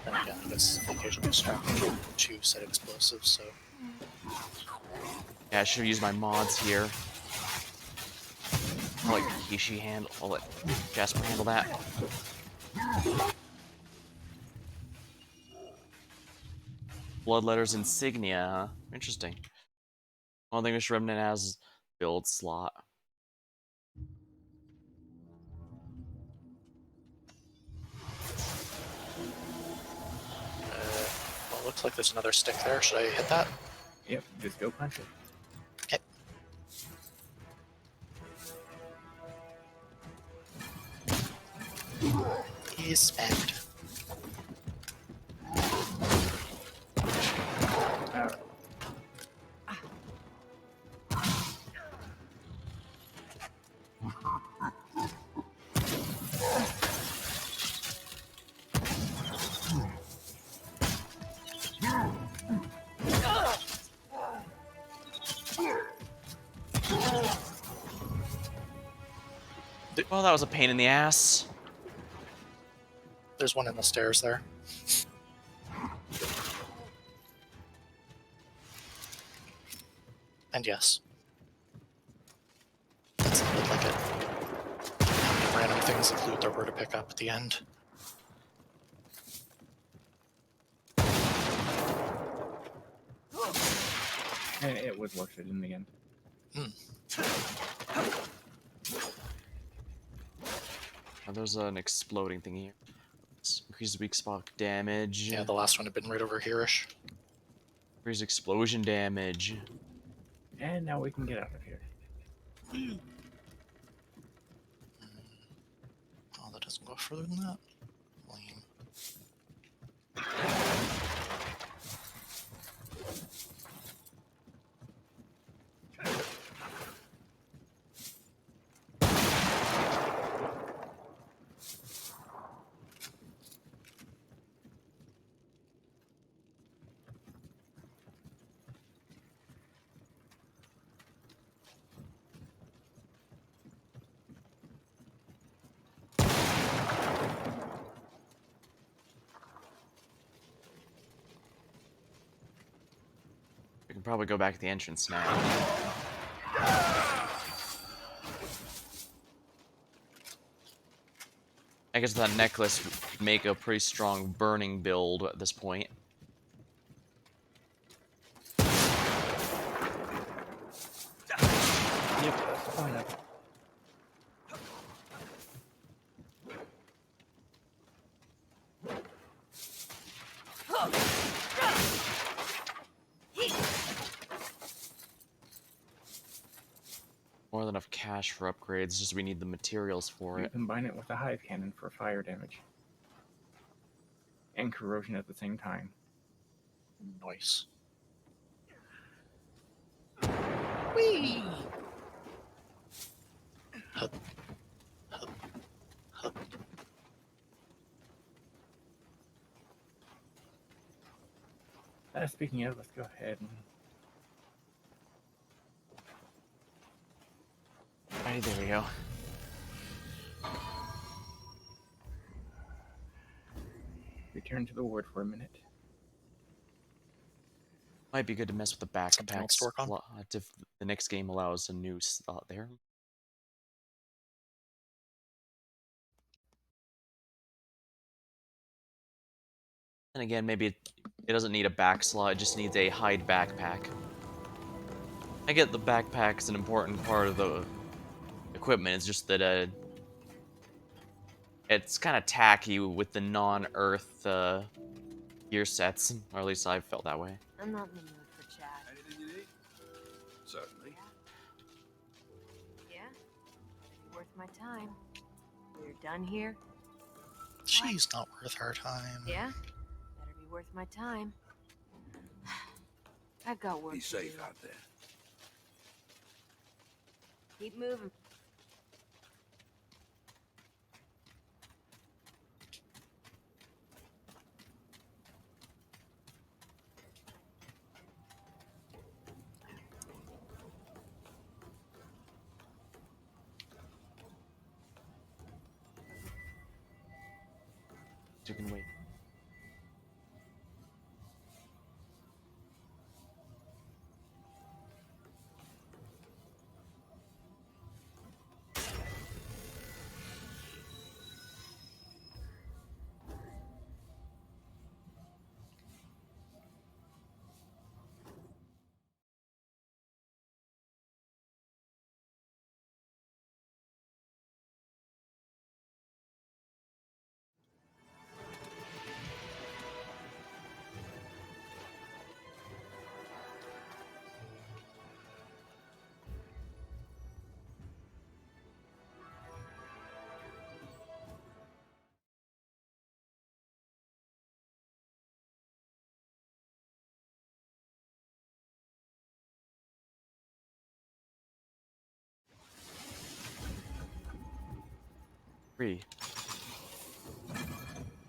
And again, I guess occasionally strapping 2 set explosives, so. Yeah, I should have used my mods here. I'll let Kishi handle. I'll let Jasper handle that. Bloodletter's insignia, huh? Interesting. I don't think this Remnant has build slot. Well, looks like there's another stick there. Should I hit that? Yep, just go punch it. Okay. He's spammed. Alright. Well, that was a pain in the ass. There's one in the stairs there. And yes. That sounded like it. Random things include there were to pick up at the end. And it was worth it in the end. Oh, there's an exploding thing here. Increases weak spot damage. Yeah, the last one had been right over here-ish. Increases explosion damage. And now we can get out of here. Oh, that doesn't go further than that. Lame. We can probably go back to the entrance now. I guess that necklace would make a pretty strong burning build at this point. Yep, that's the point of it. More than enough cash for upgrades, just we need the materials for We it. combine it with a hive cannon for fire damage. And corrosion at the same time. Nice. Whee! Hup. Hup. Hup. Speaking of, let's go ahead and... Alright, there we go. return to the ward for a minute. Might be good to mess with the Something else backpacks to work on? if the next game allows a new slot there. And again, maybe it doesn't need a back slot, it just needs a hide backpack. I get the backpack's an important part of the equipment, it's just that it's kind of tacky with the non-Earth gear sets, or at least I felt that way. I'm not in the mood for chat. Anything you need? Certainly. Yeah? Worth my time. We're done here? She's not worth her time. Yeah? Better be worth my time. I've got work Be to safe do. out there. Keep moving. You can wait.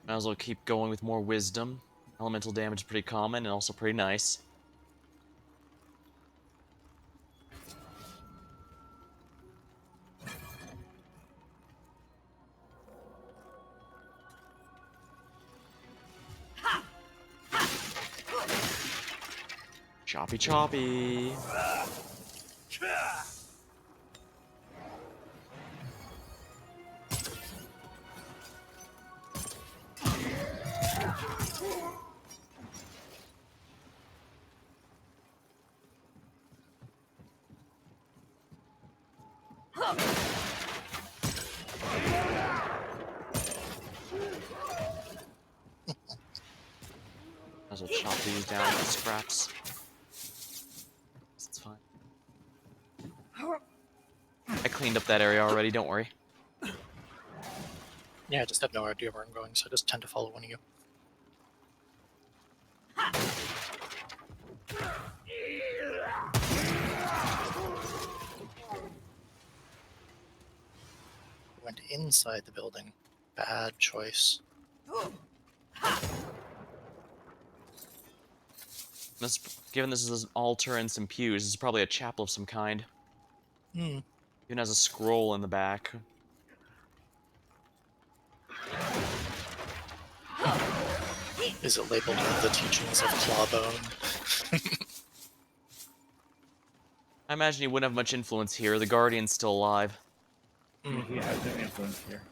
Might as well keep going with more wisdom. Elemental damage is pretty common and also pretty nice. Choppy choppy. Might as well chop these down to scraps. It's fine. I cleaned up that area already, don't worry. Yeah, I just have no idea where I'm going, so I just tend to follow one of you. Went inside the building. Bad choice. Given this is an altar and some pews, this is probably a chapel of some kind. Hmm. Even has a scroll in the back. Is it labeled with the teachings of Clawbone? I imagine he wouldn't have much influence here. The Guardian's still alive. He has no influence here.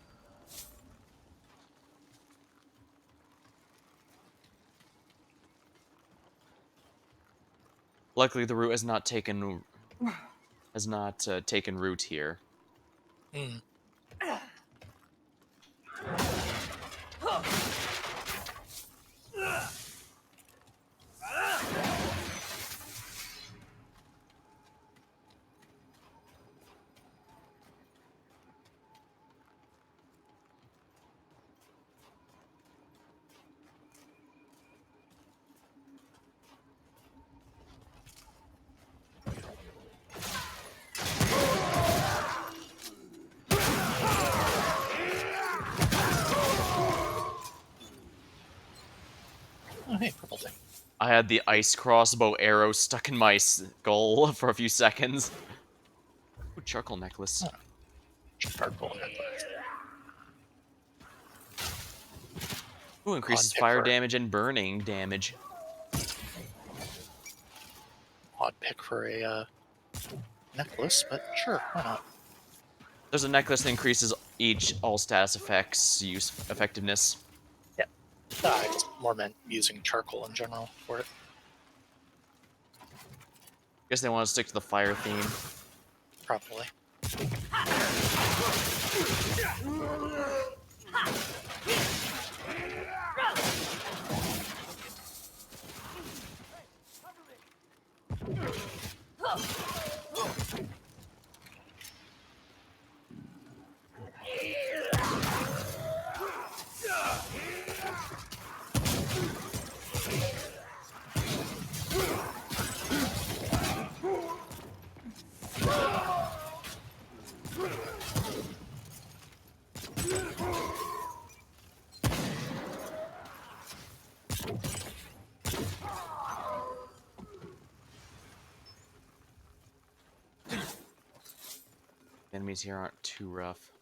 Luckily, the root has not taken root here. Hmm. Oh, hey, purple thing. I had the ice crossbow arrow stuck in my skull for a few seconds. Ooh, charcoal necklace. Oh. Charcoal necklace. Ooh, increases fire damage and burning damage. Odd pick for a necklace, but sure, why not? There's a necklace that increases all status effects effectiveness. Yeah. I just more meant using charcoal in general for it. Guess they want to stick to the fire theme. Probably. Enemies here aren't too rough.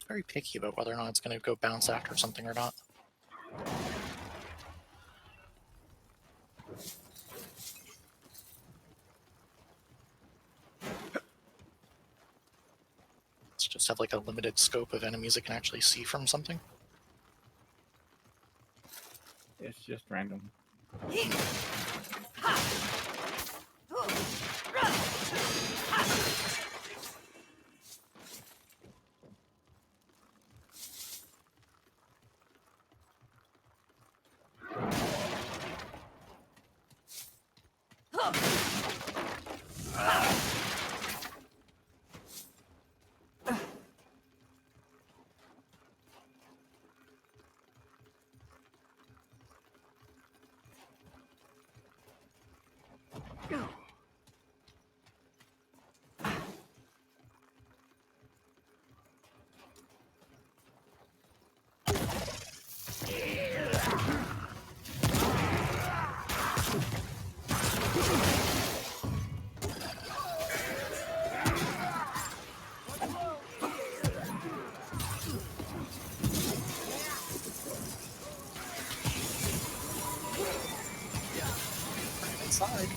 Very picky about whether or not it's going to go bounce after something or not. Let's just have like a limited scope of enemies it can actually see from something. It's just random. Inside.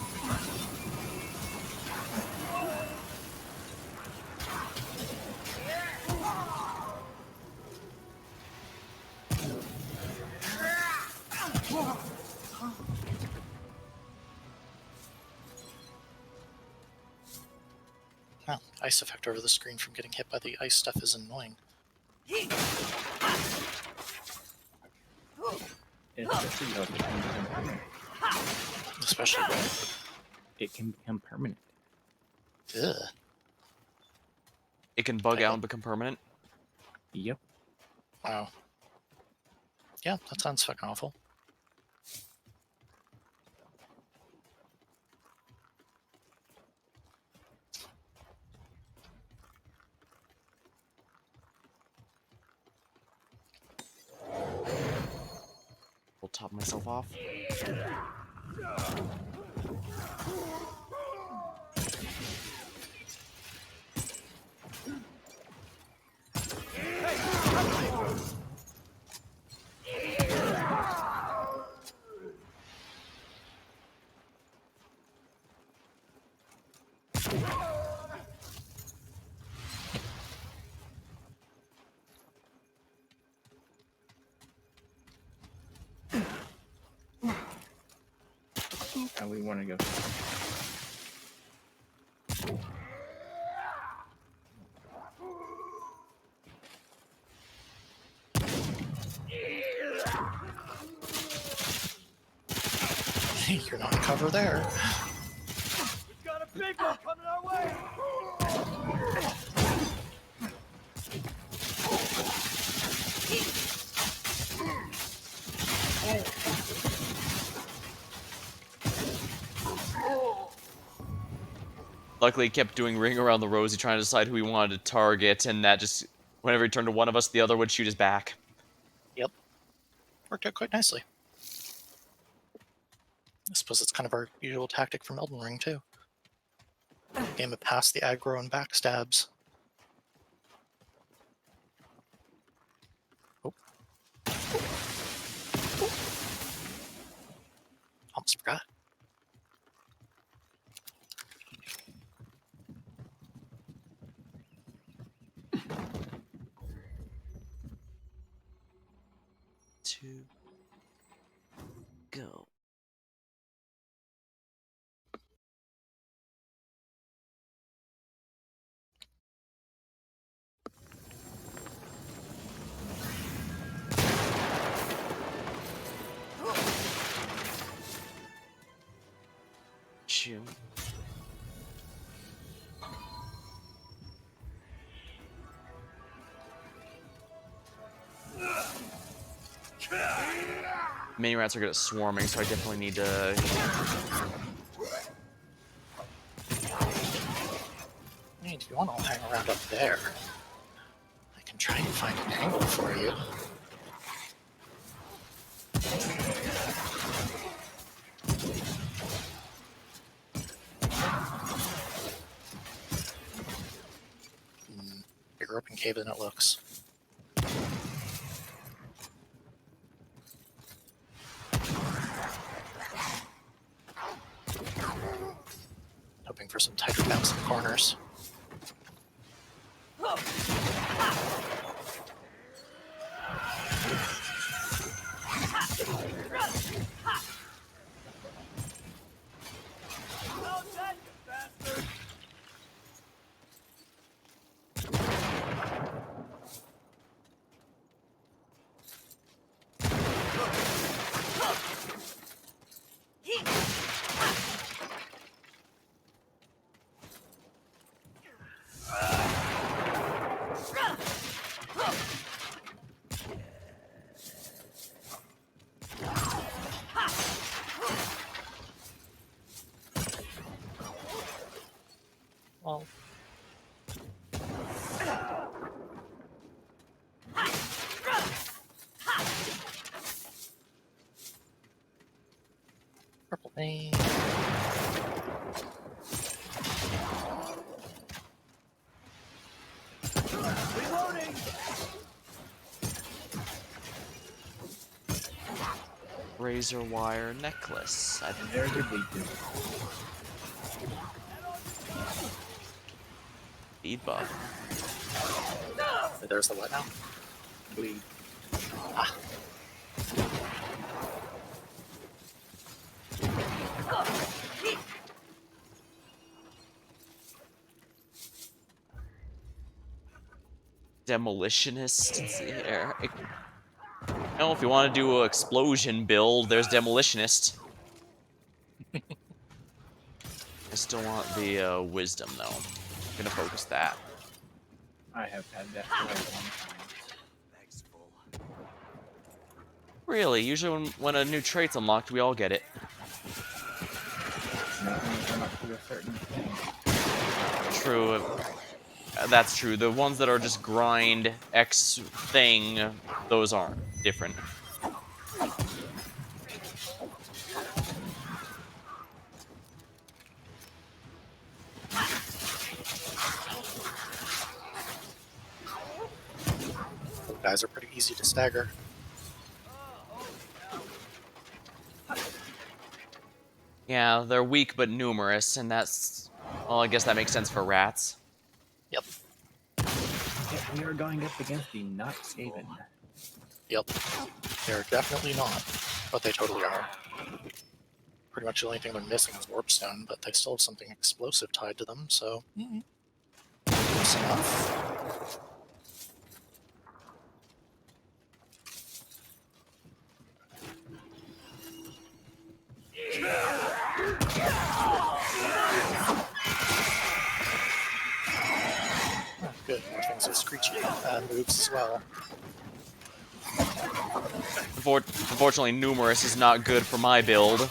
Well, ice effect over the screen from getting hit by the ice stuff is annoying. Especially though, if it can become permanent. Especially when... It can become permanent. Ugh. It can bug Okay. out and become permanent. Yep. Wow. Yeah, that sounds fucking awful. Will top myself off. How we want to go. You're not in cover there. We've got a big one coming our way! Luckily, he kept doing ring around the rosy, trying to decide who he wanted to target, and that just, whenever he turned to one of us, the other would shoot his back. Yep. Worked out quite nicely. I suppose it's kind of our usual tactic from Elden Ring, too. Game of pass the aggro and backstabs. Oh. Almost forgot. To go. Chew. Mini rats are good at swarming, so I definitely need to. I mean, if you want, I'll hang around up there. I can try and find an angle for you. Bigger open cave than it looks. Hoping for some tighter bouncing corners. Well, purple vein. Reloading! Razor wire necklace. I think Very good lead to. speed buff. There's the what now? Bleed. Ah. Demolitionist. Let's see here. Oh, if you want to do an explosion build, there's Demolitionist. I still want the wisdom though. I'm gonna focus that. I have had that for a long time. Bag's full. Really, usually when a new trait's unlocked, we all get it. Not when you come up to a certain thing. True. That's true. The ones that are just grind X thing, those aren't different. Those guys are pretty easy to stagger. Yeah, they're weak but numerous, and that's... Well, I guess that makes sense for rats. Yep. Yeah, we are going up against the not Skaven. Yep. They're definitely not, but they totally are. Pretty much the only thing they're missing is Warpstone, but they still have something explosive tied to them, so... Close enough. Oh, good. More things with screechy moves as well. Unfortunately, numerous is not good for my build.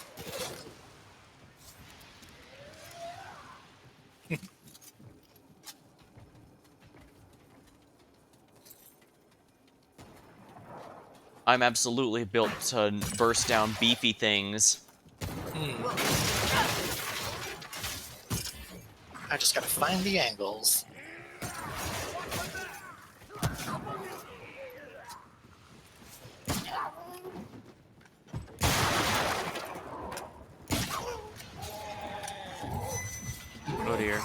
I'm absolutely built to burst down beefy things. I just gotta find the angles. Oh dear.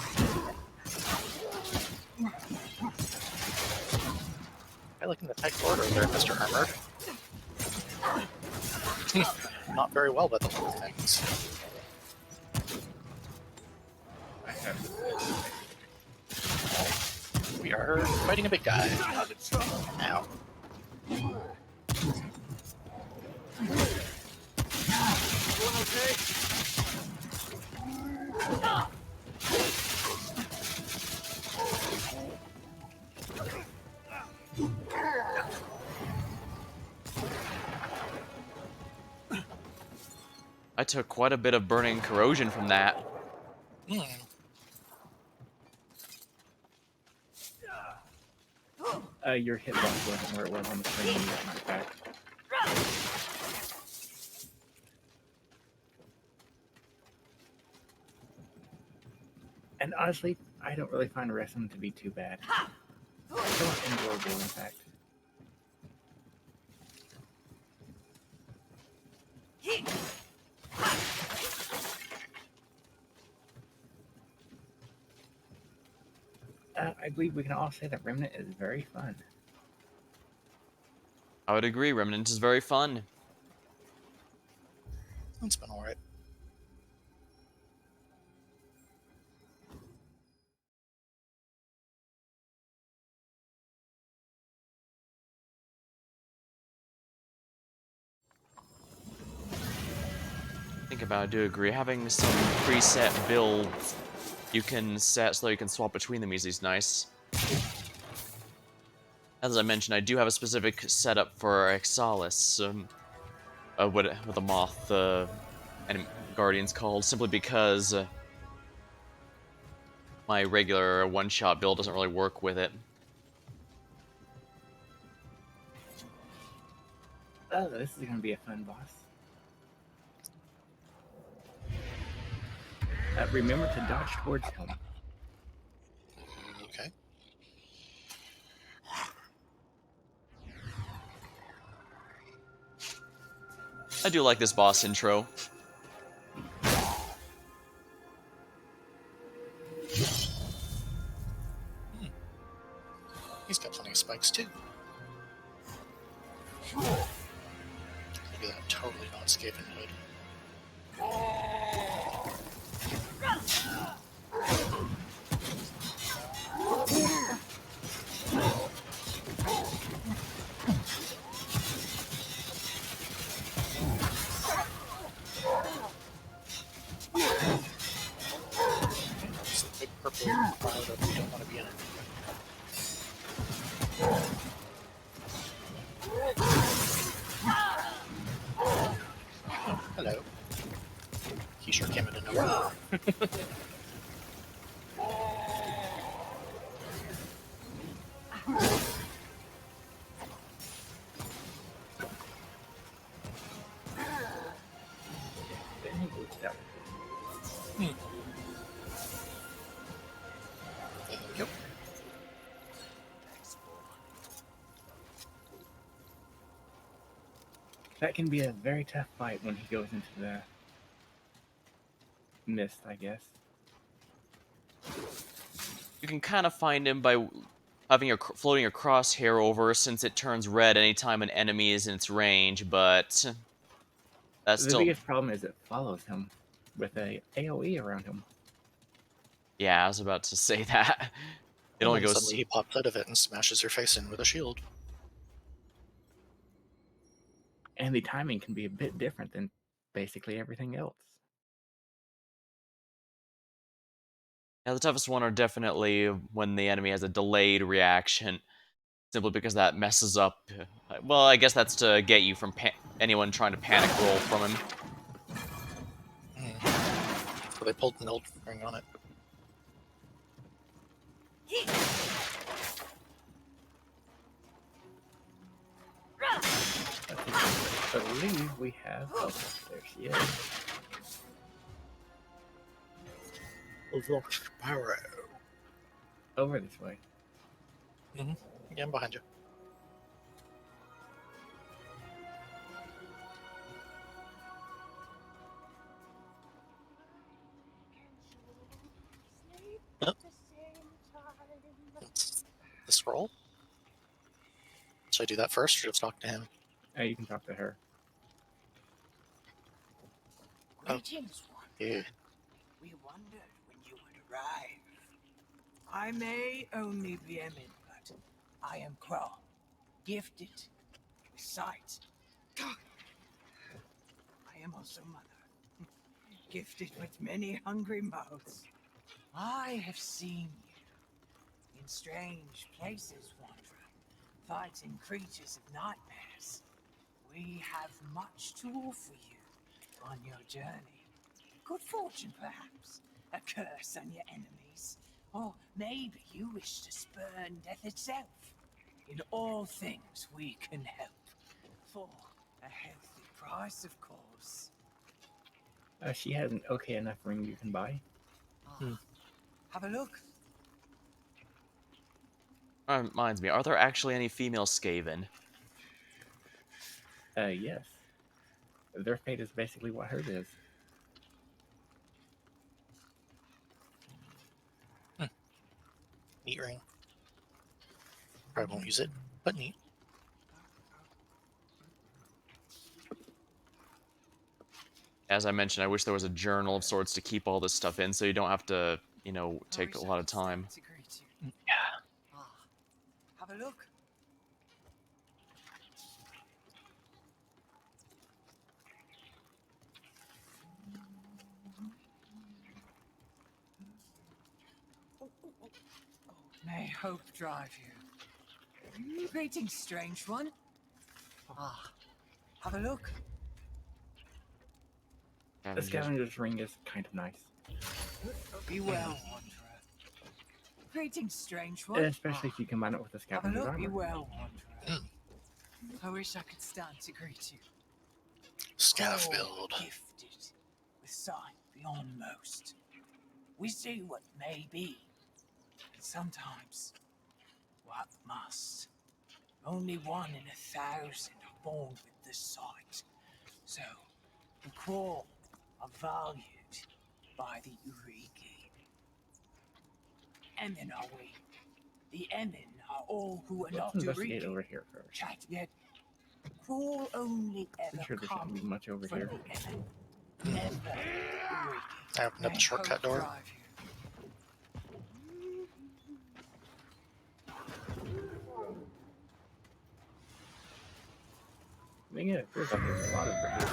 I like in the tight order there, Mr. Armored. Not very well by the look of things. I have We are fighting a big guy. Ow. I took quite a bit of burning corrosion from that. your hitbox wasn't where it was on the screen when you got knocked back. And honestly, I don't really find the rest of them to be too bad. Somewhat enjoyable, in fact. I believe we can all say that Remnant is very fun. I would agree, Remnant is very fun. It's been alright. Think about it, I do agree. Having some preset builds you can set so that you can swap between them is nice. As I mentioned, I do have a specific setup for Exalis, what the moth and Guardian's called, simply because my regular one-shot build doesn't really work with it. Oh, this is going to be a fun boss. Remember to dodge towards him. Okay. I do like this boss intro. He's got plenty of spikes too. Look at that, totally not Skaven hood. Then he goes down. Yep. That can be a very tough fight when he goes into the mist, I guess. You can kind of find him by having floating a crosshair over, since it turns red anytime an enemy is in its range, but that's The still... biggest problem is it follows him with a AoE around him. Yeah, I was about to say that. It And only then goes... suddenly he pops out of it and smashes your face in with a shield. And the timing can be a bit different than basically everything else. Yeah, the toughest one are definitely when the enemy has a delayed reaction, simply because that messes up... Well, I guess that's to get you from anyone trying to panic roll from him. So they pulled an old ring on it. I believe we have... Oh, there she is. Power. Over this way. Yeah, I'm behind you. Yep. That's the scroll. Should I do that first or just talk to him? You can talk to her. Oh. Greetings, one. Yeah. We wondered when you would arrive. I may only be Emin, but I am Crow, gifted with sight. I am also mother, gifted with many hungry mouths. I have seen you in strange places, wanderer, fighting creatures of nightmares. We have much to offer you on your journey. Good fortune, perhaps. A curse on your enemies. Or maybe you wish to spurn death itself. In all things we can help. For a healthy price, of course. She has an okay enough ring you can buy. Have a look. Reminds me, are there actually any female Skaven? Yes. Their fate is basically what hers is. Neat ring. Probably won't use it, but neat. As I mentioned, I wish there was a journal of sorts to keep all this stuff in, so you don't have to, you know, take a lot of time. Yeah. Have a look. May hope drive you. Greetings, strange one. Have a look. The scavenger's ring is kind of nice. Be well, wanderer. Greetings, strange one. Especially if you combine it with the Have a scavenger's look. Be armor. well, wanderer. I wish I could stand to greet you. Scaff All build. gifted with sight beyond most. We see what may be, and sometimes what must. Only 1 in 1,000 are born with this sight. So, the core are valued by the Urigi. Emin are we. The Emin are all who are Let's not investigate Urigi. over here first. Chat yet. Cruel only ever Pretty sure there come shouldn't be much over from here. the Emin. Never Urigi. I opened up the shortcut door. I think it feels like there's a lot over here.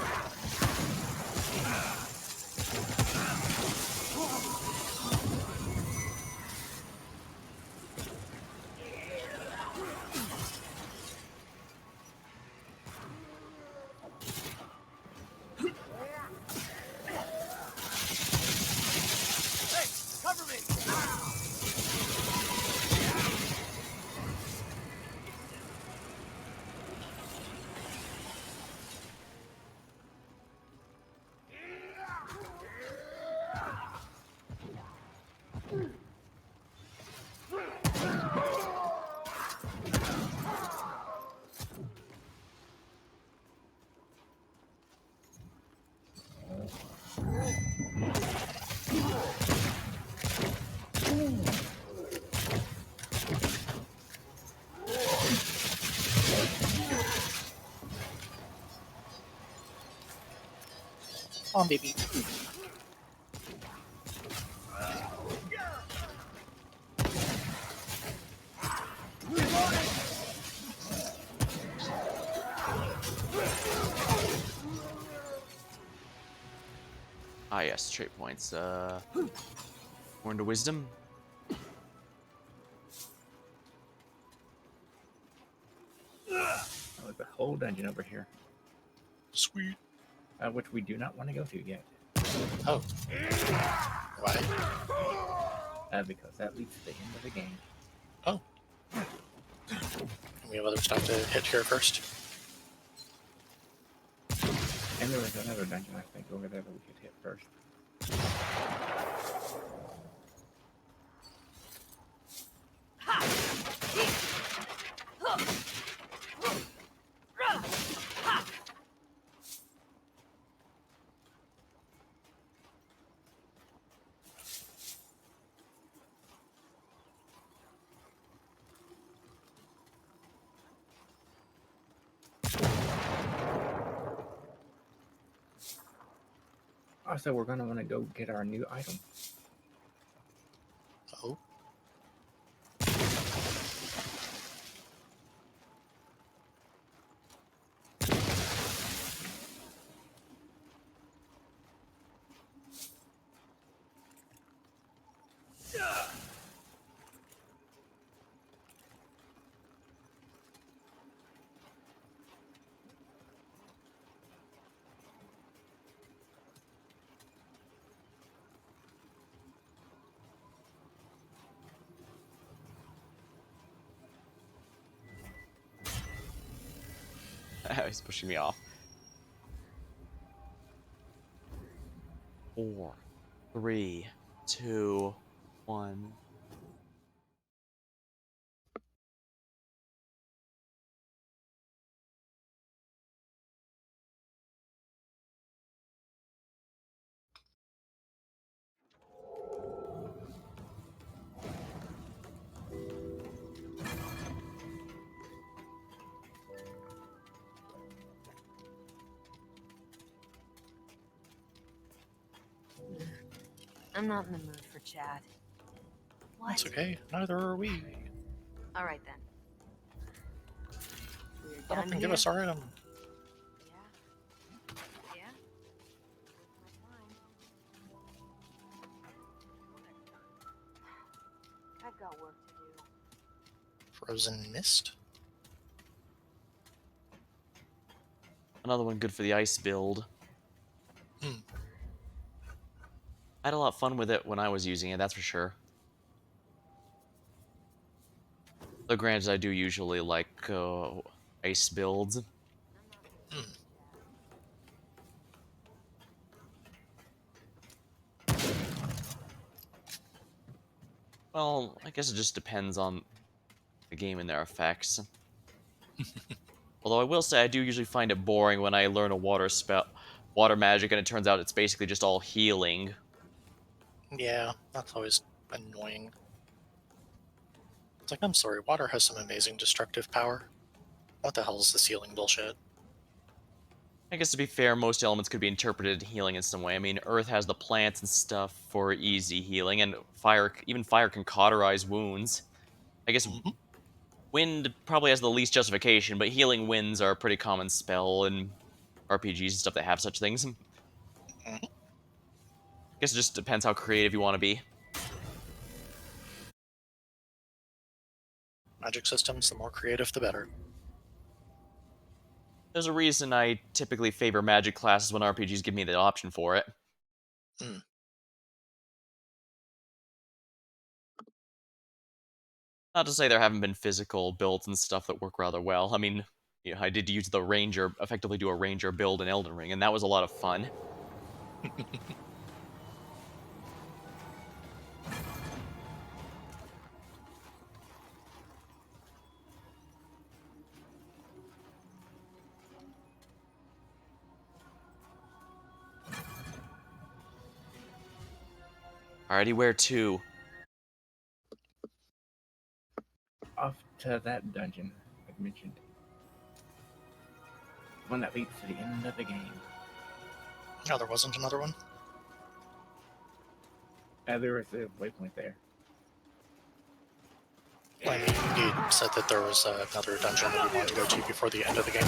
Come on, baby. Ah, yes, trait points. More into wisdom. Oh, there's a whole dungeon over here, Sweet. which we do not want to go to yet, Oh. Why? because that leads to the end of the game. Oh. We have other stuff to hit here first. And there was another dungeon, I think, over there that we could hit first. Also, we're going to want to go get our new item. Oh. He's pushing me off. 4, 3, 2, 1. I'm not in the mood for chat. What? That's okay. Neither are we. All right then. We're Shut up done and give here? us our item. Yeah. Yeah. That's fine. I've got work to do. Frozen mist. Another one good for the ice build. Hmm. I had a lot of fun with it when I was using it, that's for sure. Though granted, I do usually like ice builds. Hmm. Well, I guess it just depends on the game and their effects. Although I will say I do usually find it boring when I learn a water magic, and it turns out it's basically just all healing. Yeah, that's always annoying. It's like, I'm sorry, water has some amazing destructive power. What the hell is this healing bullshit? I guess to be fair, most elements could be interpreted healing in some way. I mean, Earth has the plants and stuff for easy healing, and even fire can cauterize wounds. I guess Mm-hmm. wind probably has the least justification, but healing winds are a pretty common spell in RPGs and stuff that have such things. Mm-hmm. Guess it just depends how creative you want to be. Magic systems, the more creative, the better. There's a reason I typically favor magic classes when RPGs give me the option for it. Hmm. Not to say there haven't been physical builds and stuff that work rather well. I mean, I did use the ranger, effectively do a ranger build in Elden Ring, and that was a lot of fun. Alrighty, where to? Off to that dungeon I mentioned. One that leads to the end of the game. No, there wasn't another one? There was a waypoint there. I mean, you said that there was another dungeon that you wanted to go to before the end of the game.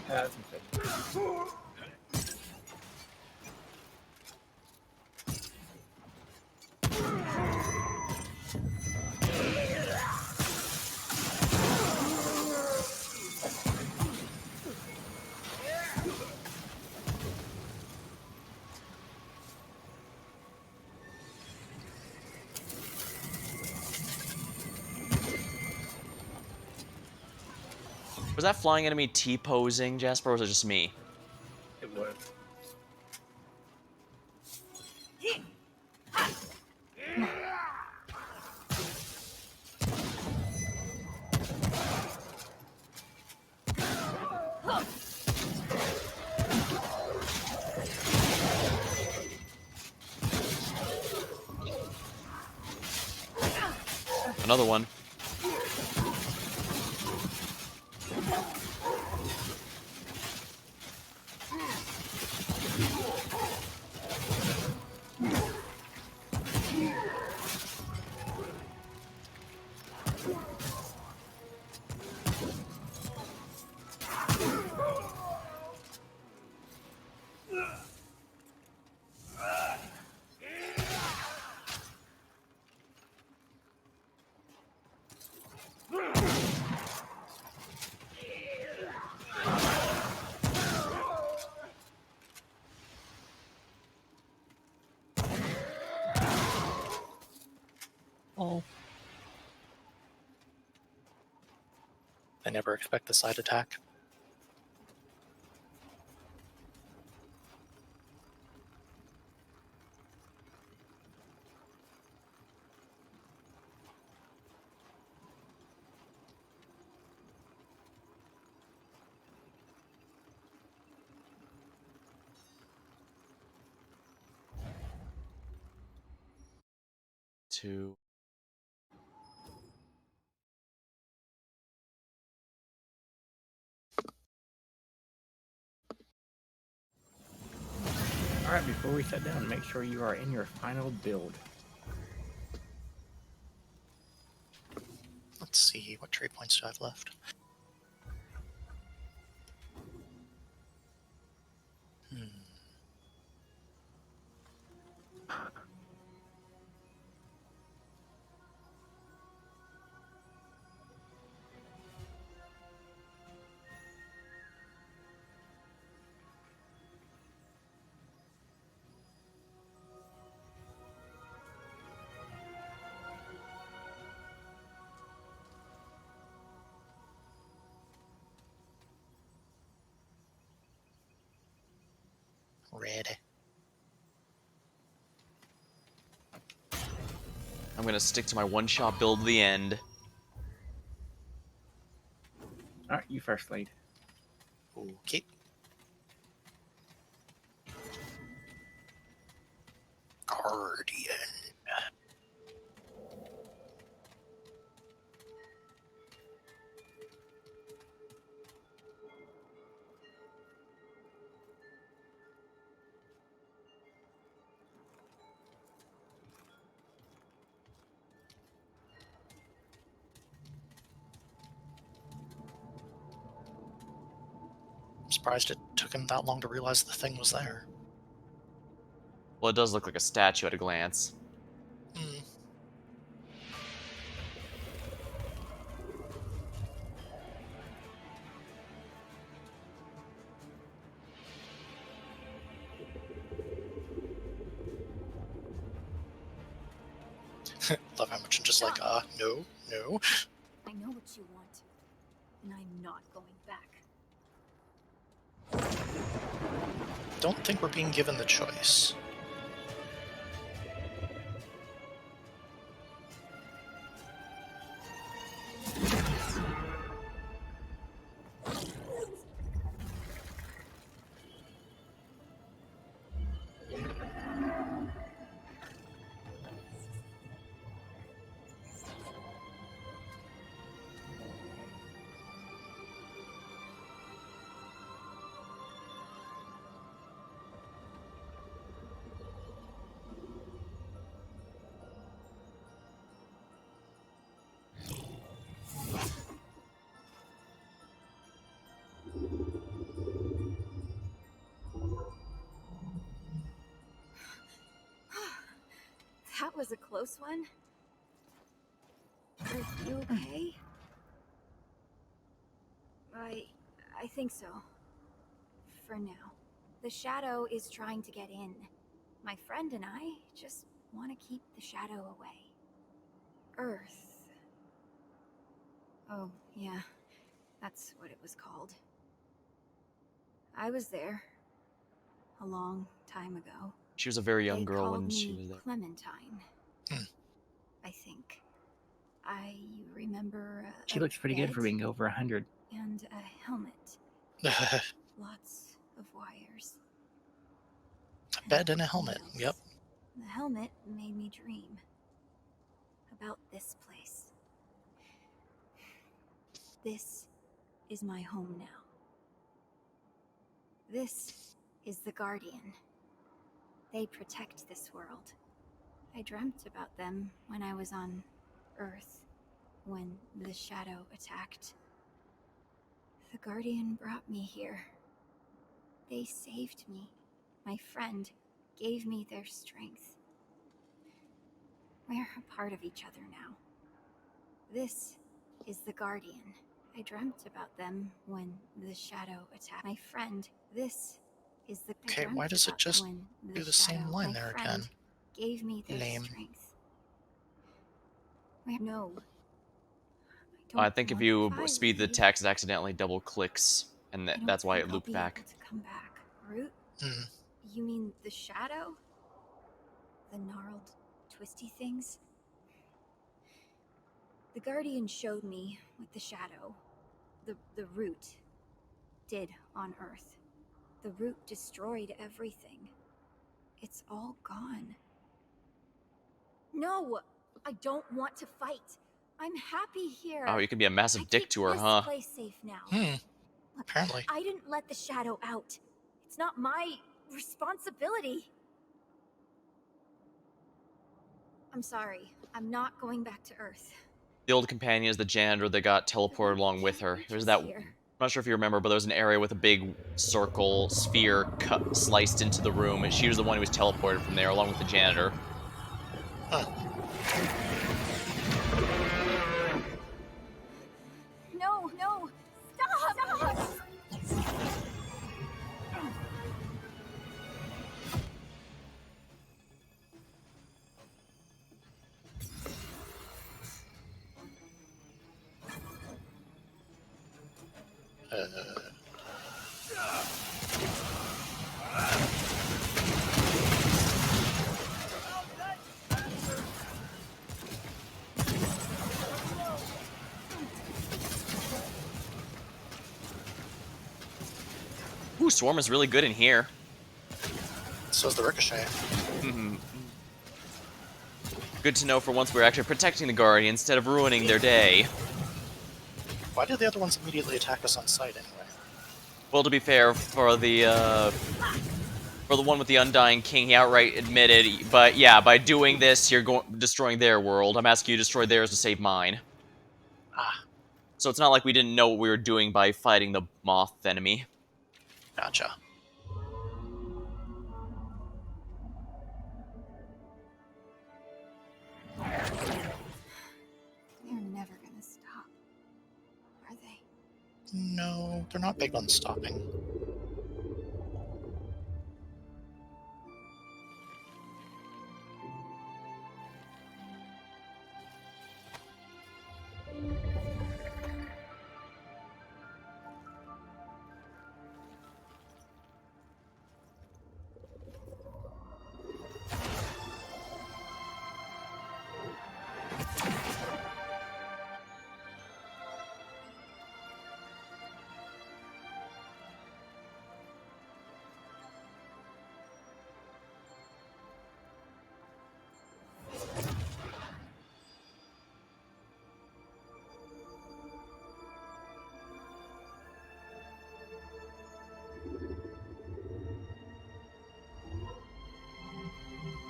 That's insane. Was that flying enemy T-posing, Jasper, or was it just me? It was. Another one. Oh. I never expect the side attack. Two. Alright, before we sit down, make sure you are in your final build. Let's see, what trade points do I have left? Red. I'm gonna stick to my one-shot build to the end. Alright, you first, Slade. Okay. Guardian. I'm surprised it took him that long to realize the thing was there. Well, it does look like a statue at a glance. Hmm. Love how much I'm just like, no, no. I know what you want, and I'm not going back. Don't think we're being given the choice. That was a close one. Are you okay? I think so. For now. The shadow is trying to get in. My friend and I just want to keep the shadow away. Earth. Oh, yeah. That's what it was called. I was there. A long time ago. She was a very young They girl called when she me was there. Clementine. Hmm. I think. I remember She a looks pretty good bed for being over 100. and a helmet. Lots of wires. A bed and a nothing helmet. else. Yep. The helmet made me dream about this place. This is my home now. This is the Guardian. They protect this world. I dreamt about them when I was on Earth, when the shadow attacked. The Guardian brought me here. They saved me. My friend gave me their strength. We're a part of each other now. This is the Guardian. I dreamt about them when the shadow attacked. My friend, this is the... Okay, why does it just do the same line there again? Gave me their Lame. strength. No. I think if you speed the text, it accidentally double clicks, and that's why it looped back. To come back. Root? Mm. You mean the shadow? The gnarled, twisty things? The Guardian showed me what the shadow, the root, did on Earth. The root destroyed everything. It's all gone. No! I don't want to fight. I'm happy here. Oh, you can be a massive dick to her, huh? Place safe now. Hmm. Apparently. I didn't let the shadow out. It's not my responsibility. I'm sorry. I'm not going back to Earth. The old companion is the janitor that got teleported along with her. There's that. I'm not sure if you remember, but there was an area with a big circle sphere sliced into the room, and she was the one who was teleported from there, along with the janitor. Huh. No, no! Stop! Stop! Ooh, Swarm is really good in here. So's the Ricochet. Good to know for once we're actually protecting the Guardian instead of ruining their day. Why did the other ones immediately attack us on sight anyway? Well, to be fair, for the one with the Undying King, he outright admitted, but yeah, by doing this, you're destroying their world. I'm asking you to destroy theirs to save mine. Ah. So it's not like we didn't know what we were doing by fighting the moth enemy. Gotcha. They're never gonna stop, are they? No, they're not big on stopping.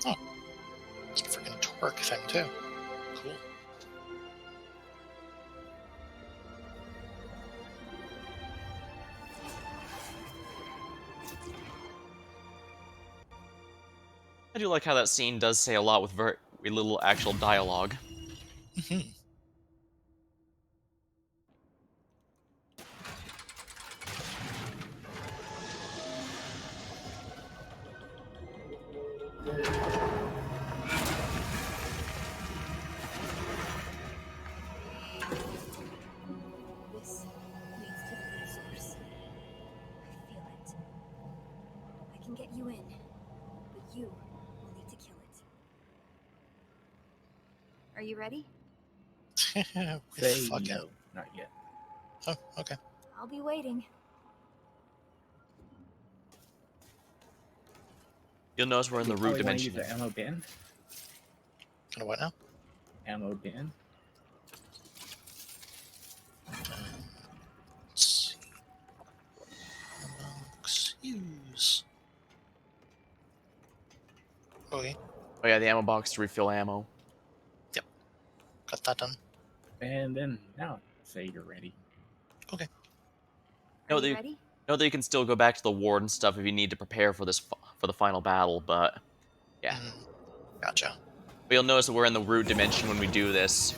Oh. It's a freaking torque thing, too. Cool. I do like how that scene does say a lot with a little actual dialogue. Mhm. This leads to the food source. I feel it. I can get you in, but you will need to kill it. Are you ready? We Say fucking. no, not yet. Oh, okay. I'll be waiting. You'll notice we're in the You root probably want to use dimension. the ammo bin. Gonna what now? Ammo bin. Let's see. Excuse. Okay. Oh yeah, the ammo box to refill ammo. Got that done. And then now say you're ready. Okay. Are No, you they ready? know that you can still go back to the ward and stuff if you need to prepare for for the final battle, but yeah. Gotcha. But you'll notice that we're in the root dimension when we do this.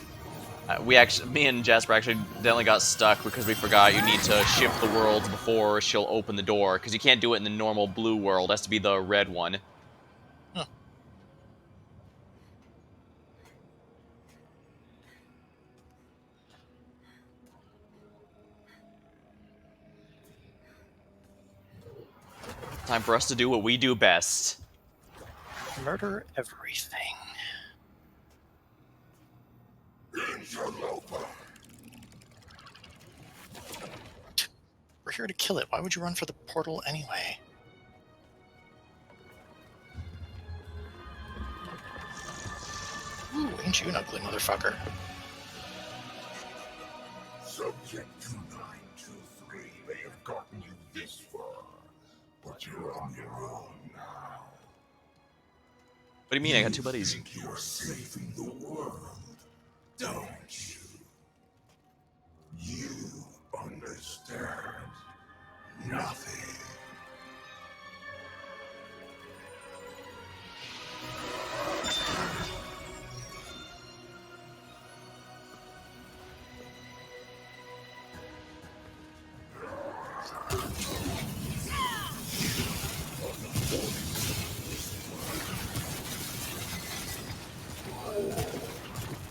Me and Jasper actually definitely got stuck because we forgot you need to shift the worlds before she'll open the door, because you can't do it in the normal blue world. It has to be the red one. Huh. Time for us to do what we do best. Murder everything. We're here to kill it. Why would you run for the portal anyway? Ooh, ain't you an ugly motherfucker? Subject 2923 may have gotten you this far, but you're on your own now. What do you mean? I got two buddies. You think you're saving the world, don't you? You understand nothing.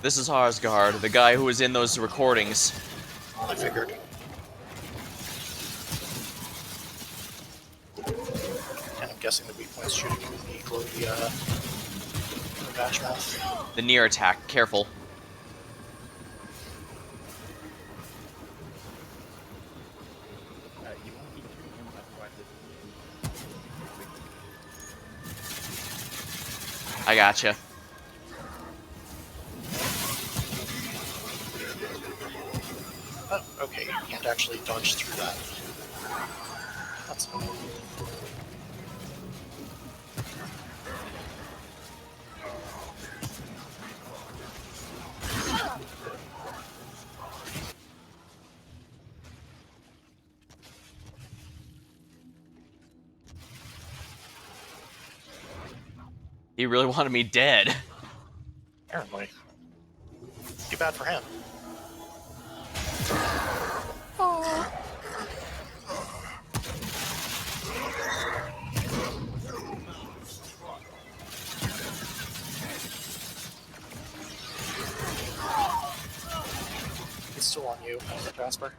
This is Harsgard, the guy who was in those recordings. I figured. And I'm guessing the weak point's shooting the glowy, batch mouth. The near attack. Careful. You want to keep shooting him, otherwise I gotcha. Oh, okay, you can't actually dodge through that. That's annoying. He really wanted me dead. Apparently. Too bad for him. He's still on you, Jasper.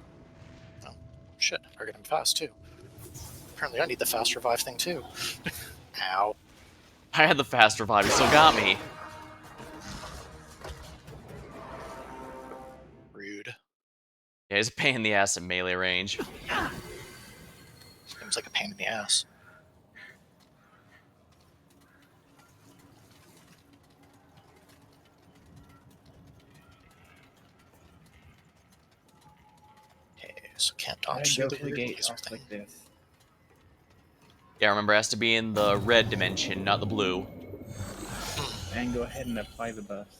Oh, shit. I get him fast, too. Apparently I need the fast revive thing, too. Ow. I had the fast revive. He still got me. Rude. Yeah, he's a pain in the ass at melee range. Seems like a pain in the ass. Okay, so can't I dodge go through to the weird gate laser off thing. like this. Yeah, remember, it has to be in the red dimension, not the blue. And go ahead and apply the buffs.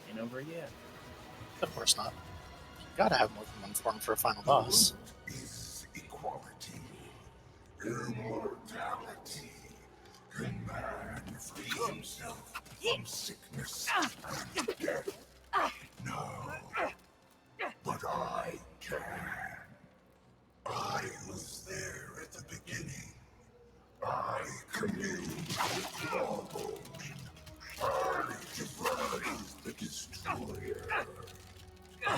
Ain't over yet. Of course not. You gotta have more than one form for a final boss. Is equality, immortality. Can man free himself from sickness and death? No, but I can. I was there at the beginning. I communed with Lawbone. I devised the destroyer. I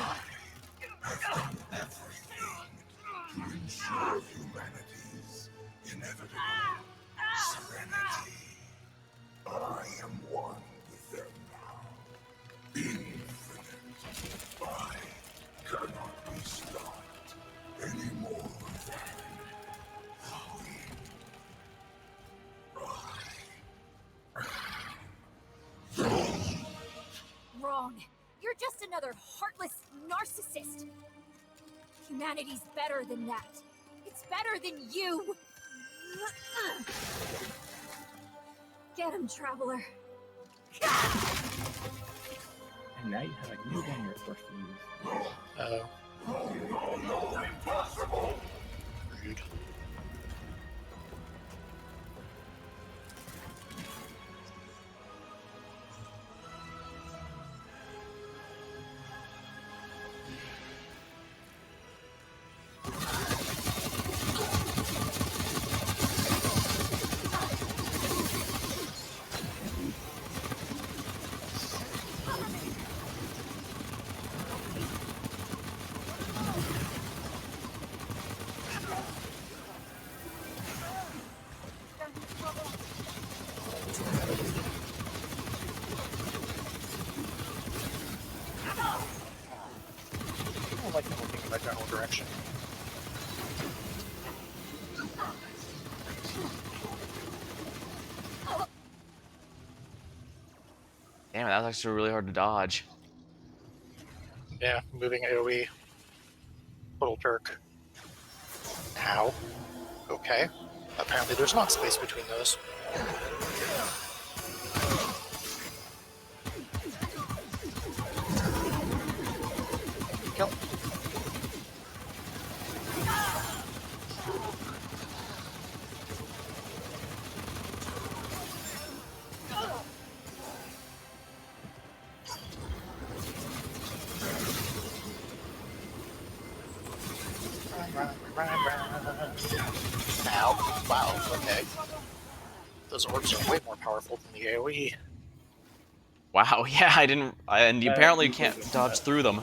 have done everything to ensure humanity's inevitable serenity. I am one with them now. Infinite. I cannot be stopped any more than Wrong. You're just another heartless narcissist. Humanity's better than that. It's better than you. Get him, Traveler. And now you have a new gun you're forced to use. Oh. impossible. Rude. I don't like them looking in that general direction. Damn, that was actually really hard to dodge. Yeah, moving AoE. Little perk. Ow. Okay. Apparently there's not space between those. Kill. Ow. Wow, okay. Those orbs are way more powerful than the AoE. Wow, yeah, I didn't... and you apparently Usually can't just dodge through them.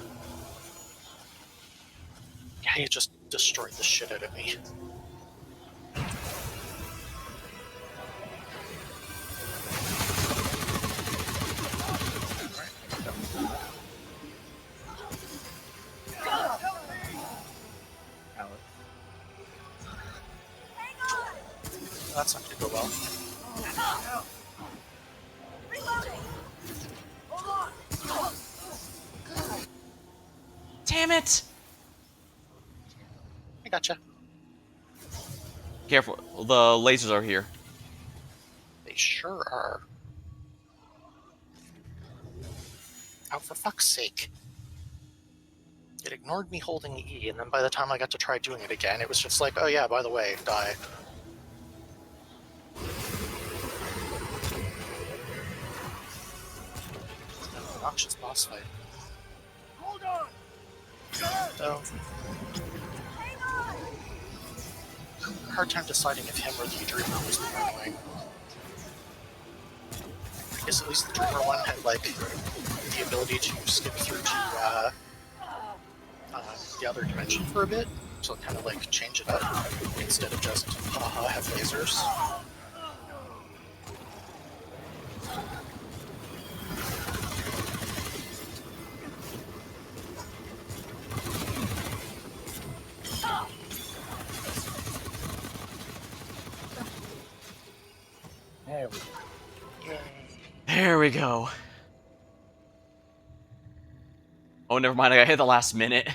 Yeah, he just destroyed the shit out of me. Alex. That's not gonna go well. Damn it! I gotcha. Careful, the lasers are here. They sure are. Oh, for fuck's sake. It ignored me holding E, and then by the time I got to try doing it again, it was just like, oh yeah, by the way, die. Obnoxious boss fight. Hold on! So, hard time deciding if him or the Dreamer was more annoying. I guess at least the Dreamer one had, like, the ability to skip through to, the other dimension for a bit, so kind of, like, change it up, instead of just, haha, have lasers. There we go. Yay. There we go. Oh, never mind, I got hit the last minute.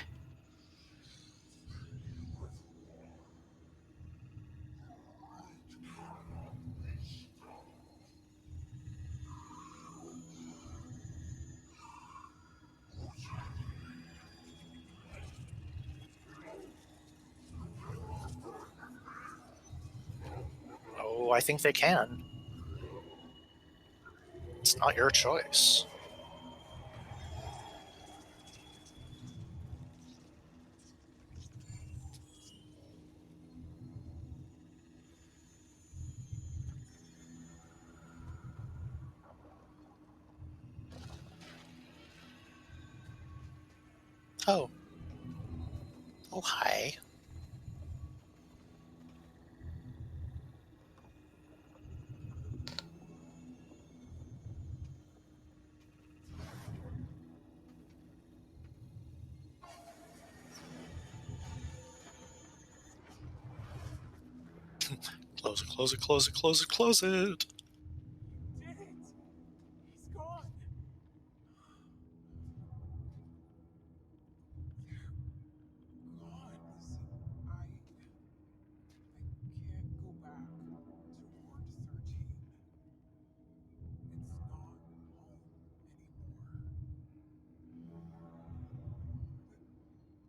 I think they can. It's not your choice. Oh. Oh, hi. Close it, close it, close it, close it, close it. Did it! He's gone! They're gone. Listen, I can't go back to Ward 13. It's not home anymore.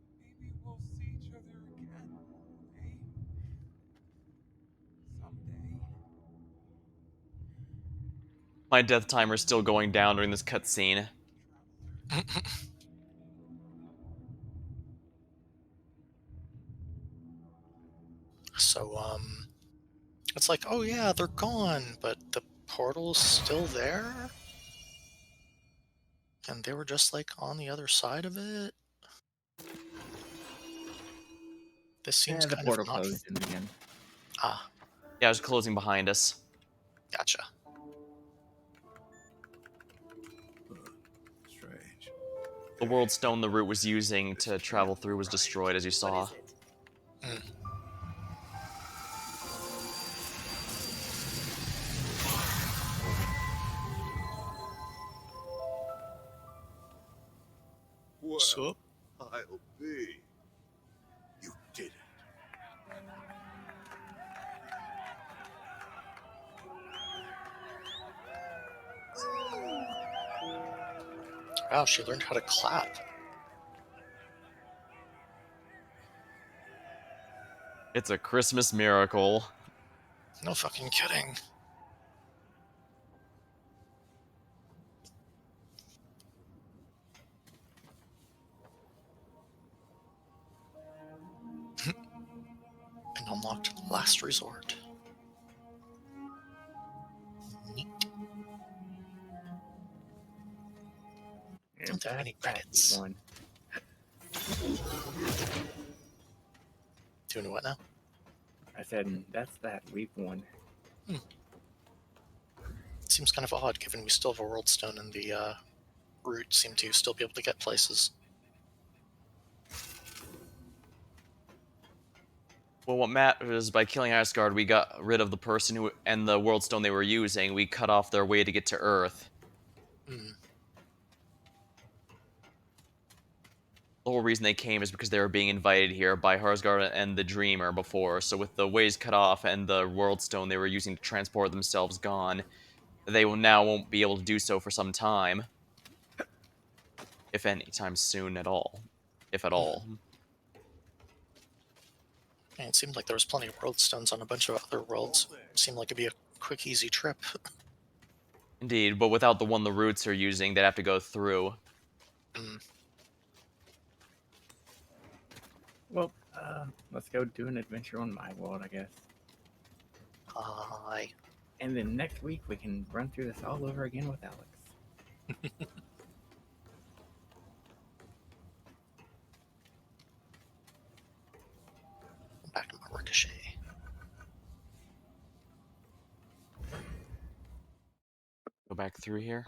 But maybe we'll see each other again, eh? Someday. My death timer's still going down during this cutscene. So, it's like, oh yeah, they're gone, but the portal's still there? And they were just, like, on the other side of it? This seems Yeah, the kind of portal not... closed in the end. Ah, Yeah, it was closing behind us. gotcha. Strange. The world stone the root was using to travel through was destroyed, as you What saw. is it? Mm. Well, So, I'll be. You did it. wow, she learned how to clap. It's a Christmas miracle. No fucking kidding. An unlocked last resort. Neat. And Don't have that's any that we credits. won. Doing what now? I said, and that's that we've won. Seems kind of odd, given we still have a world stone and the root seem to still be able to get places. Well, what matters, by killing Asgard, we got rid of the person who and the world stone they were using. We cut off their way to get to Earth. Hmm. The whole reason they came is because they were being invited here by Harsgard and the Dreamer before. So with the ways cut off and the world stone they were using to transport themselves gone, they will now won't be able to do so for some time. If any time soon at all. If at all. And it seemed like there was plenty of world stones on a bunch of other worlds. It seemed like it'd be a quick, easy trip. Indeed, but without the one the roots are using, they'd have to go through. Hmm. Well, let's go do an adventure on my world, I guess. Hi. And then next week we can run through this all over again with Alex. Back to my ricochet. Go back through here.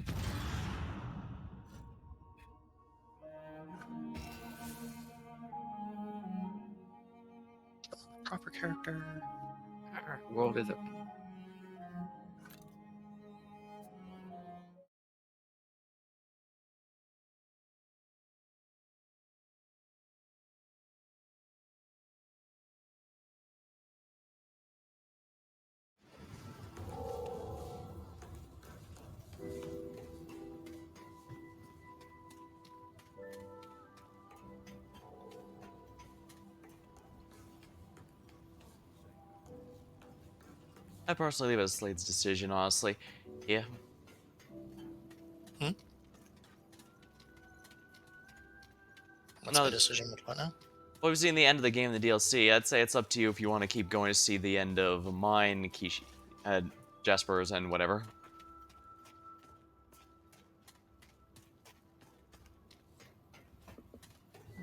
Proper character. Our world is open. I personally leave it as Slade's decision, honestly. Yeah. Hmm? What's my No, decision with what now? well, we've seen the end of the game in the DLC. I'd say it's up to you if you want to keep going to see the end of mine, Jasper's, and whatever.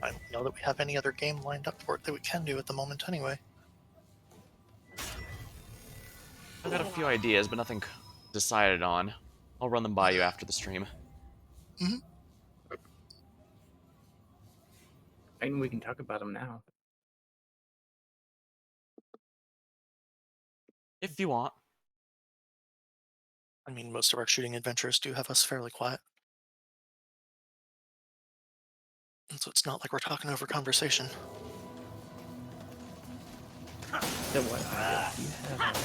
I don't know that we have any other game lined up for it that we can do at the moment anyway. I've got a few ideas, but nothing decided on. I'll run them by you after the stream. Mm-hmm. I mean, we can talk about them now. If you want. I mean, most of our shooting adventures do have us fairly quiet. And so it's not like we're talking over conversation. So what ideas do you have?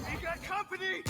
We got company!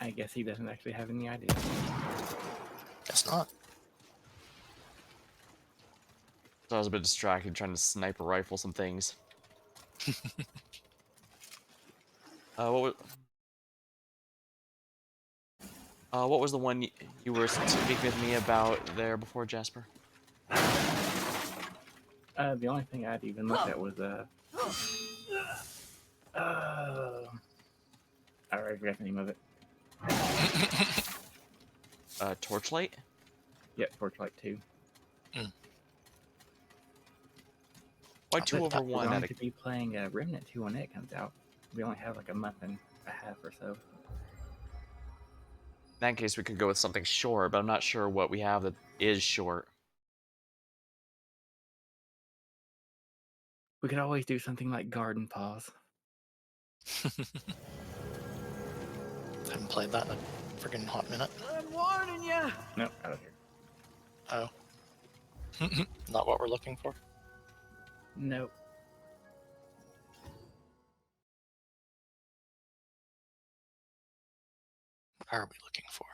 I guess he doesn't actually have any ideas. Guess not. So I was a bit distracted trying to sniper rifle some things. What was the one you were speaking with me about there before, Jasper? The only thing I'd even looked at was I already forgot the name of it. Torchlight? Yep, Torchlight 2. Why 2 But over we're 1 going at to be playing Remnant 2 when it comes out. We only have like a month and a half or so. In that case, we could go with something short, but I'm not sure what we have that is short. We could always do something like Garden Paws. Haven't played that in a friggin' hot minute. I'm warning you. No, out of here. Oh. Not what we're looking for. Nope. What are we looking for?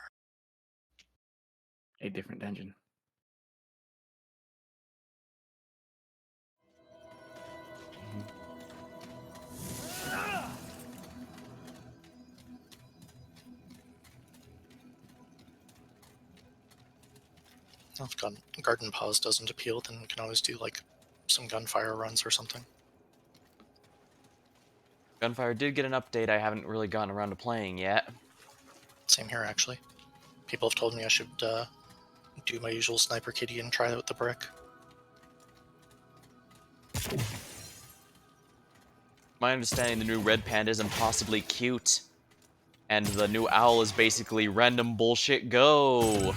A different dungeon. Well, if Garden Pause doesn't appeal, then we can always do like some gunfire runs or something. Gunfire did get an update I haven't really gotten around to playing yet. Same here, actually. People have told me I should do my usual sniper kitty and try out the brick. My understanding, the new red panda is impossibly cute. And the new owl is basically random bullshit go.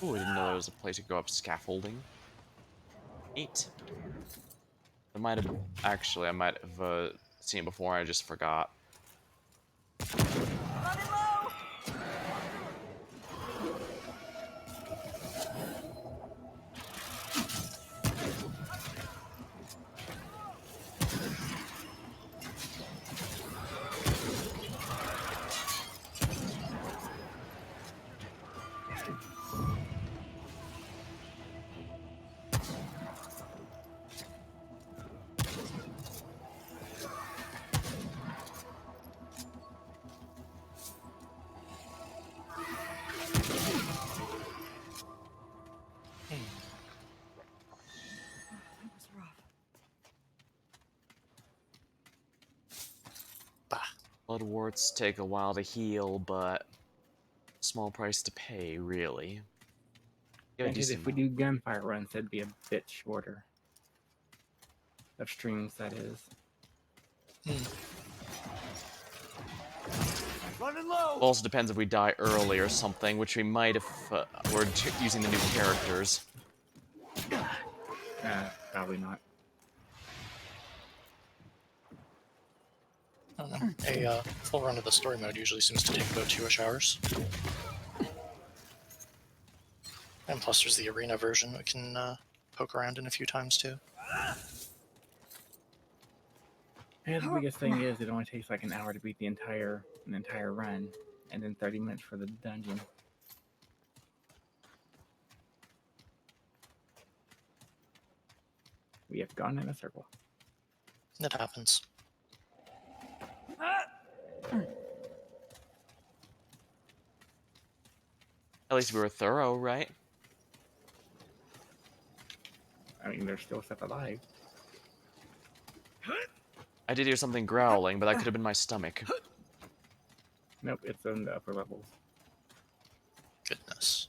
Ooh, I didn't know there was a place to go up scaffolding. Neat. I might have... Actually, I might have seen it before, I just forgot. Bloodworts take a while to heal, but small price to pay, really. Yeah, Granted, if we do gunfire runs, that'd be a bit shorter. Of streams, that is. Running low. Also depends if we die early or something, which we might if we're using the new characters. Probably not. I don't know. A full run of the story mode usually seems to take about 2-ish hours. And plus there's the arena version we can poke around in a few times too. And the biggest thing is, it only takes like an hour to beat an entire run, and then 30 minutes for the dungeon. We have gone in a circle. It happens. At least we were thorough, right? I mean, there's still stuff alive. I did hear something growling, but that could have been my stomach. Nope, it's in the upper levels. Goodness.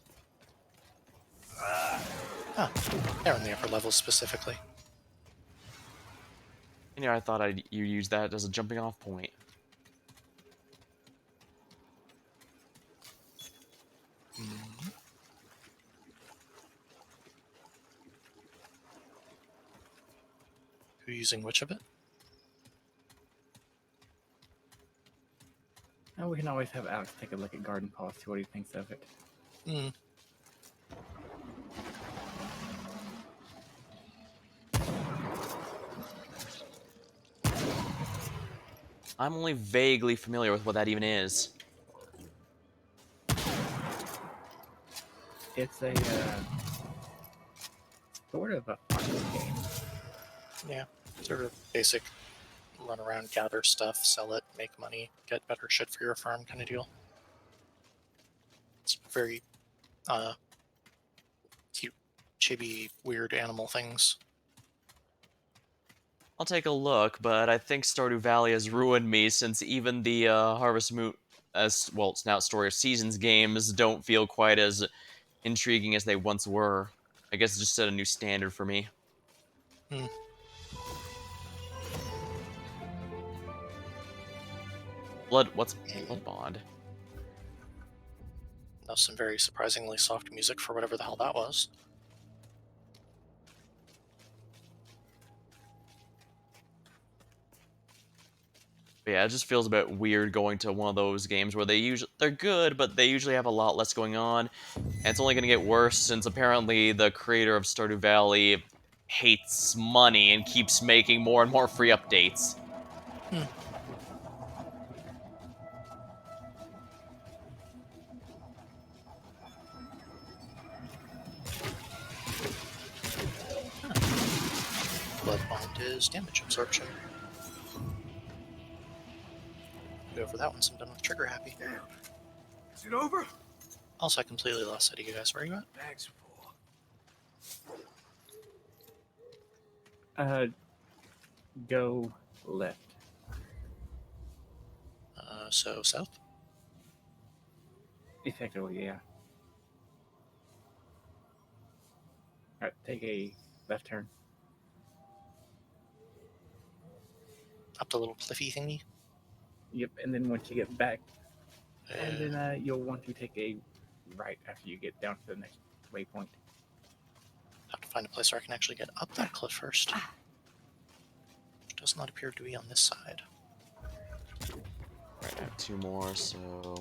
Ah, they're in the upper levels specifically. And yeah, I thought you use that as a jumping off point. Who using which of it? And we can always have Alex take a look at Garden Paw, see what he thinks of it. I'm only vaguely familiar with what that even is. It's a sort of a farming game. Yeah, sort of basic run around, gather stuff, sell it, make money, get better shit for your farm kind of deal. It's very cute, chibi, weird animal things. I'll take a look, but I think Stardew Valley has ruined me since even the Harvest Moon, as well, it's now Story of Seasons games don't feel quite as intriguing as they once were. I guess it just set a new standard for me. What's Blood Bond? That was some very surprisingly soft music for whatever the hell that was. But yeah, it just feels a bit weird going to one of those games where they're good, but they usually have a lot less going on, and it's only going to get worse since apparently the creator of Stardew Valley hates money and keeps making more and more free updates. Blood Bond is damage absorption. Go for that once I'm done with Trigger Happy. Damn. Is it over? Also, I completely lost sight of you guys. Where are you at? Thanks for. Go left. So south? Effectively, yeah. Alright, take a left turn. Up the little cliffy thingy? Yep, and then once you get back, and then you'll want to take a right after you get down to the next waypoint. Have to find a place where I can actually get up that cliff first. Which does not appear to be on this side. Right, I have 2 more, so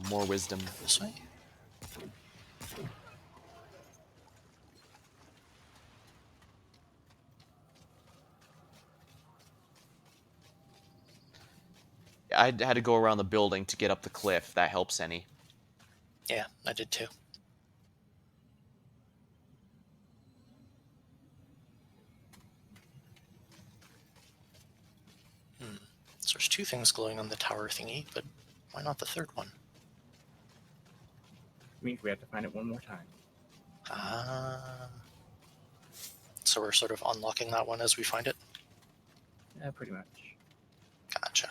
more wisdom. This way? I had to go around the building to get up the cliff, if that helps any. Yeah, I did too. So there's 2 things glowing on the tower thingy, but why not the third one? Means we have to find it one more time. So we're sort of unlocking that one as we find it? Pretty much. Gotcha.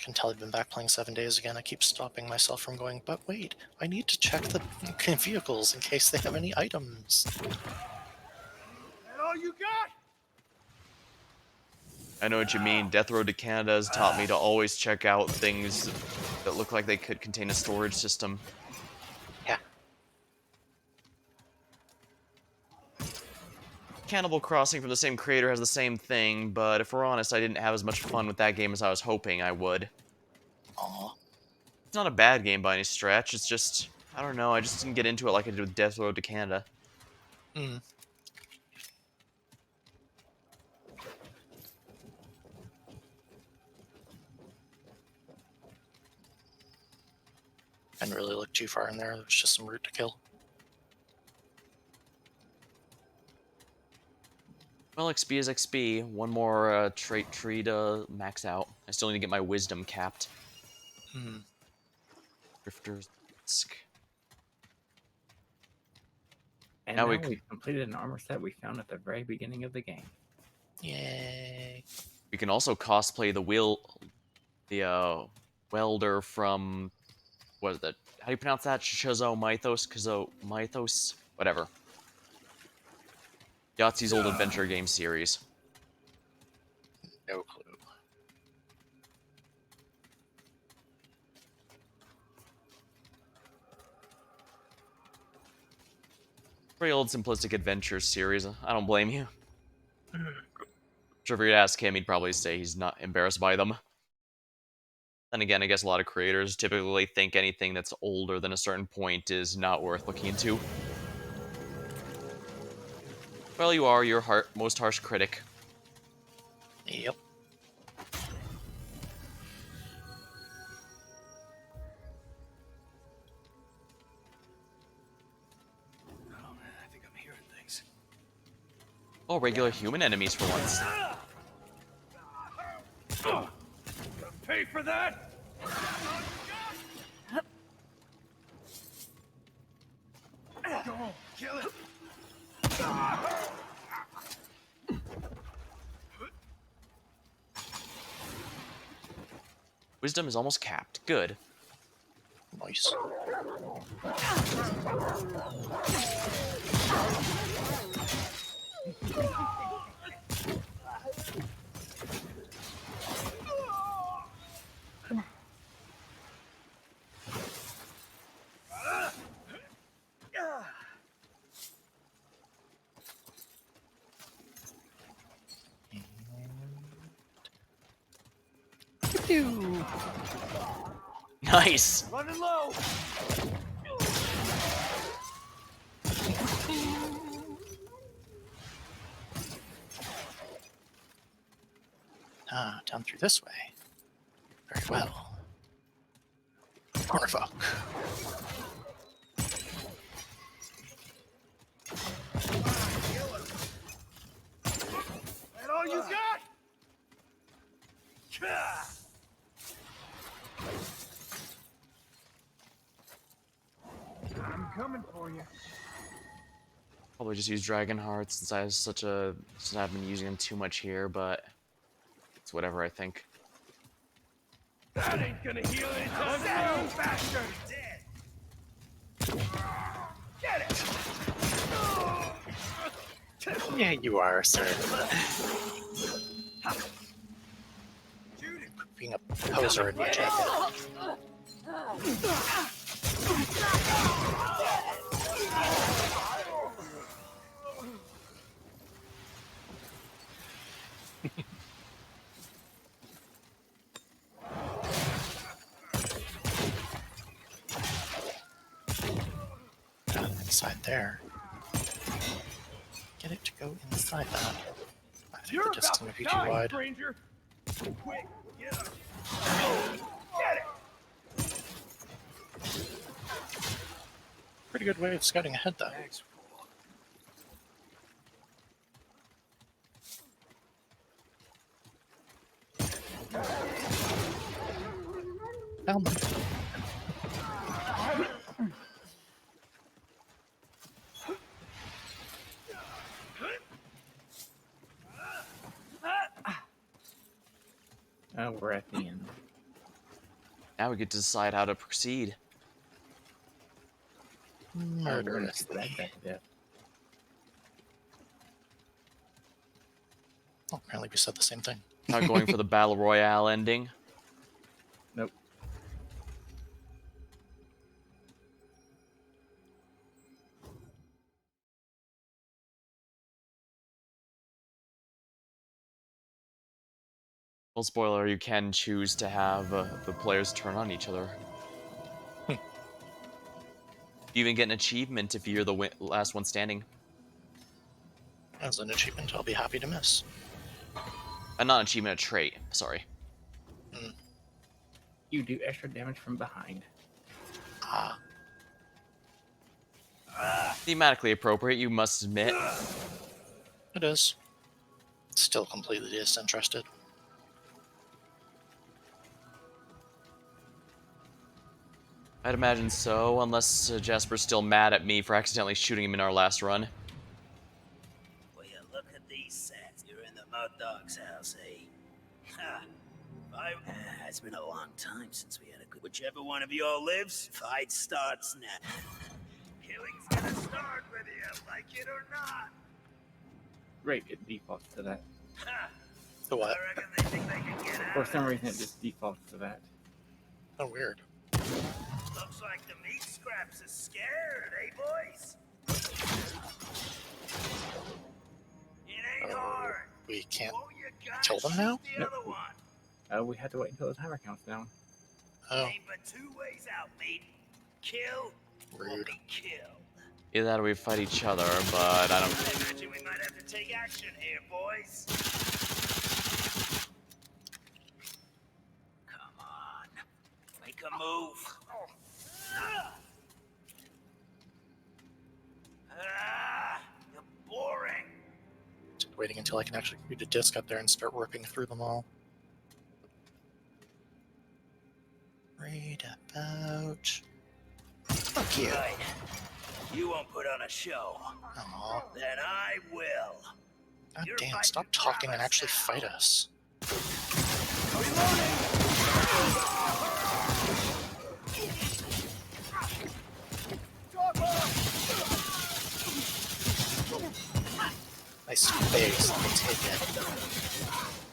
can tell I've been back playing 7 days again. I keep stopping myself from going, but wait, I need to check the vehicles in case they have any items. That all you got? I know what you mean. Death Road to Canada has taught me to always check out things that look like they could contain a storage system. Yeah. Cannibal Crossing from the same creator has the same thing, but if we're honest, I didn't have as much fun with that game as I was hoping I would. Aw. It's not a bad game by any stretch, it's just, I don't know, I just didn't get into it like I did with Death Road to Canada. Hmm. I didn't really look too far in there. There was just some root to kill. Well, XP is XP. One more trait tree to max out. I still need to get my wisdom capped. Hmm. Drifter's Risk. And Now now we we've completed an armor set we found at the very beginning of the game. Yay. We can also cosplay the welder from, what is that? How do you pronounce that? Chizo Mythos? Kizo Mythos? Whatever. Yahtzee's old adventure game series. No clue. Very old simplistic adventure series. I don't blame you. Sure, if you'd ask him, he'd probably say he's not embarrassed by them. Then again, I guess a lot of creators typically think anything that's older than a certain point is not worth looking into. Well, you are your most harsh critic. Yep. Oh man, I think I'm hearing things. Oh, regular human enemies for once. Gonna pay for that? Go on, kill it. Wisdom is almost capped. Good. Nice. Nice! Running low. Ah, down through this way. Very well. Corner fuck. That all you got? I'm coming for you. Probably just use Dragon Hearts since I've been using them too much here, but it's whatever I think. That ain't gonna heal anytime soon, you bastard! Dead. Get it! Yeah, you are, sir. Shoot it! Being a poser in your jacket. Inside there. Get it to go inside that. I think You're the about distance to may be too die, wide. stranger! Quick, get up! Get it! Pretty good way of scouting ahead, though. Thanks. Found them. Oh, we're at the end. Now we get to decide how to proceed. We're gonna Murderously. shoot that guy to death. Oh, apparently we said the same thing. Not going for the battle royale ending. Nope. Well, spoiler, you can choose to have the players turn on each other. You even get an achievement if you're the last one standing. As an achievement, I'll be happy to miss. Not an achievement, a trait. Sorry. You do extra damage from behind. Ah, Thematically appropriate, you must admit. it is. Still completely disinterested. I'd imagine so, unless Jasper's still mad at me for accidentally shooting him in our last run. Will you look at these sets? You're in the Mud Dog's house, eh? Ha! It's been a long time since we had a good... Whichever one of you all lives, fight starts now. Killing's gonna start whether you like it or not. Great, it defaults to that. Ha! The what? I reckon they think they can get out For of some reason, it this. just defaults to that. Oh, weird. Looks like the meat scraps are scared, eh, boys? It ain't hard. We can't All you gotta kill them shoot now? the Nope. other one. We have to wait until the timer counts down. Oh, Ain't but two ways out, mate. Kill or rude. be killed. Either that or we fight each other, but I don't... I imagine we might have to take action here, boys. Come on. Make a move. You're boring. Just waiting until I can actually read a disc up there and start working through them all. Read about... Fuck you. Right. You won't put on a show. Aw. Then I will. God You're damn, fighting stop talking and Travis actually now. fight us. Nice face, let me take it.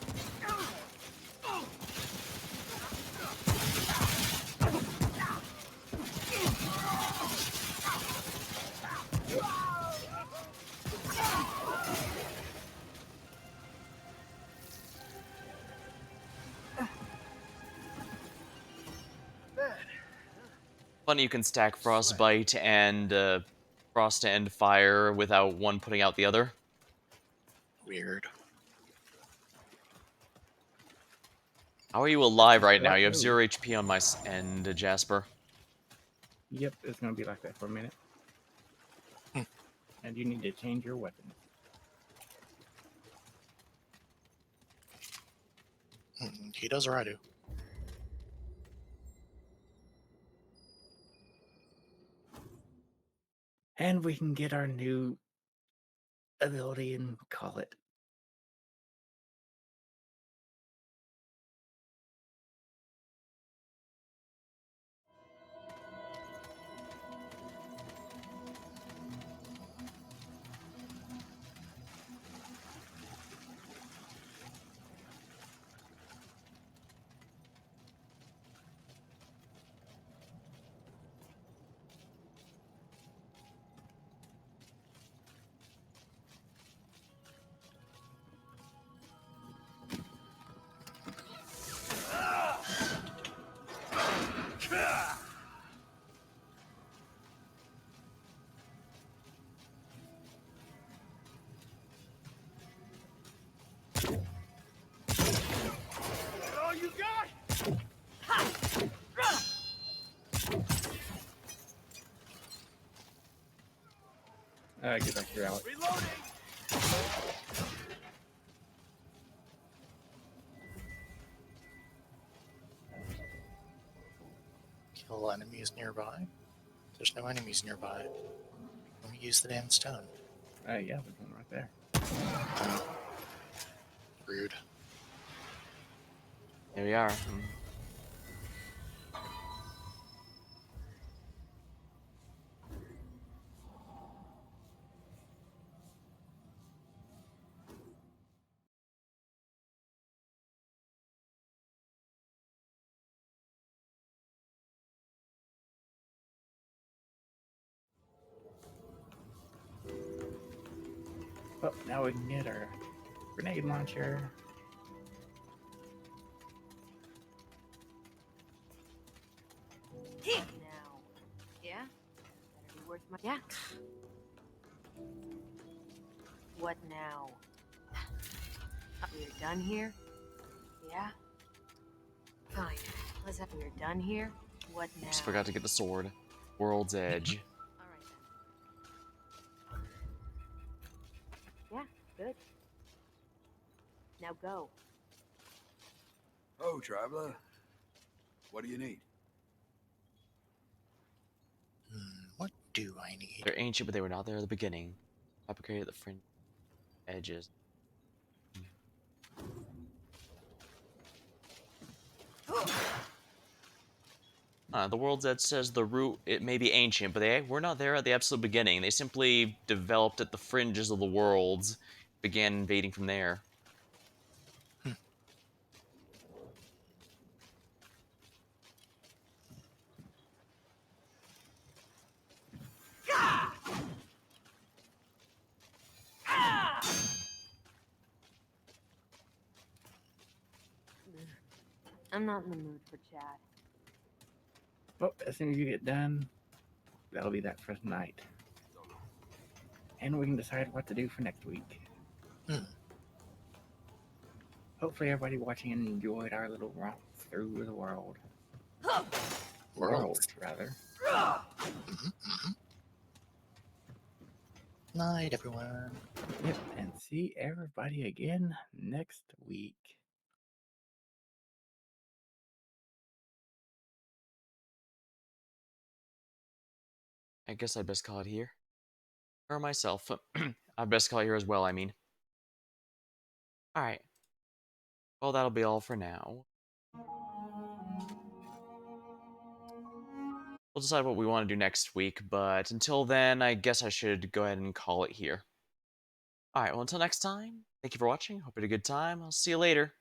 Funny you can stack Frostbite and Frost to end fire without one putting out the other. Weird. How are you alive right now? Right You have move. 0 HP on my end, Jasper. Yep, it's gonna be like that for a minute. Hmm. And you need to change your weapon. He does or I do. And we can get our new ability and call it. All you got? Get back here, Alex. Reloading. Kill enemies nearby. There's no enemies nearby. Let me use the damn stone. Yeah, there's one right there. Rude. Here we are. Well, now we can get our grenade launcher. Now. Yeah? Better be worth my. Yeah. What now? We're done here? Yeah? Fine. Let's have. We're done here? What now? Just forgot to get the sword. World's Edge. Alright then. Yeah, good. Now go. Oh, traveler. What do you need? What do I need? They're ancient, but they were not there at the beginning. Fabricated the fringe edges. The World's Edge says the root, it may be ancient, but they were not there at the absolute beginning. They simply developed at the fringes of the worlds, began invading from there. I'm not in the mood for chat. Well, as soon as you get done, that'll be that for tonight. And we can decide what to do for next week. Hopefully everybody watching enjoyed our little romp through the world. Worlds, rather. Night, everyone. Yep, and see everybody again next week. I guess I best call it here. Or myself. I best call it here as well, I mean. Alright. Well, that'll be all for now. We'll decide what we want to do next week, but until then, I guess I should go ahead and call it here. Alright, well, until next time, thank you for watching. Hope you had a good time. I'll see you later.